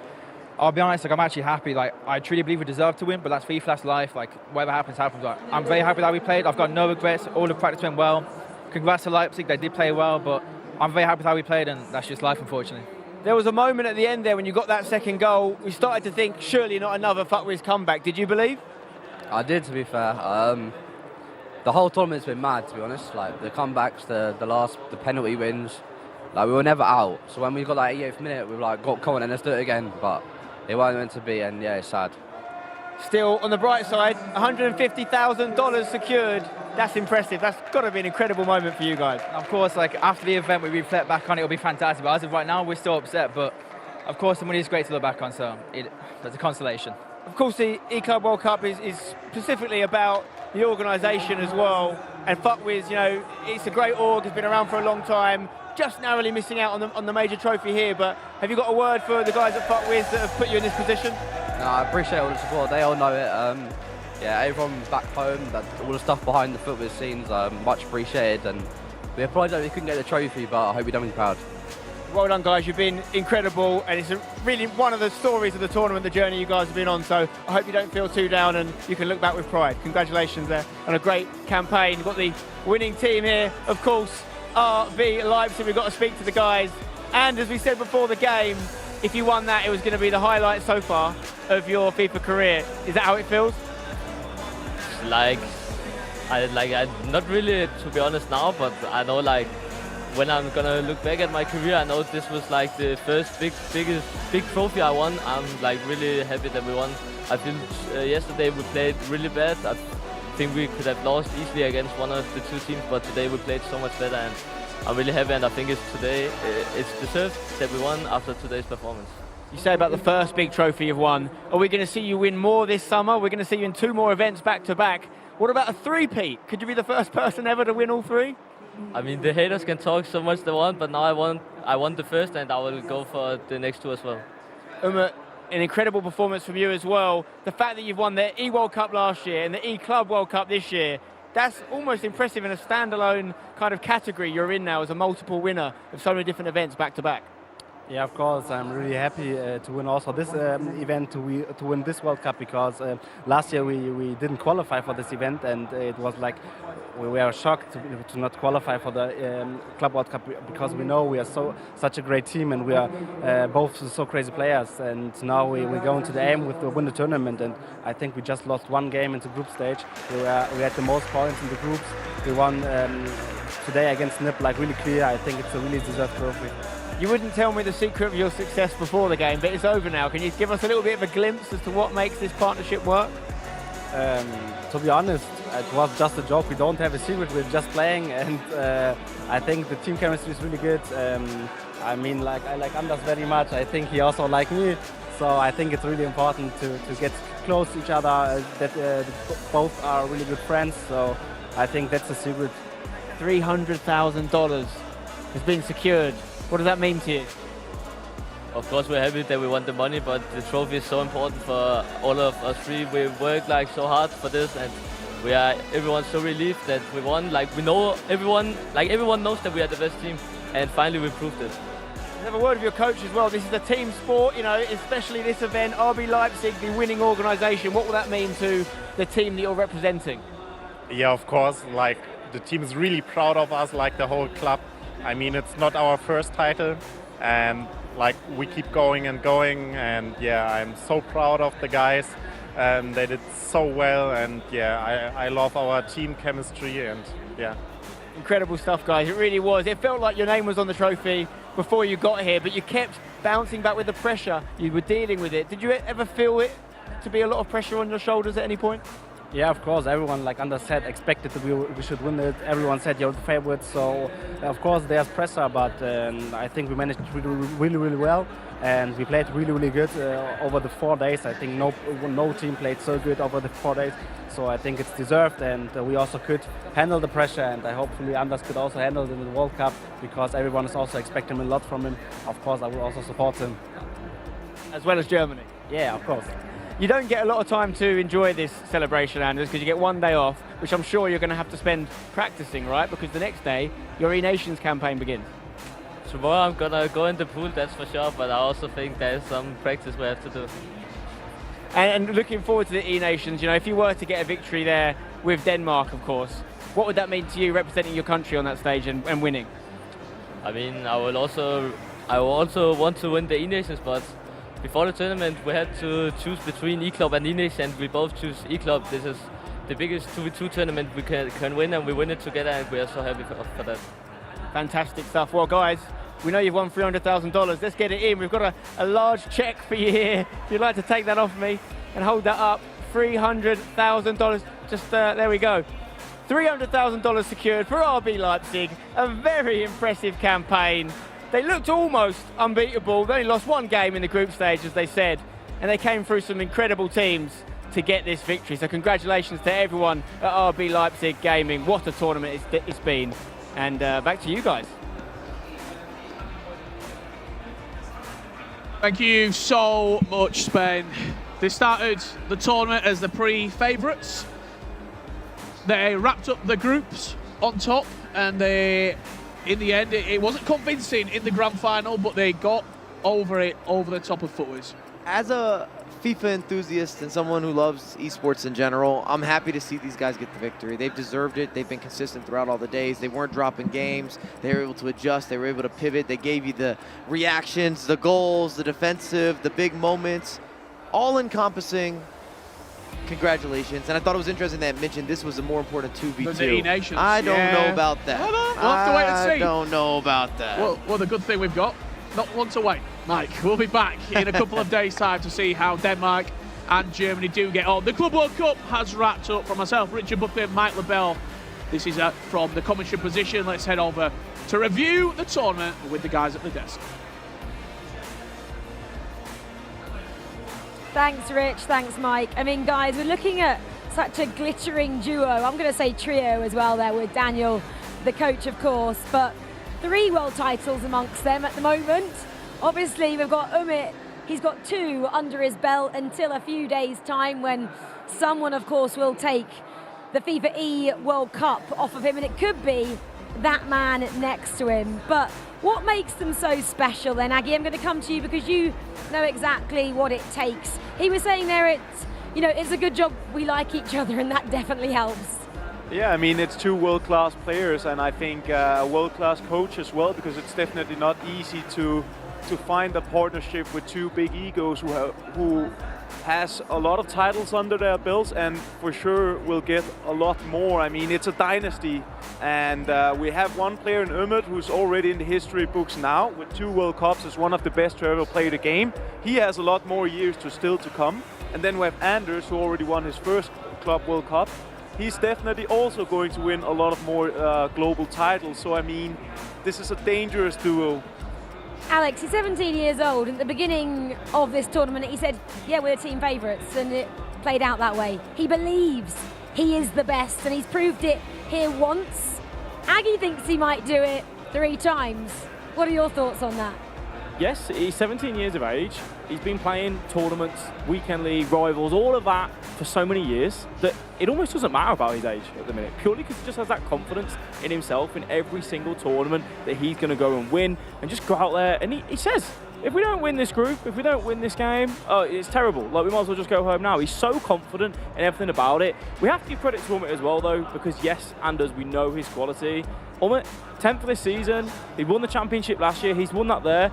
I'll be honest, like, I'm actually happy. Like, I truly believe we deserve to win, but that's FIFA, that's life. Like, whatever happens, happens. Like, I'm very happy that we played. I've got no regrets. All the practice went well. Congrats to Leipzig, they did play well, but I'm very happy with how we played, and that's just life, unfortunately. There was a moment at the end there when you got that second goal. We started to think, surely not another FIFAe's comeback. Did you believe? I did, to be fair. The whole tournament's been mad, to be honest. Like, the comebacks, the penalty wins. Like, we were never out. So when we got that 88th minute, we were like, come on, and let's do it again. But it wasn't meant to be, and yeah, it's sad. Still, on the bright side, $150,000 secured. That's impressive. That's got to be an incredible moment for you guys. Of course, like, after the event, we reflect back on it, it'll be fantastic. But as of right now, we're still upset. But of course, the money is great to look back on, so that's a consolation. Of course, the E-Club World Cup is specifically about the organisation as well. And FIFAe's, you know, it's a great org. It's been around for a long time. Just narrowly missing out on the major trophy here. But have you got a word for the guys at FIFAe that have put you in this position? No, I appreciate all the support. They all know it. Yeah, everyone back home, all the stuff behind the football scenes, much appreciated. And we apologize that we couldn't get the trophy, but I hope we done me proud. Well done, guys. You've been incredible, and it's really one of the stories of the tournament, the journey you guys have been on. So I hope you don't feel too down, and you can look back with pride. Congratulations there on a great campaign. You've got the winning team here, of course, RB Leipzig. We've got to speak to the guys. And as we said before the game, if you won that, it was going to be the highlight so far of your FIFA career. Is that how it feels? I not really, to be honest now, but I know, like, when I'm gonna look back at my career, I know this was like the first big trophy I won. I'm like really happy that we won. I feel yesterday we played really bad. I think we could have lost easily against one of the two teams, but today we played so much better, and I'm really happy, and I think it's deserved that we won after today's performance. You say about the first big trophy you've won. Are we going to see you win more this summer? We're going to see you in 2 more events back to back. What about a three-peat? Could you be the first person ever to win all 3? I mean, the haters can talk so much they want, but now I won the first, and I will go for the next 2 as well. an incredible performance from you as well. The fact that you've won the E-World Cup last year and the E-Club World Cup this year, that's almost impressive in a standalone kind of category you're in now as a multiple winner of so many different events back to back. Yeah, of course. I'm really happy to win also this event, to win this World Cup, because last year we didn't qualify for this event, and it was like we were shocked to not qualify for the Club World Cup, because we know we are such a great team and we are both so crazy players. And now we go into the aim with to win the tournament, and I think we just lost one game into group stage. We had the most points in the groups. We won today against NIP like really clear. I think it's a really deserved trophy. You wouldn't tell me the secret of your success before the game, but it's over now. Can you give us a little bit of a glimpse as to what makes this partnership work? To be honest, it was just a joke. We don't have a secret. We're just playing, and I think the team chemistry is really good. I mean, I like Anders very much. I think he also like me. So I think it's really important to get close to each other. That both are really good friends. So I think that's the secret. $300,000 has been secured. What does that mean to you? Of course, we're happy that we won the money, but the trophy is so important for all of us three. We worked like so hard for this, and everyone's so relieved that we won. Like we know everyone knows that we are the best team, and finally we proved it. Have a word of your coach as well. This is a team sport, you know, especially this event. RB Leipzig, the winning organisation. What will that mean to the team that you're representing? Yeah, of course. Like the team is really proud of us, like the whole club. I mean, it's not our first title, and like we keep going and going, and yeah, I'm so proud of the guys. They did so well, and yeah, I love our team chemistry, and yeah. Incredible stuff, guys. It really was. It felt like your name was on the trophy before you got here, but you kept bouncing back with the pressure. You were dealing with it. Did you ever feel it to be a lot of pressure on your shoulders at any point? Yeah, of course. Everyone, like Anders said, expected that we should win it. Everyone said you're the favorite, so of course there's pressure. But I think we managed to do really well, and we played really good over the 4 days. I think no team played so good over the 4 days, so I think it's deserved, and we also could handle the pressure. And hopefully Anders could also handle it in the World Cup, because everyone is also expecting a lot from him. Of course, I will also support him, as well as Germany. Yeah, of course. You don't get a lot of time to enjoy this celebration, Anders, because you get 1 day off, which I'm sure you're going to have to spend practicing, right? Because the next day, your E-Nations campaign begins. Tomorrow I'm going to go in the pool, that's for sure, but I also think there's some practice we have to do. And looking forward to the E-Nations, you know, if you were to get a victory there with Denmark, of course, what would that mean to you representing your country on that stage and winning? I mean, I will also want to win the E-Nations, but before the tournament, we had to choose between E-Club and E-Nations, and we both choose E-Club. This is the biggest 2v2 tournament we can win, and we win it together, and we are so happy for that. Fantastic stuff. Well, guys, we know you've won $300,000. Let's get it in. We've got a large check for you here. If you'd like to take that off me and hold that up, $300,000. Just there we go. $300,000 secured for RB Leipzig. A very impressive campaign. They looked almost unbeatable. They only lost 1 game in the group stage, as they said, and they came through some incredible teams to get this victory. So congratulations to everyone at RB Leipzig Gaming. What a tournament it's been. And back to you guys. Thank you so much, Spain. They started the tournament as the pre-favourites. They wrapped up the groups on top, and in the end, it wasn't convincing in the grand final, but they got over the top of FUTWIZ. As a FIFA enthusiast and someone who loves esports in general, I'm happy to see these guys get the victory. They've deserved it. They've been consistent throughout all the days. They weren't dropping games. They were able to adjust. They were able to pivot. They gave you the reactions, the goals, the defensive, the big moments, all encompassing. Congratulations. And I thought it was interesting that mentioned this was a more important 2v2. The E-Nations. I don't know about that. We'll have to wait and see. I don't know about that. Well, the good thing we've got, not one to wait. Mike, we'll be back in a couple of days' time to see how Denmark and Germany do get on. The Club World Cup has wrapped up. From myself, Richard Buckley, Mike LaBelle. This is from the commentary position. Let's head over to review the tournament with the guys at the desk. Thanks, Rich. Thanks, Mike. I mean, guys, we're looking at such a glittering duo. I'm going to say trio as well there with Daniel, the coach, of course. But 3 world titles amongst them at the moment. Obviously, we've got Umit He's got 2 under his belt until a few days' time when someone, of course, will take the FIFAe World Cup off of him, and it could be that man next to him. But what makes them so special then, Aggie? I'm going to come to you because you know exactly what it takes. He was saying there, it's a good job we like each other, and that definitely helps. Yeah, I mean, it's 2 world-class players, and I think a world-class coach as well, because it's definitely not easy to find a partnership with 2 big egos who has a lot of titles under their belts, and for sure will get a lot more. I mean, it's a dynasty, and we have one player in Umut who's already in the history books now with 2 World Cups as one of the best to ever play the game. He has a lot more years still to come. And then we have Anders, who already won his first Club World Cup. He's definitely also going to win a lot of more global titles. So, I mean, this is a dangerous duo. Alex, he's 17 years old. At the beginning of this tournament, he said, yeah, we're team favourites, and it played out that way. He believes he is the best, and he's proved it here once. Aggie thinks he might do it 3 times. What are your thoughts on that? Yes, he's 17 years of age. He's been playing tournaments, weekend league, rivals, all of that for so many years that it almost doesn't matter about his age at the minute, purely because he just has that confidence in himself in every single tournament that he's going to go and win and just go out there. And he says, if we don't win this group, if we don't win this game, oh, it's terrible. Like, we might as well just go home now. He's so confident in everything about it. We have to give credit to Umut as well, though, because yes, Anders, we know his quality. Umut, 10th for this season. He won the championship last year. He's won that there.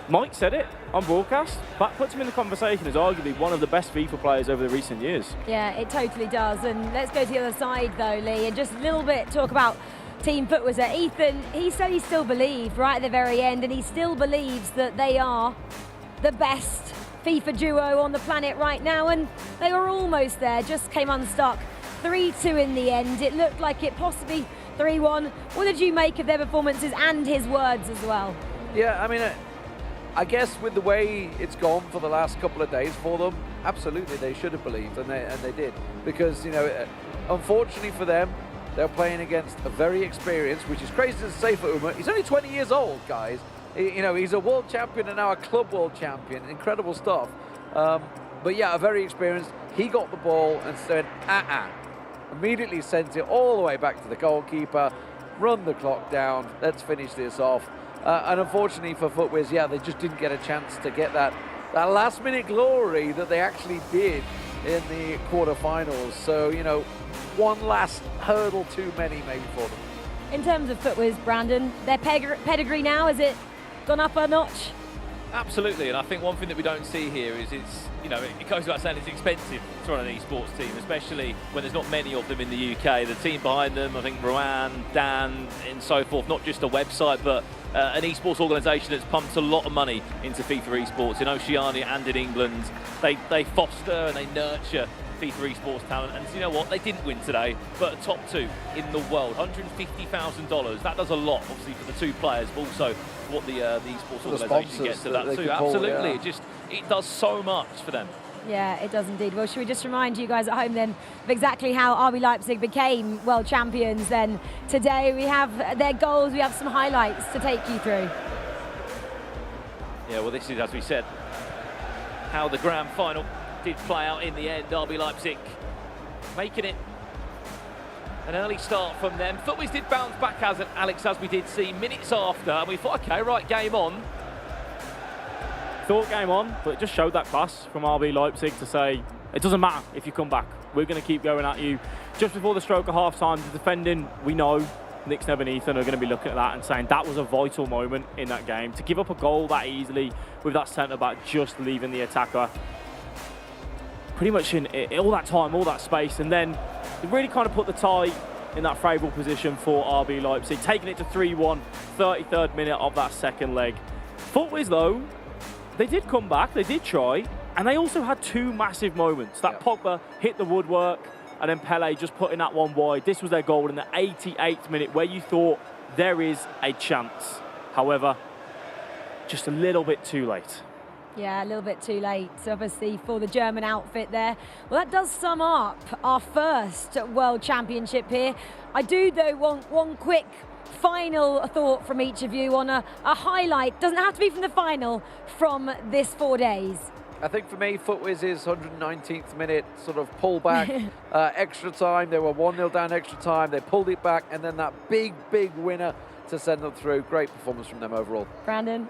Mike said it on broadcast. That puts him in the conversation as arguably one of the best FIFA players over the recent years. Yeah, it totally does. And let's go to the other side, though, Lee, and just a little bit talk about Team Footwear. Ethan, he said he still believed right at the very end, and he still believes that they are the best FIFA duo on the planet right now, and they were almost there, just came unstuck. 3-2 in the end. It looked like it possibly 3-1. What did you make of their performances and his words as well? Yeah, I mean, I guess with the way it's gone for the last couple of days for them, absolutely they should have believed, and they did. Because, unfortunately for them, they're playing against a very experienced, which is crazy to say for Umut. He's only 20 years old, guys. He's a world champion and now a club world champion. Incredible stuff. But yeah, a very experienced. He got the ball and said, immediately sent it all the way back to the goalkeeper, run the clock down, let's finish this off. And unfortunately for Footwiz, yeah, they just didn't get a chance to get that last-minute glory that they actually did in the quarterfinals. So, one last hurdle too many maybe for them. In terms of Footwiz, Brandon, their pedigree now, has it gone up a notch? Absolutely, and I think one thing that we don't see here is it goes without saying it's expensive to run an esports team, especially when there's not many of them in the UK. The team behind them, I think Rowan, Dan, and so forth, not just a website, but an esports organisation that's pumped a lot of money into FIFA esports in Oceania and in England. They foster and they nurture FIFA esports talent, and you know what? They didn't win today, but a top 2 in the world, $150,000. That does a lot, obviously, for the 2 players, but also what the esports organisation gets to that too. Absolutely, it does so much for them. Yeah, it does indeed. Well, should we just remind you guys at home then of exactly how RB Leipzig became world champions then today? We have their goals, we have some highlights to take you through. Yeah, well, this is, as we said, how the grand final did play out in the end. RB Leipzig making it an early start from them. Footwiz did bounce back, as we did see minutes after, and we thought, okay, right, game on. Thought game on, but it just showed that class from RB Leipzig to say, it doesn't matter if you come back. We're going to keep going at you. Just before the stroke of half-time, the defending, we know, Nick Snebb and Ethan are going to be looking at that and saying that was a vital moment in that game. To give up a goal that easily with that centre-back just leaving the attacker pretty much in all that time, all that space, and then it really kind of put the tie in that favourable position for RB Leipzig, taking it to 3-1, 33rd minute of that second leg. Footwiz, though, they did come back, they did try, and they also had 2 massive moments. That Pogba hit the woodwork, and then Pele just putting that one wide. This was their goal in the 88th minute, where you thought there is a chance. However, just a little bit too late. Yeah, a little bit too late, obviously, for the German outfit there. Well, that does sum up our first World Championship here. I do, though, want one quick final thought from each of you on a highlight. Doesn't have to be from the final, from this 4 days. I think for me, FUTWIZ's 119th minute sort of pullback, extra time. They were 1-0 down extra time. They pulled it back, and then that big winner to send them through. Great performance from them overall. Brandon?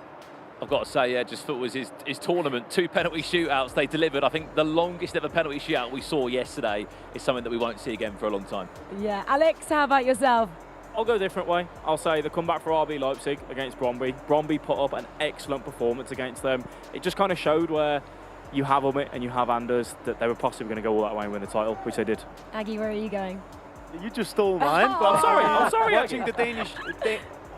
I've got to say, yeah, just FUTWIZ his tournament, 2 penalty shootouts they delivered. I think the longest ever penalty shootout we saw yesterday is something that we won't see again for a long time. Yeah. Alex, how about yourself? I'll go a different way. I'll say the comeback for RB Leipzig against Brøndby. Brøndby put up an excellent performance against them. It just kind of showed where you have Umit and you have Anders that they were possibly going to go all that way and win the title, which they did. Aggie, where are you going? You just stole mine. But I'm sorry. Watching the Danish,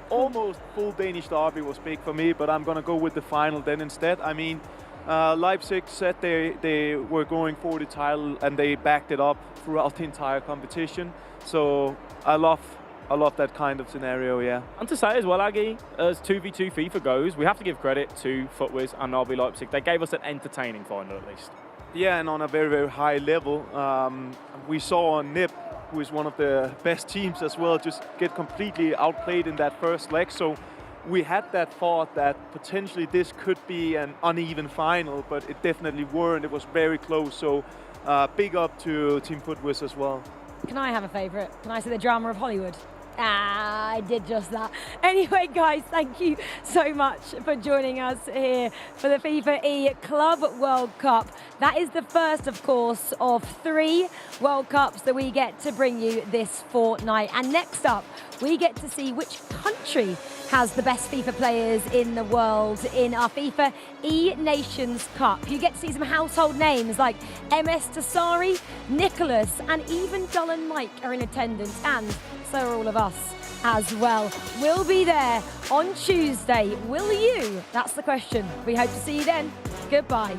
almost full Danish derby was big for me, but I'm going to go with the final then instead. I mean, Leipzig said they were going for the title and they backed it up throughout the entire competition. So I love that kind of scenario, yeah. And to say as well, Aggie, as 2v2 FIFA goes, we have to give credit to FUTWIZ and RB Leipzig. They gave us an entertaining final at least. Yeah, and on a very high level. We saw Nip, who is one of the best teams as well, just get completely outplayed in that first leg. So we had that thought that potentially this could be an uneven final, but it definitely weren't. It was very close. So big up to Team FUTWIZ as well. Can I have a favourite? Can I say the drama of Hollywood? I did just that. Anyway, guys, thank you so much for joining us here for the FIFAe Club World Cup. That is the first, of course, of 3 World Cups that we get to bring you this fortnight. And next up, we get to see which country has the best FIFA players in the world in our FIFA E-Nations Cup. You get to see some household names like MS Tassari, Nicholas, and even Dull and Mike are in attendance, and so are all of us as well. We'll be there on Tuesday. Will you? That's the question. We hope to see you then. Goodbye.